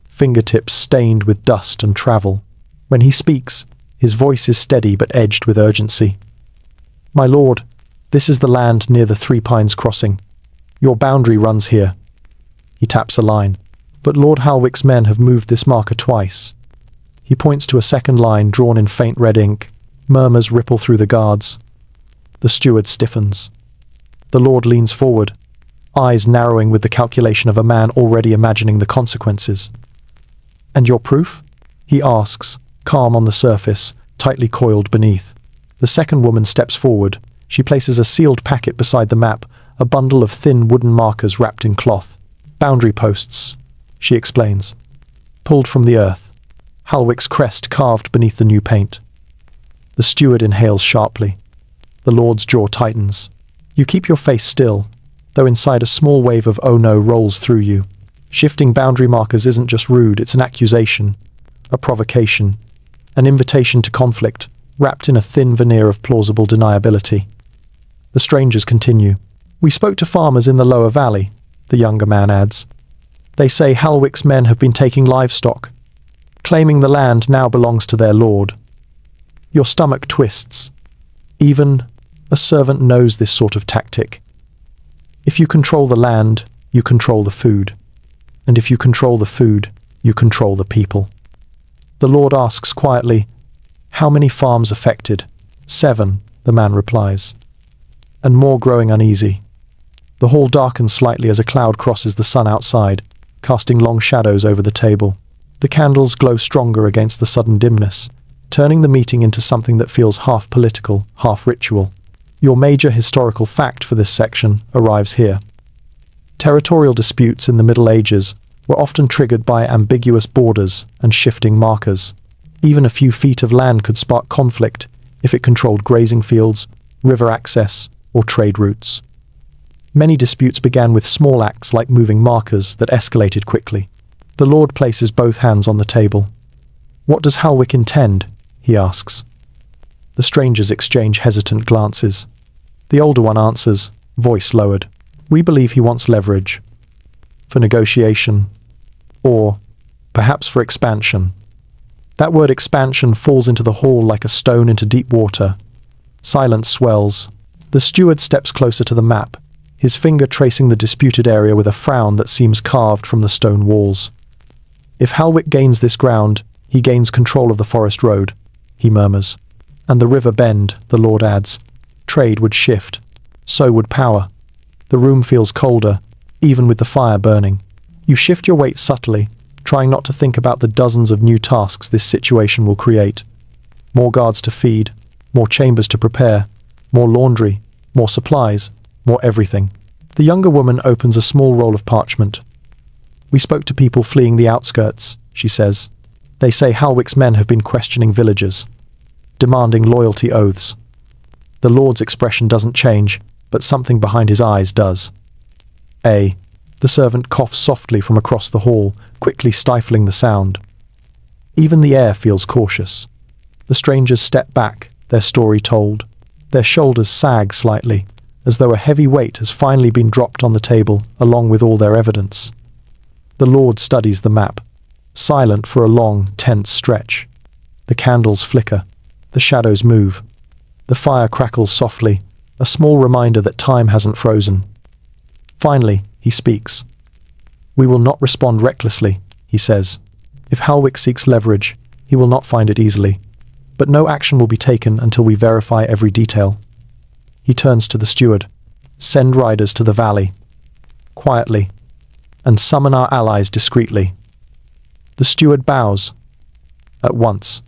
A: fingertips stained with dust and travel. When he speaks, his voice is steady but edged with urgency. "My lord, this is the land near the 3 Pines crossing. Your boundary runs here." He taps a line. "But Lord Halwick's men have moved this marker twice." He points to a second line drawn in faint red ink. Murmurs ripple through the guards. The steward stiffens. The Lord leans forward, eyes narrowing with the calculation of a man already imagining the consequences. "And your proof?" he asks, calm on the surface, tightly coiled beneath. The second woman steps forward. She places a sealed packet beside the map, a bundle of thin wooden markers wrapped in cloth. "Boundary posts," she explains. "Pulled from the earth. Halwick's crest carved beneath the new paint." The steward inhales sharply. The Lord's jaw tightens. You keep your face still, though inside a small wave of "oh no" rolls through you. Shifting boundary markers isn't just rude, it's an accusation, a provocation, an invitation to conflict, wrapped in a thin veneer of plausible deniability. The strangers continue. "We spoke to farmers in the lower valley," the younger man adds. "They say Halwick's men have been taking livestock, claiming the land now belongs to their lord." Your stomach twists. Even a servant knows this sort of tactic. If you control the land, you control the food. And if you control the food, you control the people. The Lord asks quietly, "How many farms affected?" "7, the man replies. And more growing uneasy. The hall darkens slightly as a cloud crosses the sun outside, casting long shadows over the table. The candles glow stronger against the sudden dimness, turning the meeting into something that feels half political, half ritual. Your major historical fact for this section arrives here. Territorial disputes in the Middle Ages were often triggered by ambiguous borders and shifting markers. Even a few feet of land could spark conflict if it controlled grazing fields, river access, or trade routes. Many disputes began with small acts like moving markers that escalated quickly. The Lord places both hands on the table. "What does Halwick intend?" he asks. The strangers exchange hesitant glances. The older one answers, voice lowered. "We believe he wants leverage. For negotiation. Or perhaps for expansion." That word expansion falls into the hall like a stone into deep water. Silence swells. The steward steps closer to the map, his finger tracing the disputed area with a frown that seems carved from the stone walls. "If Halwick gains this ground, he gains control of the forest road," he murmurs. "And the river bend," the Lord adds. "Trade would shift. So would power." The room feels colder, even with the fire burning. You shift your weight subtly, trying not to think about the dozens of new tasks this situation will create. More guards to feed, more chambers to prepare, more laundry, more supplies, more everything. The younger woman opens a small roll of parchment. "We spoke to people fleeing the outskirts," she says. "They say Halwick's men have been questioning villagers, demanding loyalty oaths." The Lord's expression doesn't change, but something behind his eyes does. The servant coughs softly from across the hall, quickly stifling the sound. Even the air feels cautious. The strangers step back, their story told. Their shoulders sag slightly, as though a heavy weight has finally been dropped on the table, along with all their evidence. The Lord studies the map, silent for a long, tense stretch. The candles flicker, the shadows move. The fire crackles softly, a small reminder that time hasn't frozen. Finally, he speaks. "We will not respond recklessly," he says. "If Halwick seeks leverage, he will not find it easily. But no action will be taken until we verify every detail." He turns to the steward. "Send riders to the valley, quietly, and summon our allies discreetly." The steward bows. At once.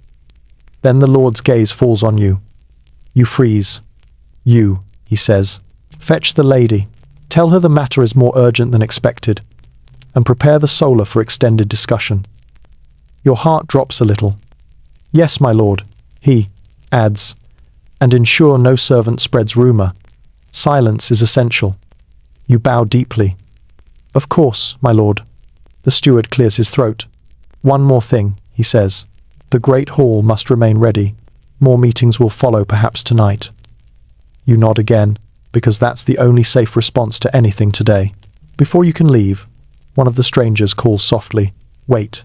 A: Then the Lord's gaze falls on you. You freeze. "You," he says. "Fetch the lady. Tell her the matter is more urgent than expected, and prepare the solar for extended discussion." Your heart drops a little. "Yes, my lord," he adds, "and ensure no servant spreads rumor. Silence is essential." You bow deeply. "Of course, my lord." The steward clears his throat. "One more thing," he says. "The great hall must remain ready. More meetings will follow perhaps tonight." You nod again, because that's the only safe response to anything today. Before you can leave, one of the strangers calls softly, "Wait."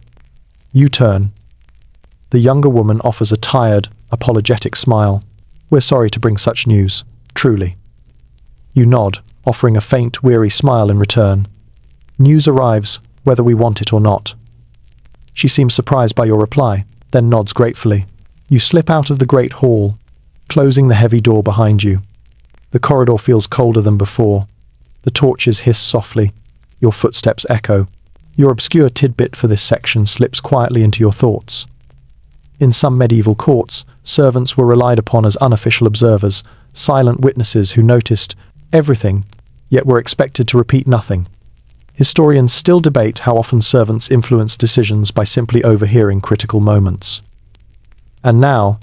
A: You turn. The younger woman offers a tired, apologetic smile. "We're sorry to bring such news, truly." You nod, offering a faint, weary smile in return. "News arrives, whether we want it or not." She seems surprised by your reply, then nods gratefully. You slip out of the great hall, closing the heavy door behind you. The corridor feels colder than before. The torches hiss softly. Your footsteps echo. Your obscure tidbit for this section slips quietly into your thoughts. In some medieval courts, servants were relied upon as unofficial observers, silent witnesses who noticed everything, yet were expected to repeat nothing. Historians still debate how often servants influence decisions by simply overhearing critical moments. And now,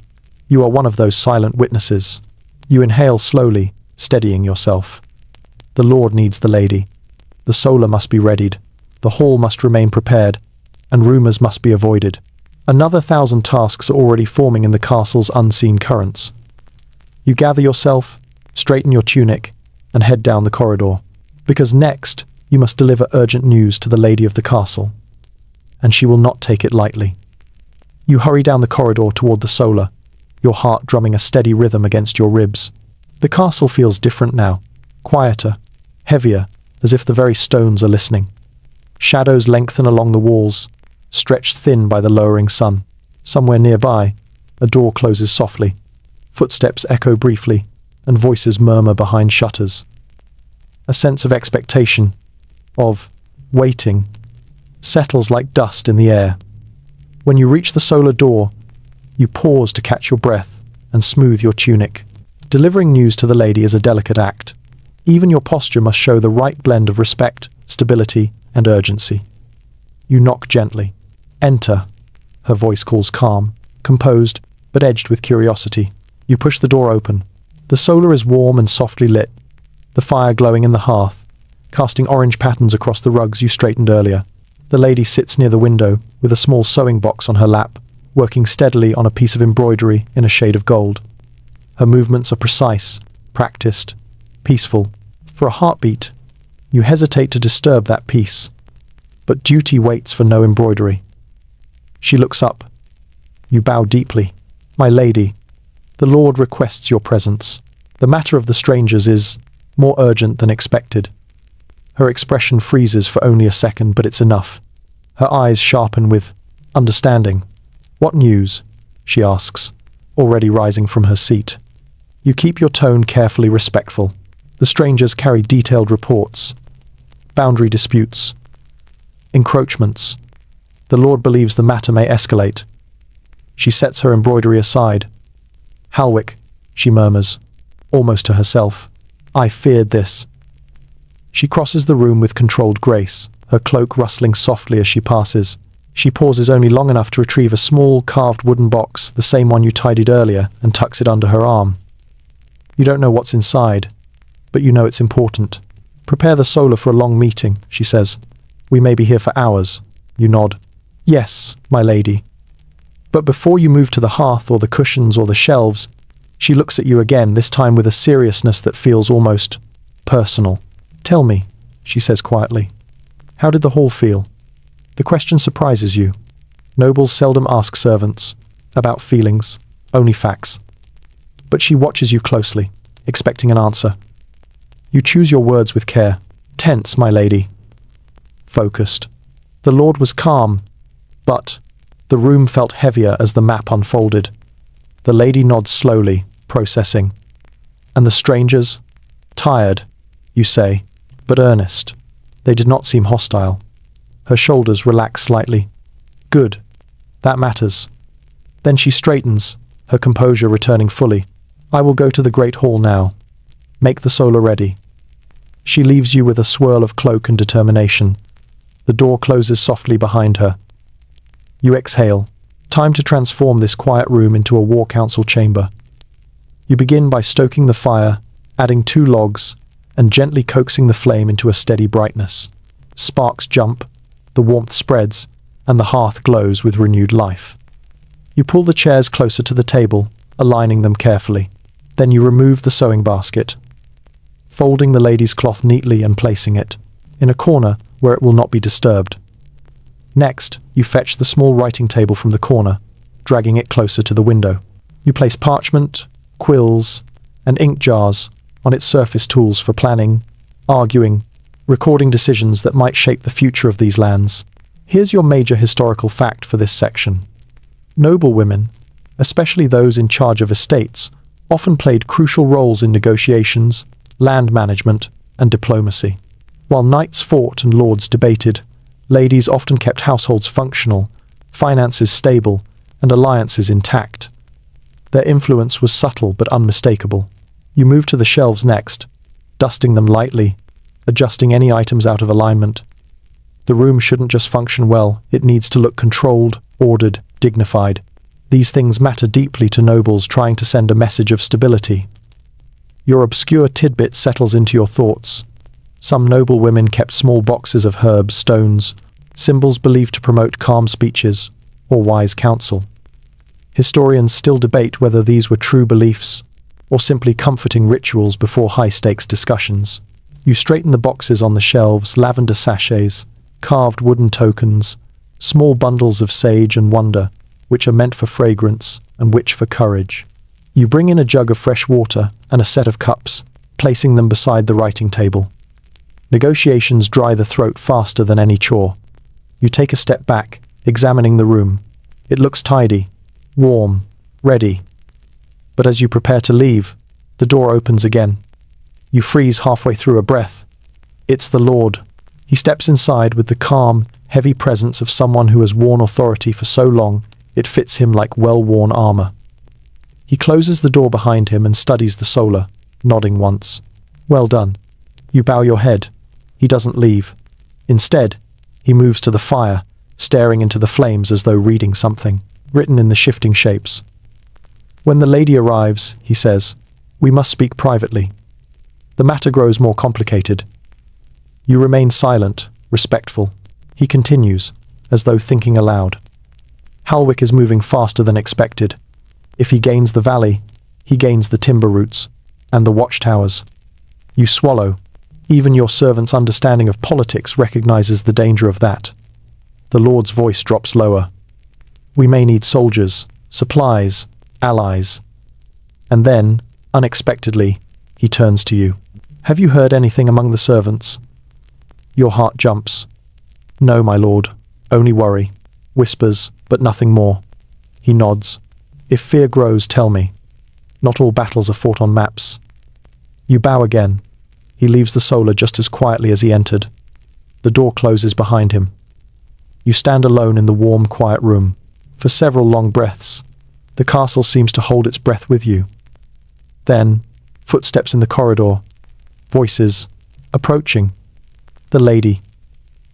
A: you are one of those silent witnesses. You inhale slowly, steadying yourself. The Lord needs the lady. The solar must be readied. The hall must remain prepared, and rumors must be avoided. Another 1,000 tasks are already forming in the castle's unseen currents. You gather yourself, straighten your tunic, and head down the corridor, because next you must deliver urgent news to the lady of the castle, and she will not take it lightly. You hurry down the corridor toward the solar, your heart drumming a steady rhythm against your ribs. The castle feels different now, quieter, heavier, as if the very stones are listening. Shadows lengthen along the walls, stretched thin by the lowering sun. Somewhere nearby, a door closes softly. Footsteps echo briefly, and voices murmur behind shutters. A sense of expectation, of waiting, settles like dust in the air. When you reach the solar door, you pause to catch your breath and smooth your tunic. Delivering news to the lady is a delicate act. Even your posture must show the right blend of respect, stability, and urgency. You knock gently. "Enter." Her voice calls calm, composed, but edged with curiosity. You push the door open. The solar is warm and softly lit, the fire glowing in the hearth, casting orange patterns across the rugs you straightened earlier. The lady sits near the window with a small sewing box on her lap, working steadily on a piece of embroidery in a shade of gold. Her movements are precise, practiced, peaceful. For a heartbeat, you hesitate to disturb that peace, but duty waits for no embroidery. She looks up. You bow deeply. My lady, the Lord requests your presence. The matter of the strangers is more urgent than expected. Her expression freezes for only a second, but it's enough. Her eyes sharpen with understanding. What news? She asks, already rising from her seat. You keep your tone carefully respectful. The strangers carry detailed reports. Boundary disputes. Encroachments. The Lord believes the matter may escalate. She sets her embroidery aside. Halwick, she murmurs, almost to herself. I feared this. She crosses the room with controlled grace, her cloak rustling softly as she passes. She pauses only long enough to retrieve a small, carved wooden box, the same one you tidied earlier, and tucks it under her arm. You don't know what's inside, but you know it's important. Prepare the solar for a long meeting, she says. We may be here for hours. You nod. Yes, my lady. But before you move to the hearth or the cushions or the shelves, she looks at you again, this time with a seriousness that feels almost personal. Tell me, she says quietly. How did the hall feel? The question surprises you. Nobles seldom ask servants about feelings, only facts. But she watches you closely, expecting an answer. You choose your words with care. Tense, my lady. Focused. The Lord was calm, but the room felt heavier as the map unfolded. The lady nods slowly, processing. And the strangers? Tired, you say, but earnest. They did not seem hostile. Her shoulders relax slightly. Good. That matters. Then she straightens, her composure returning fully. I will go to the great hall now. Make the solar ready. She leaves you with a swirl of cloak and determination. The door closes softly behind her. You exhale. Time to transform this quiet room into a war council chamber. You begin by stoking the fire, adding 2 logs, and gently coaxing the flame into a steady brightness. Sparks jump, the warmth spreads, and the hearth glows with renewed life. You pull the chairs closer to the table, aligning them carefully. Then you remove the sewing basket, folding the lady's cloth neatly and placing it in a corner where it will not be disturbed. Next, you fetch the small writing table from the corner, dragging it closer to the window. You place parchment, quills, and ink jars on its surface, tools for planning, arguing, recording decisions that might shape the future of these lands. Here's your major historical fact for this section. Noble women, especially those in charge of estates, often played crucial roles in negotiations, land management, and diplomacy. While knights fought and lords debated, ladies often kept households functional, finances stable, and alliances intact. Their influence was subtle but unmistakable. You move to the shelves next, dusting them lightly, adjusting any items out of alignment. The room shouldn't just function well, it needs to look controlled, ordered, dignified. These things matter deeply to nobles trying to send a message of stability. Your obscure tidbit settles into your thoughts. Some noble women kept small boxes of herbs, stones, symbols believed to promote calm speeches or wise counsel. Historians still debate whether these were true beliefs or simply comforting rituals before high-stakes discussions. You straighten the boxes on the shelves, lavender sachets, carved wooden tokens, small bundles of sage and wonder, which are meant for fragrance and which for courage. You bring in a jug of fresh water and a set of cups, placing them beside the writing table. Negotiations dry the throat faster than any chore. You take a step back, examining the room. It looks tidy, warm, ready. But as you prepare to leave, the door opens again. You freeze halfway through a breath. It's the Lord. He steps inside with the calm, heavy presence of someone who has worn authority for so long, it fits him like well-worn armor. He closes the door behind him and studies the solar, nodding once. Well done. You bow your head. He doesn't leave. Instead, he moves to the fire, staring into the flames as though reading something, written in the shifting shapes. When the lady arrives, he says, We must speak privately. The matter grows more complicated. You remain silent, respectful. He continues, as though thinking aloud. Halwick is moving faster than expected. If he gains the valley, he gains the timber roots and the watchtowers. You swallow. Even your servant's understanding of politics recognizes the danger of that. The Lord's voice drops lower. We may need soldiers, supplies, allies. And then, unexpectedly, he turns to you. Have you heard anything among the servants? Your heart jumps. No, my lord, only worry. Whispers, but nothing more. He nods. If fear grows, tell me. Not all battles are fought on maps. You bow again. He leaves the solar just as quietly as he entered. The door closes behind him. You stand alone in the warm, quiet room. For several long breaths, the castle seems to hold its breath with you. Then, footsteps in the corridor. Voices. Approaching. The lady.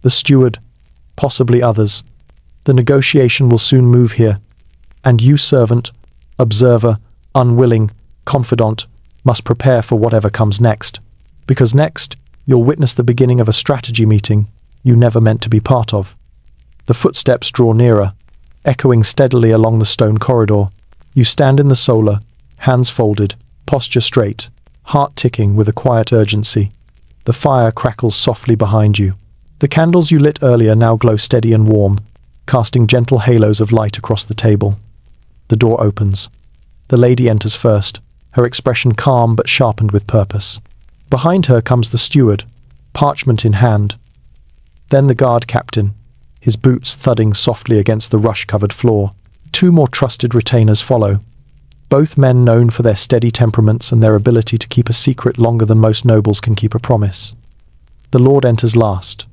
A: The steward. Possibly others. The negotiation will soon move here. And you, servant, observer, unwilling, confidant, must prepare for whatever comes next. Because next, you'll witness the beginning of a strategy meeting you never meant to be part of. The footsteps draw nearer, echoing steadily along the stone corridor. You stand in the solar, hands folded, posture straight, heart ticking with a quiet urgency. The fire crackles softly behind you. The candles you lit earlier now glow steady and warm, casting gentle halos of light across the table. The door opens. The lady enters first, her expression calm but sharpened with purpose. Behind her comes the steward, parchment in hand. Then the guard captain, his boots thudding softly against the rush-covered floor. Two more trusted retainers follow, both men known for their steady temperaments and their ability to keep a secret longer than most nobles can keep a promise. The lord enters last.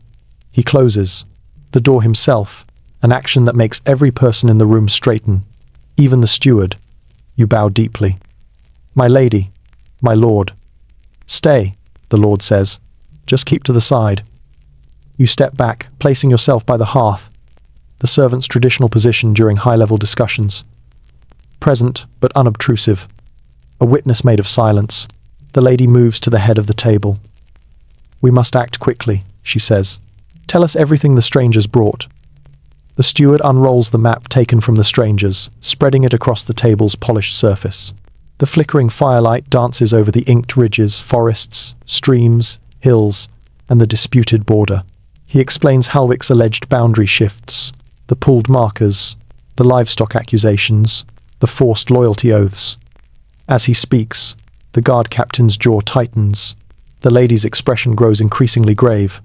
A: He closes the door himself, an action that makes every person in the room straighten, even the steward. You bow deeply. My lady, my lord. Stay, the lord says. Just keep to the side. You step back, placing yourself by the hearth, the servant's traditional position during high-level discussions. Present, but unobtrusive. A witness made of silence. The lady moves to the head of the table. We must act quickly, she says. Tell us everything the strangers brought. The steward unrolls the map taken from the strangers, spreading it across the table's polished surface. The flickering firelight dances over the inked ridges, forests, streams, hills, and the disputed border. He explains Halwick's alleged boundary shifts, the pulled markers, the livestock accusations, the forced loyalty oaths. As he speaks, the guard captain's jaw tightens. The lady's expression grows increasingly grave.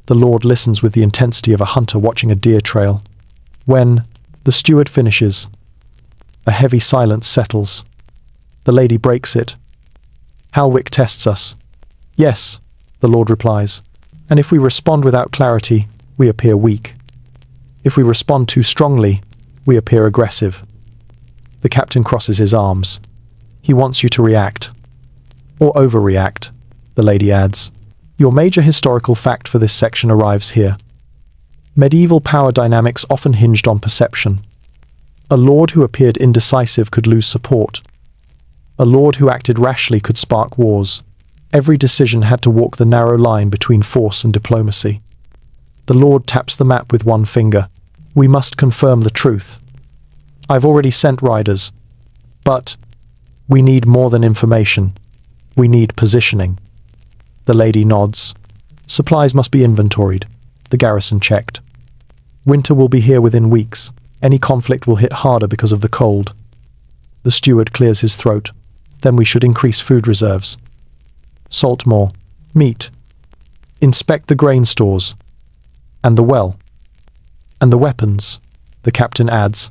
A: The lord listens with the intensity of a hunter watching a deer trail. When the steward finishes, a heavy silence settles. The lady breaks it. Halwick tests us. Yes, the lord replies. And if we respond without clarity, we appear weak. If we respond too strongly, we appear aggressive. The captain crosses his arms. He wants you to react. Or overreact, the lady adds. Your major historical fact for this section arrives here. Medieval power dynamics often hinged on perception. A lord who appeared indecisive could lose support. A lord who acted rashly could spark wars. Every decision had to walk the narrow line between force and diplomacy. The lord taps the map with one finger. We must confirm the truth. I've already sent riders. But we need more than information. We need positioning. The lady nods. Supplies must be inventoried. The garrison checked. Winter will be here within weeks. Any conflict will hit harder because of the cold. The steward clears his throat. Then we should increase food reserves. Salt more. Meat. Inspect the grain stores. And the well. And the weapons, the captain adds.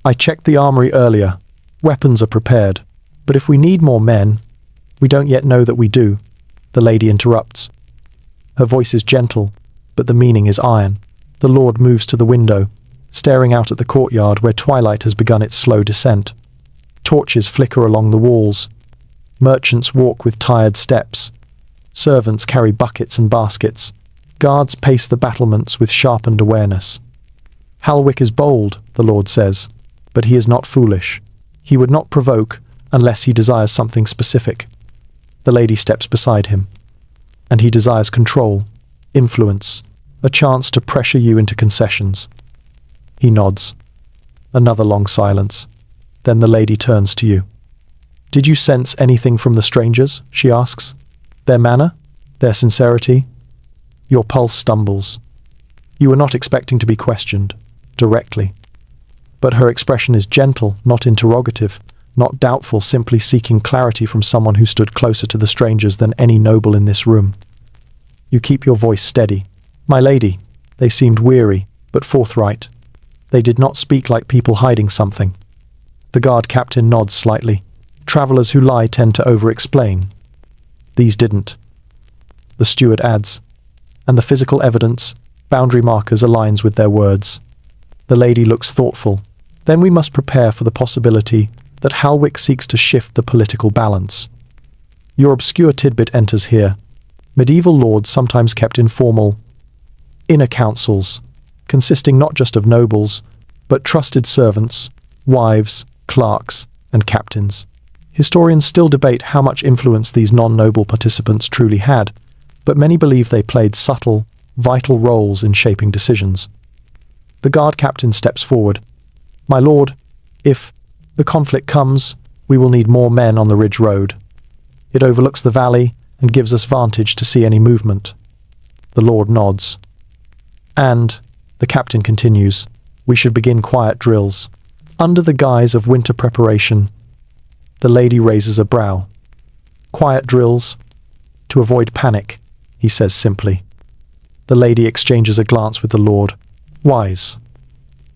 A: I checked the armory earlier. Weapons are prepared. But if we need more men, we don't yet know that we do. The lady interrupts. Her voice is gentle, but the meaning is iron. The lord moves to the window, staring out at the courtyard where twilight has begun its slow descent. Torches flicker along the walls. Merchants walk with tired steps. Servants carry buckets and baskets. Guards pace the battlements with sharpened awareness. Halwick is bold, the lord says, but he is not foolish. He would not provoke, unless he desires something specific. The lady steps beside him, and he desires control, influence, a chance to pressure you into concessions. He nods. Another long silence. Then the lady turns to you. "Did you sense anything from the strangers?" she asks. "Their manner? Their sincerity?" Your pulse stumbles. You were not expecting to be questioned, directly. But her expression is gentle, not interrogative, not doubtful, simply seeking clarity from someone who stood closer to the strangers than any noble in this room. You keep your voice steady. "My lady." They seemed weary, but forthright. They did not speak like people hiding something. The guard captain nods slightly. Travelers who lie tend to over-explain. These didn't. The steward adds, and the physical evidence, boundary markers, aligns with their words. The lady looks thoughtful. Then we must prepare for the possibility that Halwick seeks to shift the political balance. Your obscure tidbit enters here. Medieval lords sometimes kept informal inner councils, consisting not just of nobles, but trusted servants, wives, clerks, and captains. Historians still debate how much influence these non-noble participants truly had, but many believe they played subtle, vital roles in shaping decisions. The guard captain steps forward. "My lord, if the conflict comes, we will need more men on the ridge road. It overlooks the valley and gives us vantage to see any movement." The lord nods. "And," the captain continues, "we should begin quiet drills, under the guise of winter preparation." The lady raises a brow. "Quiet drills? To avoid panic," he says simply. The lady exchanges a glance with the lord. "Wise."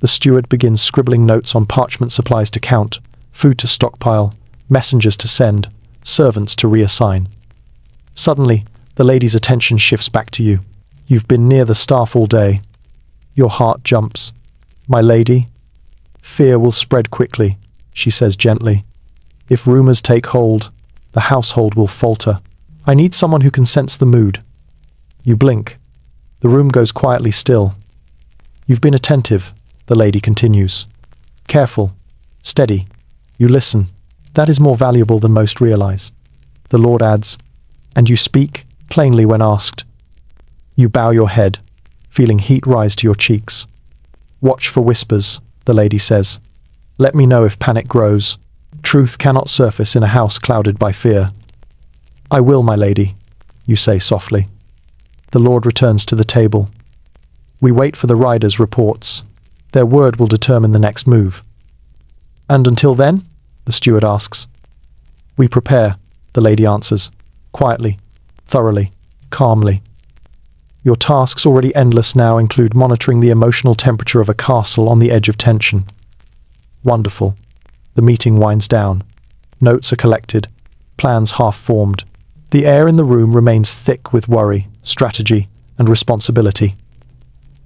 A: The steward begins scribbling notes on parchment, supplies to count, food to stockpile, messengers to send, servants to reassign. Suddenly, the lady's attention shifts back to you. You've been near the staff all day. Your heart jumps. "My lady?" "Fear will spread quickly," she says gently. "If rumors take hold, the household will falter. I need someone who can sense the mood." You blink. The room goes quietly still. "You've been attentive," the lady continues. "Careful, steady. You listen. That is more valuable than most realize." The lord adds, "And you speak plainly when asked." You bow your head, feeling heat rise to your cheeks. "Watch for whispers," the lady says. "Let me know if panic grows. Truth cannot surface in a house clouded by fear." "I will, my lady," you say softly. The lord returns to the table. We wait for the riders' reports. Their word will determine the next move. "And until then?" the steward asks. "We prepare," the lady answers, quietly, thoroughly, calmly. Your tasks, already endless now, include monitoring the emotional temperature of a castle on the edge of tension. Wonderful. The meeting winds down. Notes are collected, plans half-formed. The air in the room remains thick with worry, strategy, and responsibility.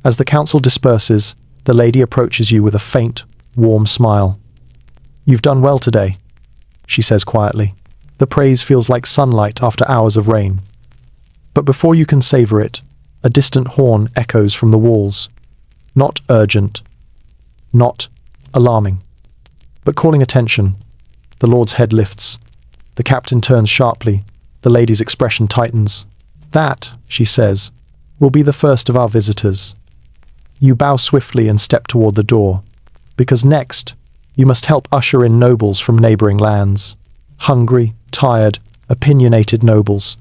A: As the council disperses, the lady approaches you with a faint, warm smile. "You've done well today," she says quietly. The praise feels like sunlight after hours of rain. But before you can savor it, a distant horn echoes from the walls. Not urgent, not alarming, but calling attention. The lord's head lifts. The captain turns sharply. The lady's expression tightens. "That," she says, "will be the first of our visitors." You bow swiftly and step toward the door, because next, you must help usher in nobles from neighboring lands. Hungry, tired, opinionated nobles.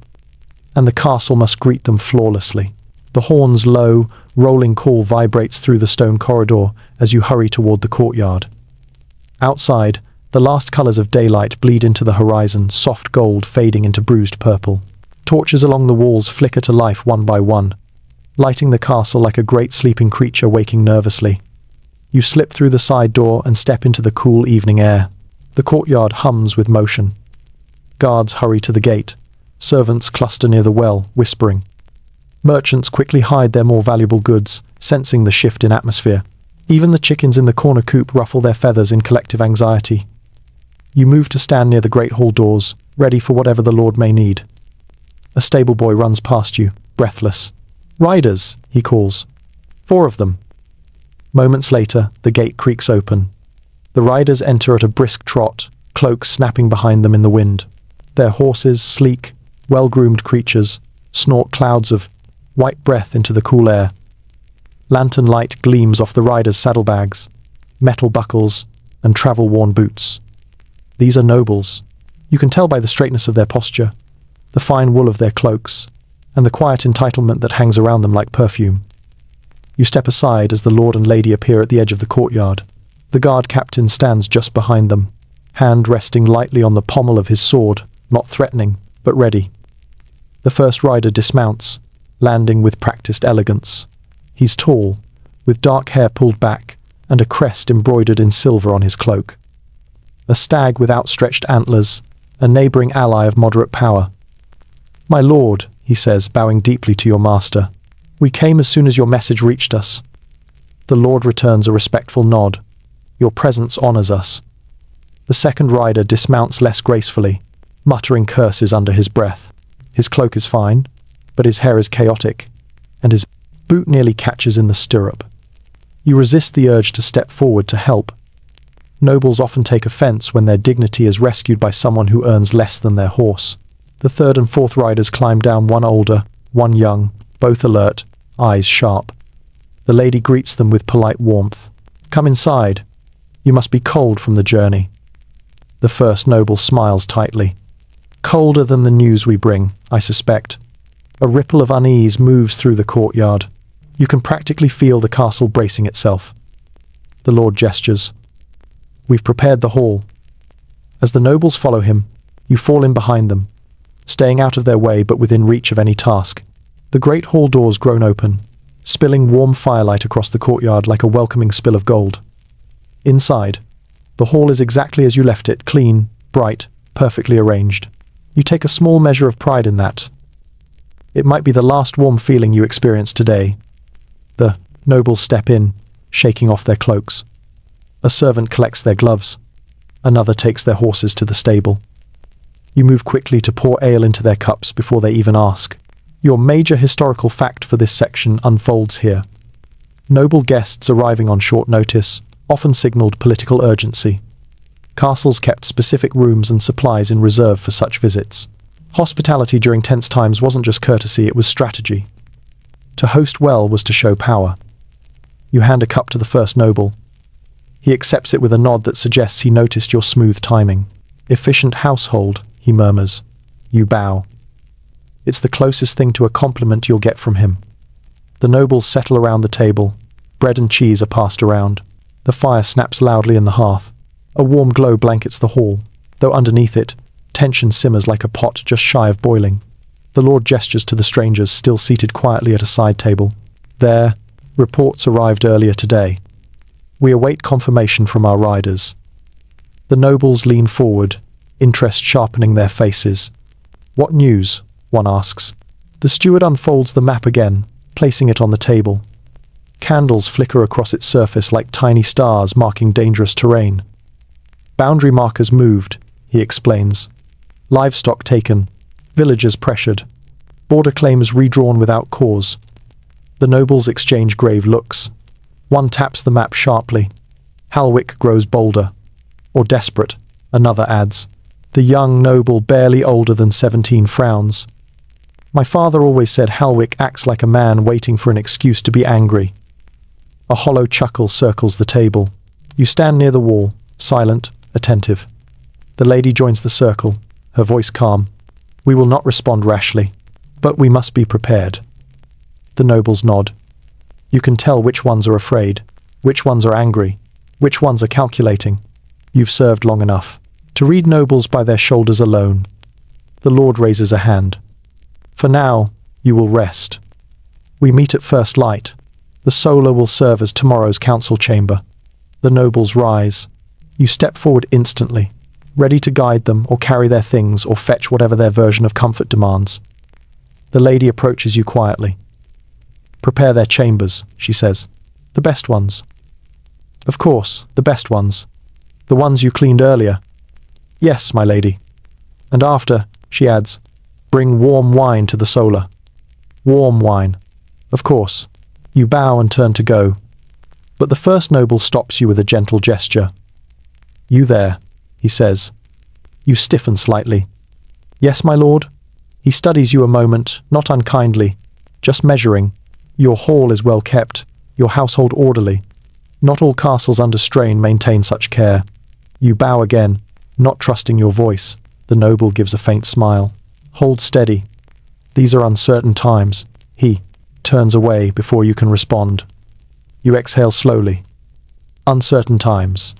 A: And the castle must greet them flawlessly. The horn's low, rolling call vibrates through the stone corridor as you hurry toward the courtyard. Outside, the last colors of daylight bleed into the horizon, soft gold fading into bruised purple. Torches along the walls flicker to life one by one, lighting the castle like a great sleeping creature waking nervously. You slip through the side door and step into the cool evening air. The courtyard hums with motion. Guards hurry to the gate. Servants cluster near the well, whispering. Merchants quickly hide their more valuable goods, sensing the shift in atmosphere. Even the chickens in the corner coop ruffle their feathers in collective anxiety. You move to stand near the great hall doors, ready for whatever the lord may need. A stable boy runs past you, breathless. "Riders," he calls. "4 of them." Moments later, the gate creaks open. The riders enter at a brisk trot, cloaks snapping behind them in the wind. Their horses, sleek, well-groomed creatures, snort clouds of white breath into the cool air. Lantern light gleams off the riders' saddlebags, metal buckles, and travel-worn boots. These are nobles. You can tell by the straightness of their posture, the fine wool of their cloaks, and the quiet entitlement that hangs around them like perfume. You step aside as the lord and lady appear at the edge of the courtyard. The guard captain stands just behind them, hand resting lightly on the pommel of his sword, not threatening, but ready. The first rider dismounts, landing with practiced elegance. He's tall, with dark hair pulled back, and a crest embroidered in silver on his cloak. A stag with outstretched antlers, a neighboring ally of moderate power. "My lord," he says, bowing deeply to your master, "we came as soon as your message reached us." The lord returns a respectful nod. "Your presence honors us." The second rider dismounts less gracefully, muttering curses under his breath. His cloak is fine, but his hair is chaotic, and his boot nearly catches in the stirrup. You resist the urge to step forward to help. Nobles often take offense when their dignity is rescued by someone who earns less than their horse. The third and fourth riders climb down, one older, one young, both alert, eyes sharp. The lady greets them with polite warmth. "Come inside. You must be cold from the journey." The first noble smiles tightly. "Colder than the news we bring, I suspect." A ripple of unease moves through the courtyard. You can practically feel the castle bracing itself. The lord gestures. "We've prepared the hall." As the nobles follow him, you fall in behind them, staying out of their way but within reach of any task. The great hall doors groan open, spilling warm firelight across the courtyard like a welcoming spill of gold. Inside, the hall is exactly as you left it, clean, bright, perfectly arranged. You take a small measure of pride in that. It might be the last warm feeling you experience today. The nobles step in, shaking off their cloaks. A servant collects their gloves. Another takes their horses to the stable. You move quickly to pour ale into their cups before they even ask. Your major historical fact for this section unfolds here. Noble guests arriving on short notice often signaled political urgency. Castles kept specific rooms and supplies in reserve for such visits. Hospitality during tense times wasn't just courtesy, it was strategy. To host well was to show power. You hand a cup to the first noble. He accepts it with a nod that suggests he noticed your smooth timing. "Efficient household," he murmurs. You bow. It's the closest thing to a compliment you'll get from him. The nobles settle around the table. Bread and cheese are passed around. The fire snaps loudly in the hearth. A warm glow blankets the hall, though underneath it, tension simmers like a pot just shy of boiling. The lord gestures to the strangers still seated quietly at a side table. There, reports arrived earlier today. We await confirmation from our riders. The nobles lean forward, interest sharpening their faces. "What news?" one asks. The steward unfolds the map again, placing it on the table. Candles flicker across its surface like tiny stars marking dangerous terrain. "Boundary markers moved," he explains. "Livestock taken, villagers pressured, border claims redrawn without cause." The nobles exchange grave looks. One taps the map sharply. "Halwick grows bolder." Or desperate, another adds. The young noble, barely older than 17, frowns. "My father always said Halwick acts like a man waiting for an excuse to be angry." A hollow chuckle circles the table. You stand near the wall, silent, attentive. The lady joins the circle, her voice calm. "We will not respond rashly, but we must be prepared." The nobles nod. You can tell which ones are afraid, which ones are angry, which ones are calculating. You've served long enough to read nobles by their shoulders alone. The lord raises a hand. "For now, you will rest. We meet at first light. The solar will serve as tomorrow's council chamber." The nobles rise. You step forward instantly, ready to guide them or carry their things or fetch whatever their version of comfort demands. The lady approaches you quietly. "Prepare their chambers," she says. "The best ones." "Of course, the best ones. The ones you cleaned earlier." "Yes, my lady." "And after," she adds, "bring warm wine to the solar." "Warm wine." "Of course." You bow and turn to go. But the first noble stops you with a gentle gesture. "You there," he says, You stiffen slightly. Yes, my lord? He studies you a moment, not unkindly, just measuring. Your hall is well kept, your household orderly. Not all castles under strain maintain such care. You bow again, not trusting your voice. The noble gives a faint smile. Hold steady. These are uncertain times. He turns away before you can respond. You exhale slowly. Uncertain times.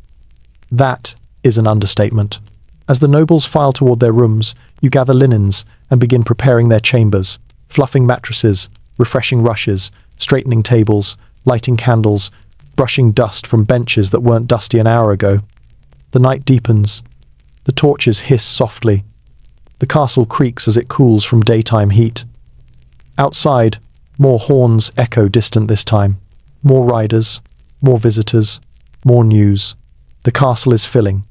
A: That is an understatement. As the nobles file toward their rooms, you gather linens and begin preparing their chambers, fluffing mattresses, refreshing rushes, straightening tables, lighting candles, brushing dust from benches that weren't dusty an hour ago. The night deepens. The torches hiss softly. The castle creaks as it cools from daytime heat. Outside, more horns echo distant this time. More riders, more visitors, more news. The castle is filling,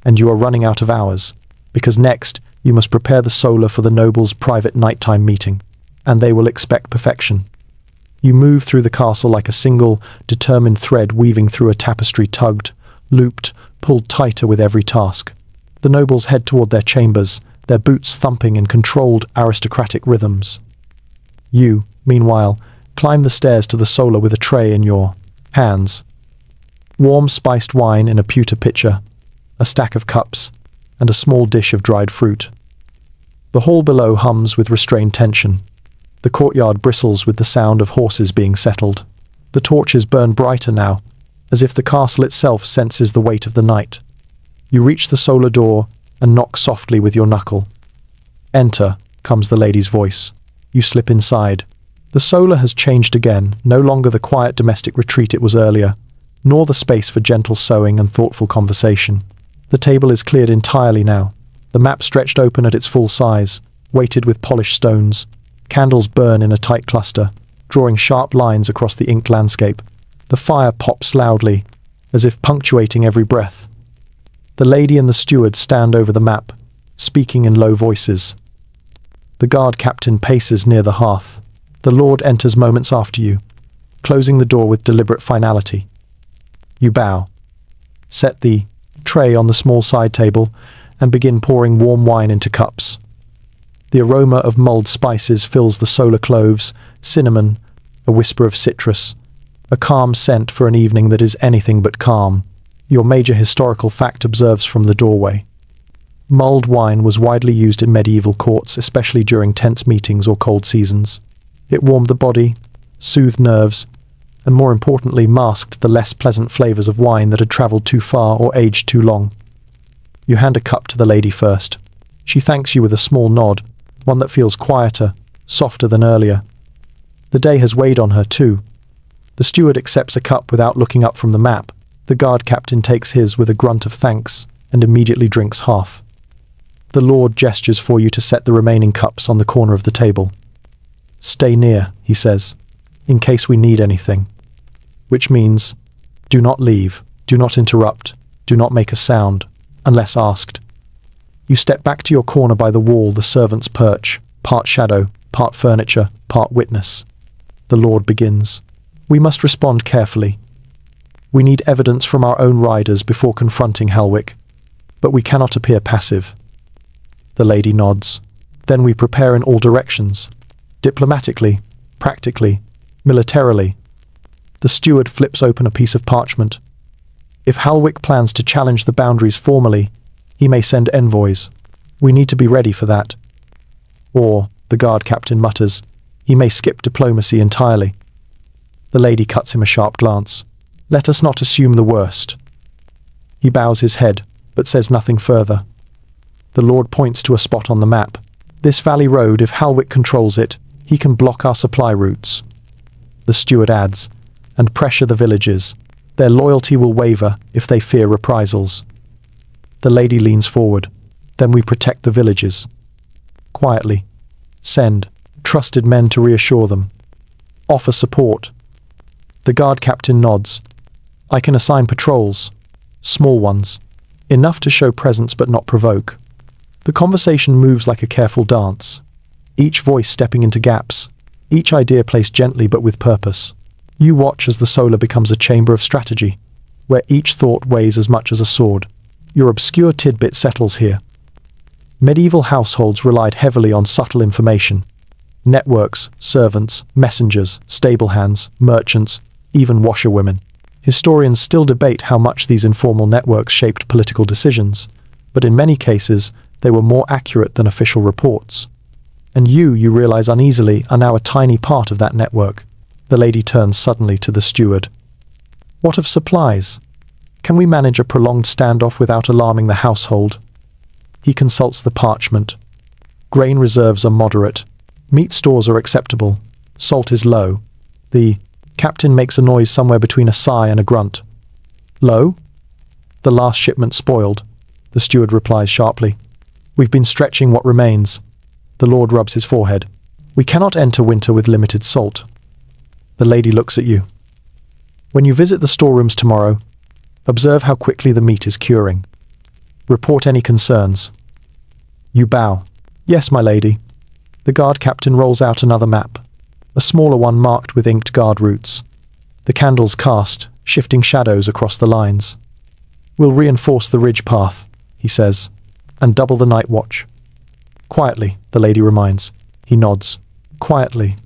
A: and you are running out of hours, because next you must prepare the solar for the nobles' private nighttime meeting, and they will expect perfection. You move through the castle like a single, determined thread weaving through a tapestry tugged, looped, pulled tighter with every task. The nobles head toward their chambers, their boots thumping in controlled, aristocratic rhythms. You, meanwhile, climb the stairs to the solar with a tray in your hands. Warm spiced wine in a pewter pitcher, a stack of cups, and a small dish of dried fruit. The hall below hums with restrained tension. The courtyard bristles with the sound of horses being settled. The torches burn brighter now, as if the castle itself senses the weight of the night. You reach the solar door and knock softly with your knuckle. Enter, comes the lady's voice. You slip inside. The solar has changed again, no longer the quiet domestic retreat it was earlier, nor the space for gentle sewing and thoughtful conversation. The table is cleared entirely now, the map stretched open at its full size, weighted with polished stones. Candles burn in a tight cluster, drawing sharp lines across the inked landscape. The fire pops loudly, as if punctuating every breath. The lady and the steward stand over the map, speaking in low voices. The guard captain paces near the hearth. The lord enters moments after you, closing the door with deliberate finality. You bow, set the tray on the small side table, and begin pouring warm wine into cups. The aroma of mulled spices fills the solar cloves, cinnamon, a whisper of citrus, a calm scent for an evening that is anything but calm. Your major historical fact observes from the doorway. Mulled wine was widely used in medieval courts, especially during tense meetings or cold seasons. It warmed the body, soothed nerves, and more importantly masked the less pleasant flavors of wine that had traveled too far or aged too long. You hand a cup to the lady first. She thanks you with a small nod, one that feels quieter, softer than earlier. The day has weighed on her too. The steward accepts a cup without looking up from the map. The guard captain takes his with a grunt of thanks and immediately drinks half. The lord gestures for you to set the remaining cups on the corner of the table. Stay near, he says, in case we need anything. Which means, do not leave, do not interrupt, do not make a sound, unless asked. You step back to your corner by the wall, the servant's perch, part shadow, part furniture, part witness. The lord begins. We must respond carefully. We need evidence from our own riders before confronting Helwick, but we cannot appear passive. The lady nods. Then we prepare in all directions. Diplomatically, practically, militarily. The steward flips open a piece of parchment. If Halwick plans to challenge the boundaries formally, he may send envoys. We need to be ready for that. Or, the guard captain mutters, he may skip diplomacy entirely. The lady cuts him a sharp glance. Let us not assume the worst. He bows his head, but says nothing further. The lord points to a spot on the map. This valley road, if Halwick controls it, he can block our supply routes. The steward adds, and pressure the villages. Their loyalty will waver if they fear reprisals. The lady leans forward. Then we protect the villages. Quietly. Send trusted men to reassure them. Offer support. The guard captain nods. I can assign patrols. Small ones. Enough to show presence but not provoke. The conversation moves like a careful dance. Each voice stepping into gaps. Each idea placed gently but with purpose. You watch as the solar becomes a chamber of strategy, where each thought weighs as much as a sword. Your obscure tidbit settles here. Medieval households relied heavily on subtle information. Networks, servants, messengers, stable hands, merchants, even washerwomen. Historians still debate how much these informal networks shaped political decisions, but in many cases, they were more accurate than official reports. And you realize uneasily, are now a tiny part of that network. The lady turns suddenly to the steward. What of supplies? Can we manage a prolonged standoff without alarming the household? He consults the parchment. Grain reserves are moderate. Meat stores are acceptable. Salt is low. The captain makes a noise somewhere between a sigh and a grunt. Low? The last shipment spoiled. The steward replies sharply. We've been stretching what remains. The lord rubs his forehead. We cannot enter winter with limited salt. The lady looks at you. When you visit the storerooms tomorrow, observe how quickly the meat is curing. Report any concerns. You bow. Yes, my lady. The guard captain rolls out another map, a smaller one marked with inked guard routes. The candles cast, shifting shadows across the lines. We'll reinforce the ridge path, he says, and double the night watch. Quietly, the lady reminds. He nods. Quietly.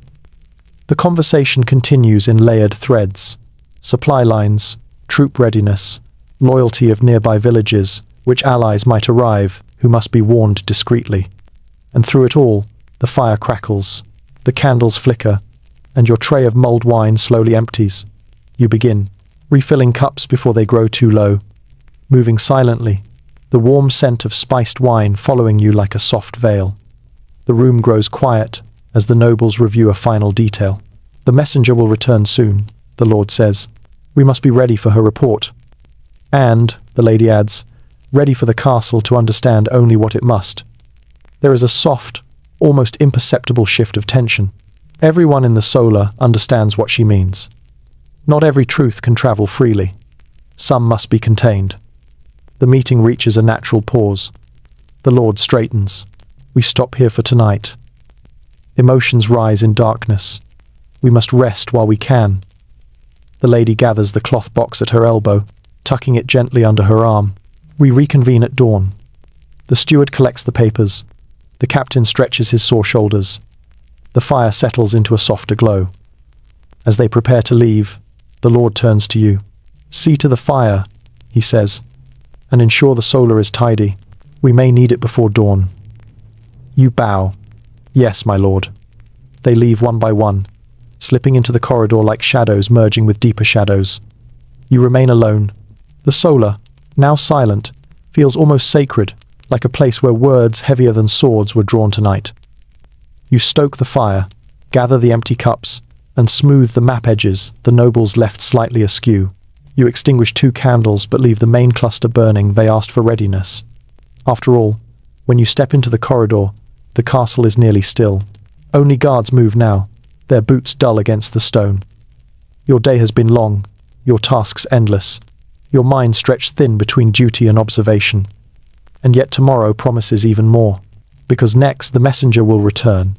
A: The conversation continues in layered threads. Supply lines, troop readiness, loyalty of nearby villages, which allies might arrive, who must be warned discreetly. And through it all, the fire crackles, the candles flicker, and your tray of mulled wine slowly empties. You begin, refilling cups before they grow too low, moving silently, the warm scent of spiced wine following you like a soft veil. The room grows quiet as the nobles review a final detail. The messenger will return soon, the lord says. We must be ready for her report. And, the lady adds, ready for the castle to understand only what it must. There is a soft, almost imperceptible shift of tension. Everyone in the solar understands what she means. Not every truth can travel freely. Some must be contained. The meeting reaches a natural pause. The lord straightens. We stop here for tonight. Emotions rise in darkness. We must rest while we can. The lady gathers the cloth box at her elbow, tucking it gently under her arm. We reconvene at dawn. The steward collects the papers. The captain stretches his sore shoulders. The fire settles into a softer glow. As they prepare to leave, the lord turns to you. See to the fire, he says, and ensure the solar is tidy. We may need it before dawn. You bow. Yes, my lord. They leave one by one, slipping into the corridor like shadows merging with deeper shadows. You remain alone. The solar, now silent, feels almost sacred, like a place where words heavier than swords were drawn tonight. You stoke the fire, gather the empty cups, and smooth the map edges, the nobles left slightly askew. You extinguish 2 candles but leave the main cluster burning. They asked for readiness. After all, when you step into the corridor, the castle is nearly still. Only guards move now, their boots dull against the stone. Your day has been long, your tasks endless, your mind stretched thin between duty and observation. And yet tomorrow promises even more, because next the messenger will return,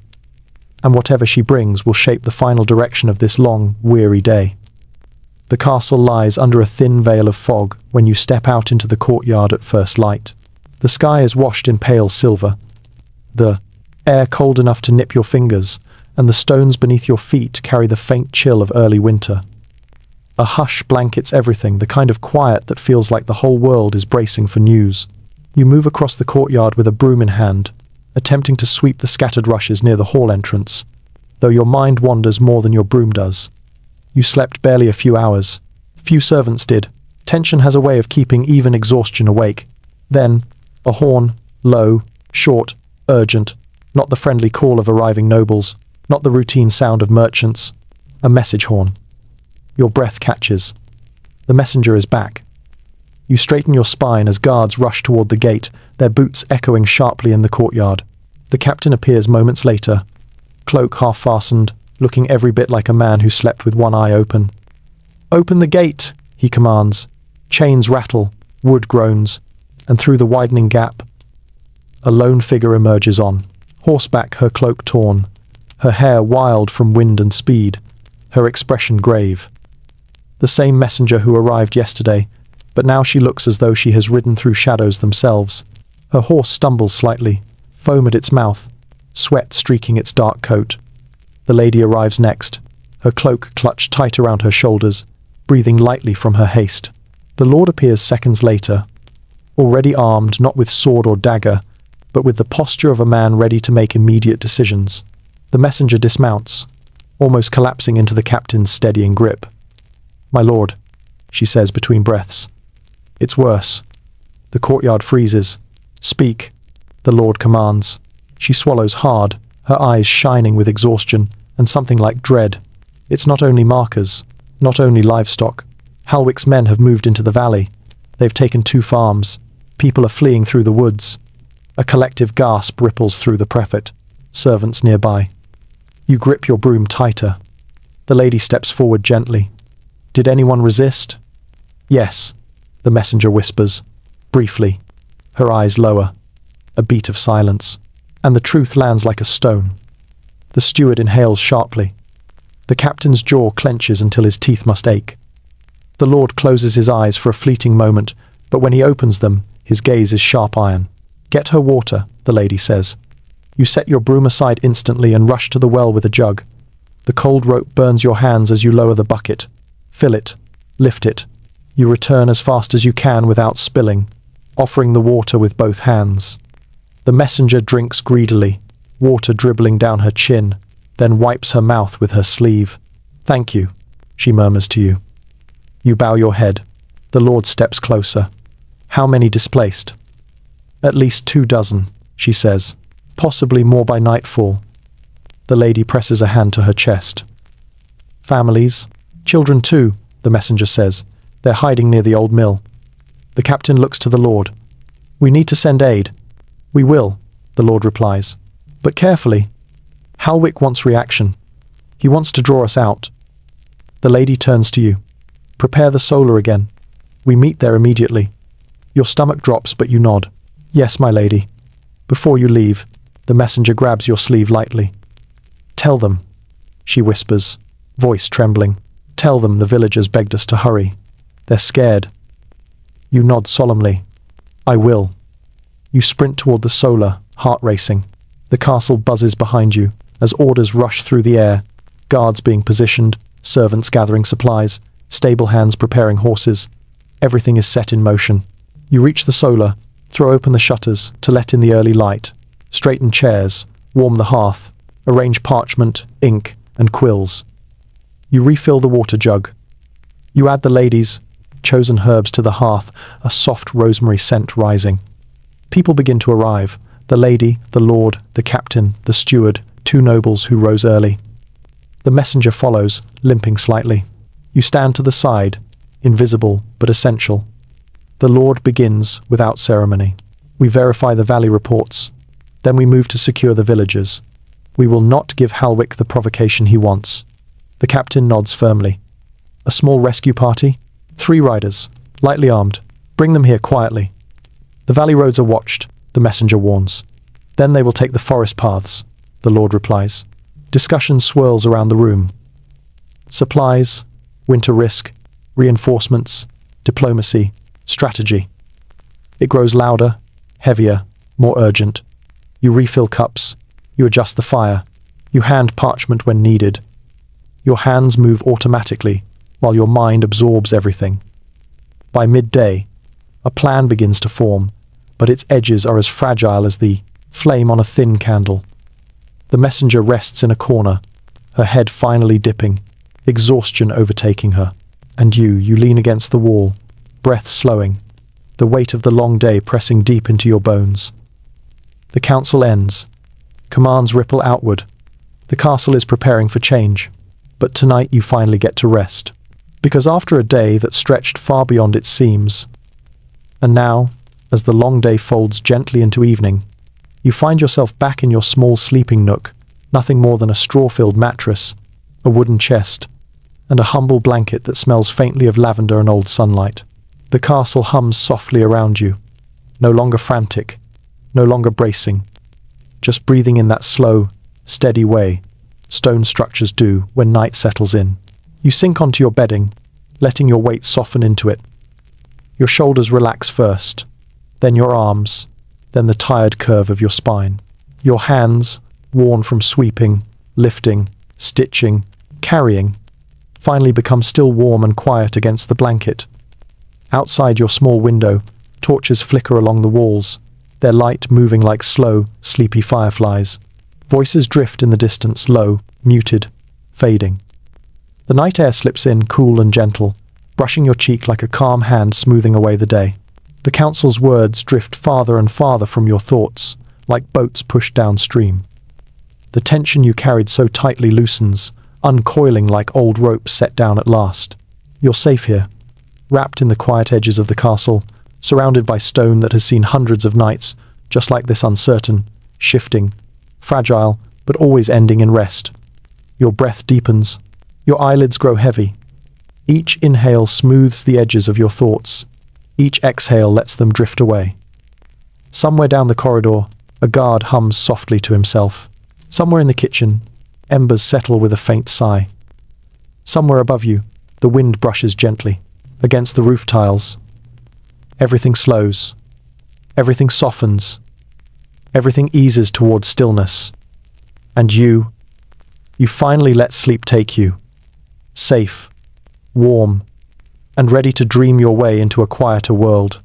A: and whatever she brings will shape the final direction of this long, weary day. The castle lies under a thin veil of fog when you step out into the courtyard at first light. The sky is washed in pale silver, the air cold enough to nip your fingers, and the stones beneath your feet carry the faint chill of early winter. A hush blankets everything, the kind of quiet that feels like the whole world is bracing for news. You move across the courtyard with a broom in hand, attempting to sweep the scattered rushes near the hall entrance, though your mind wanders more than your broom does. You slept barely a few hours. Few servants did. Tension has a way of keeping even exhaustion awake. Then, a horn, low, short, urgent, not the friendly call of arriving nobles, not the routine sound of merchants, a message horn. Your breath catches. The messenger is back. You straighten your spine as guards rush toward the gate, their boots echoing sharply in the courtyard. The captain appears moments later, cloak half-fastened, looking every bit like a man who slept with one eye open. "Open the gate," he commands. Chains rattle, wood groans, and through the widening gap, a lone figure emerges on, horseback, her cloak torn, her hair wild from wind and speed, her expression grave. The same messenger who arrived yesterday, but now she looks as though she has ridden through shadows themselves. Her horse stumbles slightly, foam at its mouth, sweat streaking its dark coat. The lady arrives next, her cloak clutched tight around her shoulders, breathing lightly from her haste. The lord appears seconds later, already armed not with sword or dagger, but with the posture of a man ready to make immediate decisions. The messenger dismounts, almost collapsing into the captain's steadying grip. "My lord," she says between breaths. "It's worse." The courtyard freezes. "Speak," the lord commands. She swallows hard, her eyes shining with exhaustion and something like dread. It's not only markers, not only livestock. Halwick's men have moved into the valley. They've taken 2 farms. People are fleeing through the woods. A collective gasp ripples through the prefect. Servants nearby. You grip your broom tighter. The lady steps forward gently. "Did anyone resist?" "Yes," the messenger whispers, briefly, her eyes lower. A beat of silence, and the truth lands like a stone. The steward inhales sharply. The captain's jaw clenches until his teeth must ache. The lord closes his eyes for a fleeting moment, but when he opens them, his gaze is sharp iron. "Get her water," the lady says. You set your broom aside instantly and rush to the well with a jug. The cold rope burns your hands as you lower the bucket. Fill it. Lift it. You return as fast as you can without spilling, offering the water with both hands. The messenger drinks greedily, water dribbling down her chin, then wipes her mouth with her sleeve. "Thank you," she murmurs to you. You bow your head. The lord steps closer. "How many displaced?" "At least 24, she says. "Possibly more by nightfall." The lady presses a hand to her chest. "Families? Children too," the messenger says. "They're hiding near the old mill." The captain looks to the lord. "We need to send aid." "We will," the lord replies. "But carefully. Halwick wants reaction. He wants to draw us out." The lady turns to you. "Prepare the solar again. We meet there immediately." Your stomach drops, but you nod. "Yes, my lady." Before you leave, the messenger grabs your sleeve lightly. "Tell them," she whispers, voice trembling. "Tell them the villagers begged us to hurry. They're scared." You nod solemnly. "I will." You sprint toward the solar, heart racing. The castle buzzes behind you as orders rush through the air, guards being positioned, servants gathering supplies, stable hands preparing horses. Everything is set in motion. You reach the solar, throw open the shutters to let in the early light, straighten chairs, warm the hearth, arrange parchment, ink, and quills. You refill the water jug. You add the lady's chosen herbs to the hearth, a soft rosemary scent rising. People begin to arrive. The lady, the lord, the captain, the steward, 2 nobles who rose early. The messenger follows, limping slightly. You stand to the side, invisible but essential. The lord begins without ceremony. We verify the valley reports. Then we move to secure the villagers. We will not give Halwick the provocation he wants. The captain nods firmly. "A small rescue party? 3 riders, lightly armed. Bring them here quietly." "The valley roads are watched," the messenger warns. "Then they will take the forest paths," the lord replies. Discussion swirls around the room. Supplies, winter risk, reinforcements, diplomacy, strategy. It grows louder, heavier, more urgent. You refill cups. You adjust the fire. You hand parchment when needed. Your hands move automatically, while your mind absorbs everything. By midday, a plan begins to form, but its edges are as fragile as the flame on a thin candle. The messenger rests in a corner, her head finally dipping, exhaustion overtaking her. And you lean against the wall, breath slowing, the weight of the long day pressing deep into your bones. The council ends. Commands ripple outward. The castle is preparing for change. But tonight you finally get to rest. Because after a day that stretched far beyond its seams, and now, as the long day folds gently into evening, you find yourself back in your small sleeping nook, nothing more than a straw-filled mattress, a wooden chest, and a humble blanket that smells faintly of lavender and old sunlight. The castle hums softly around you, no longer frantic, no longer bracing, just breathing in that slow, steady way stone structures do when night settles in. You sink onto your bedding, letting your weight soften into it. Your shoulders relax first, then your arms, then the tired curve of your spine. Your hands, worn from sweeping, lifting, stitching, carrying, finally become still warm and quiet against the blanket. Outside your small window, torches flicker along the walls, their light moving like slow, sleepy fireflies. Voices drift in the distance, low, muted, fading. The night air slips in, cool and gentle, brushing your cheek like a calm hand smoothing away the day. The council's words drift farther and farther from your thoughts, like boats pushed downstream. The tension you carried so tightly loosens, uncoiling like old ropes set down at last. You're safe here, wrapped in the quiet edges of the castle, surrounded by stone that has seen hundreds of nights, just like this, uncertain, shifting, fragile, but always ending in rest. Your breath deepens. Your eyelids grow heavy. Each inhale smooths the edges of your thoughts. Each exhale lets them drift away. Somewhere down the corridor, a guard hums softly to himself. Somewhere in the kitchen, embers settle with a faint sigh. Somewhere above you, the wind brushes gently against the roof tiles. Everything slows. Everything softens. Everything eases towards stillness. And you finally let sleep take you, safe, warm, and ready to dream your way into a quieter world.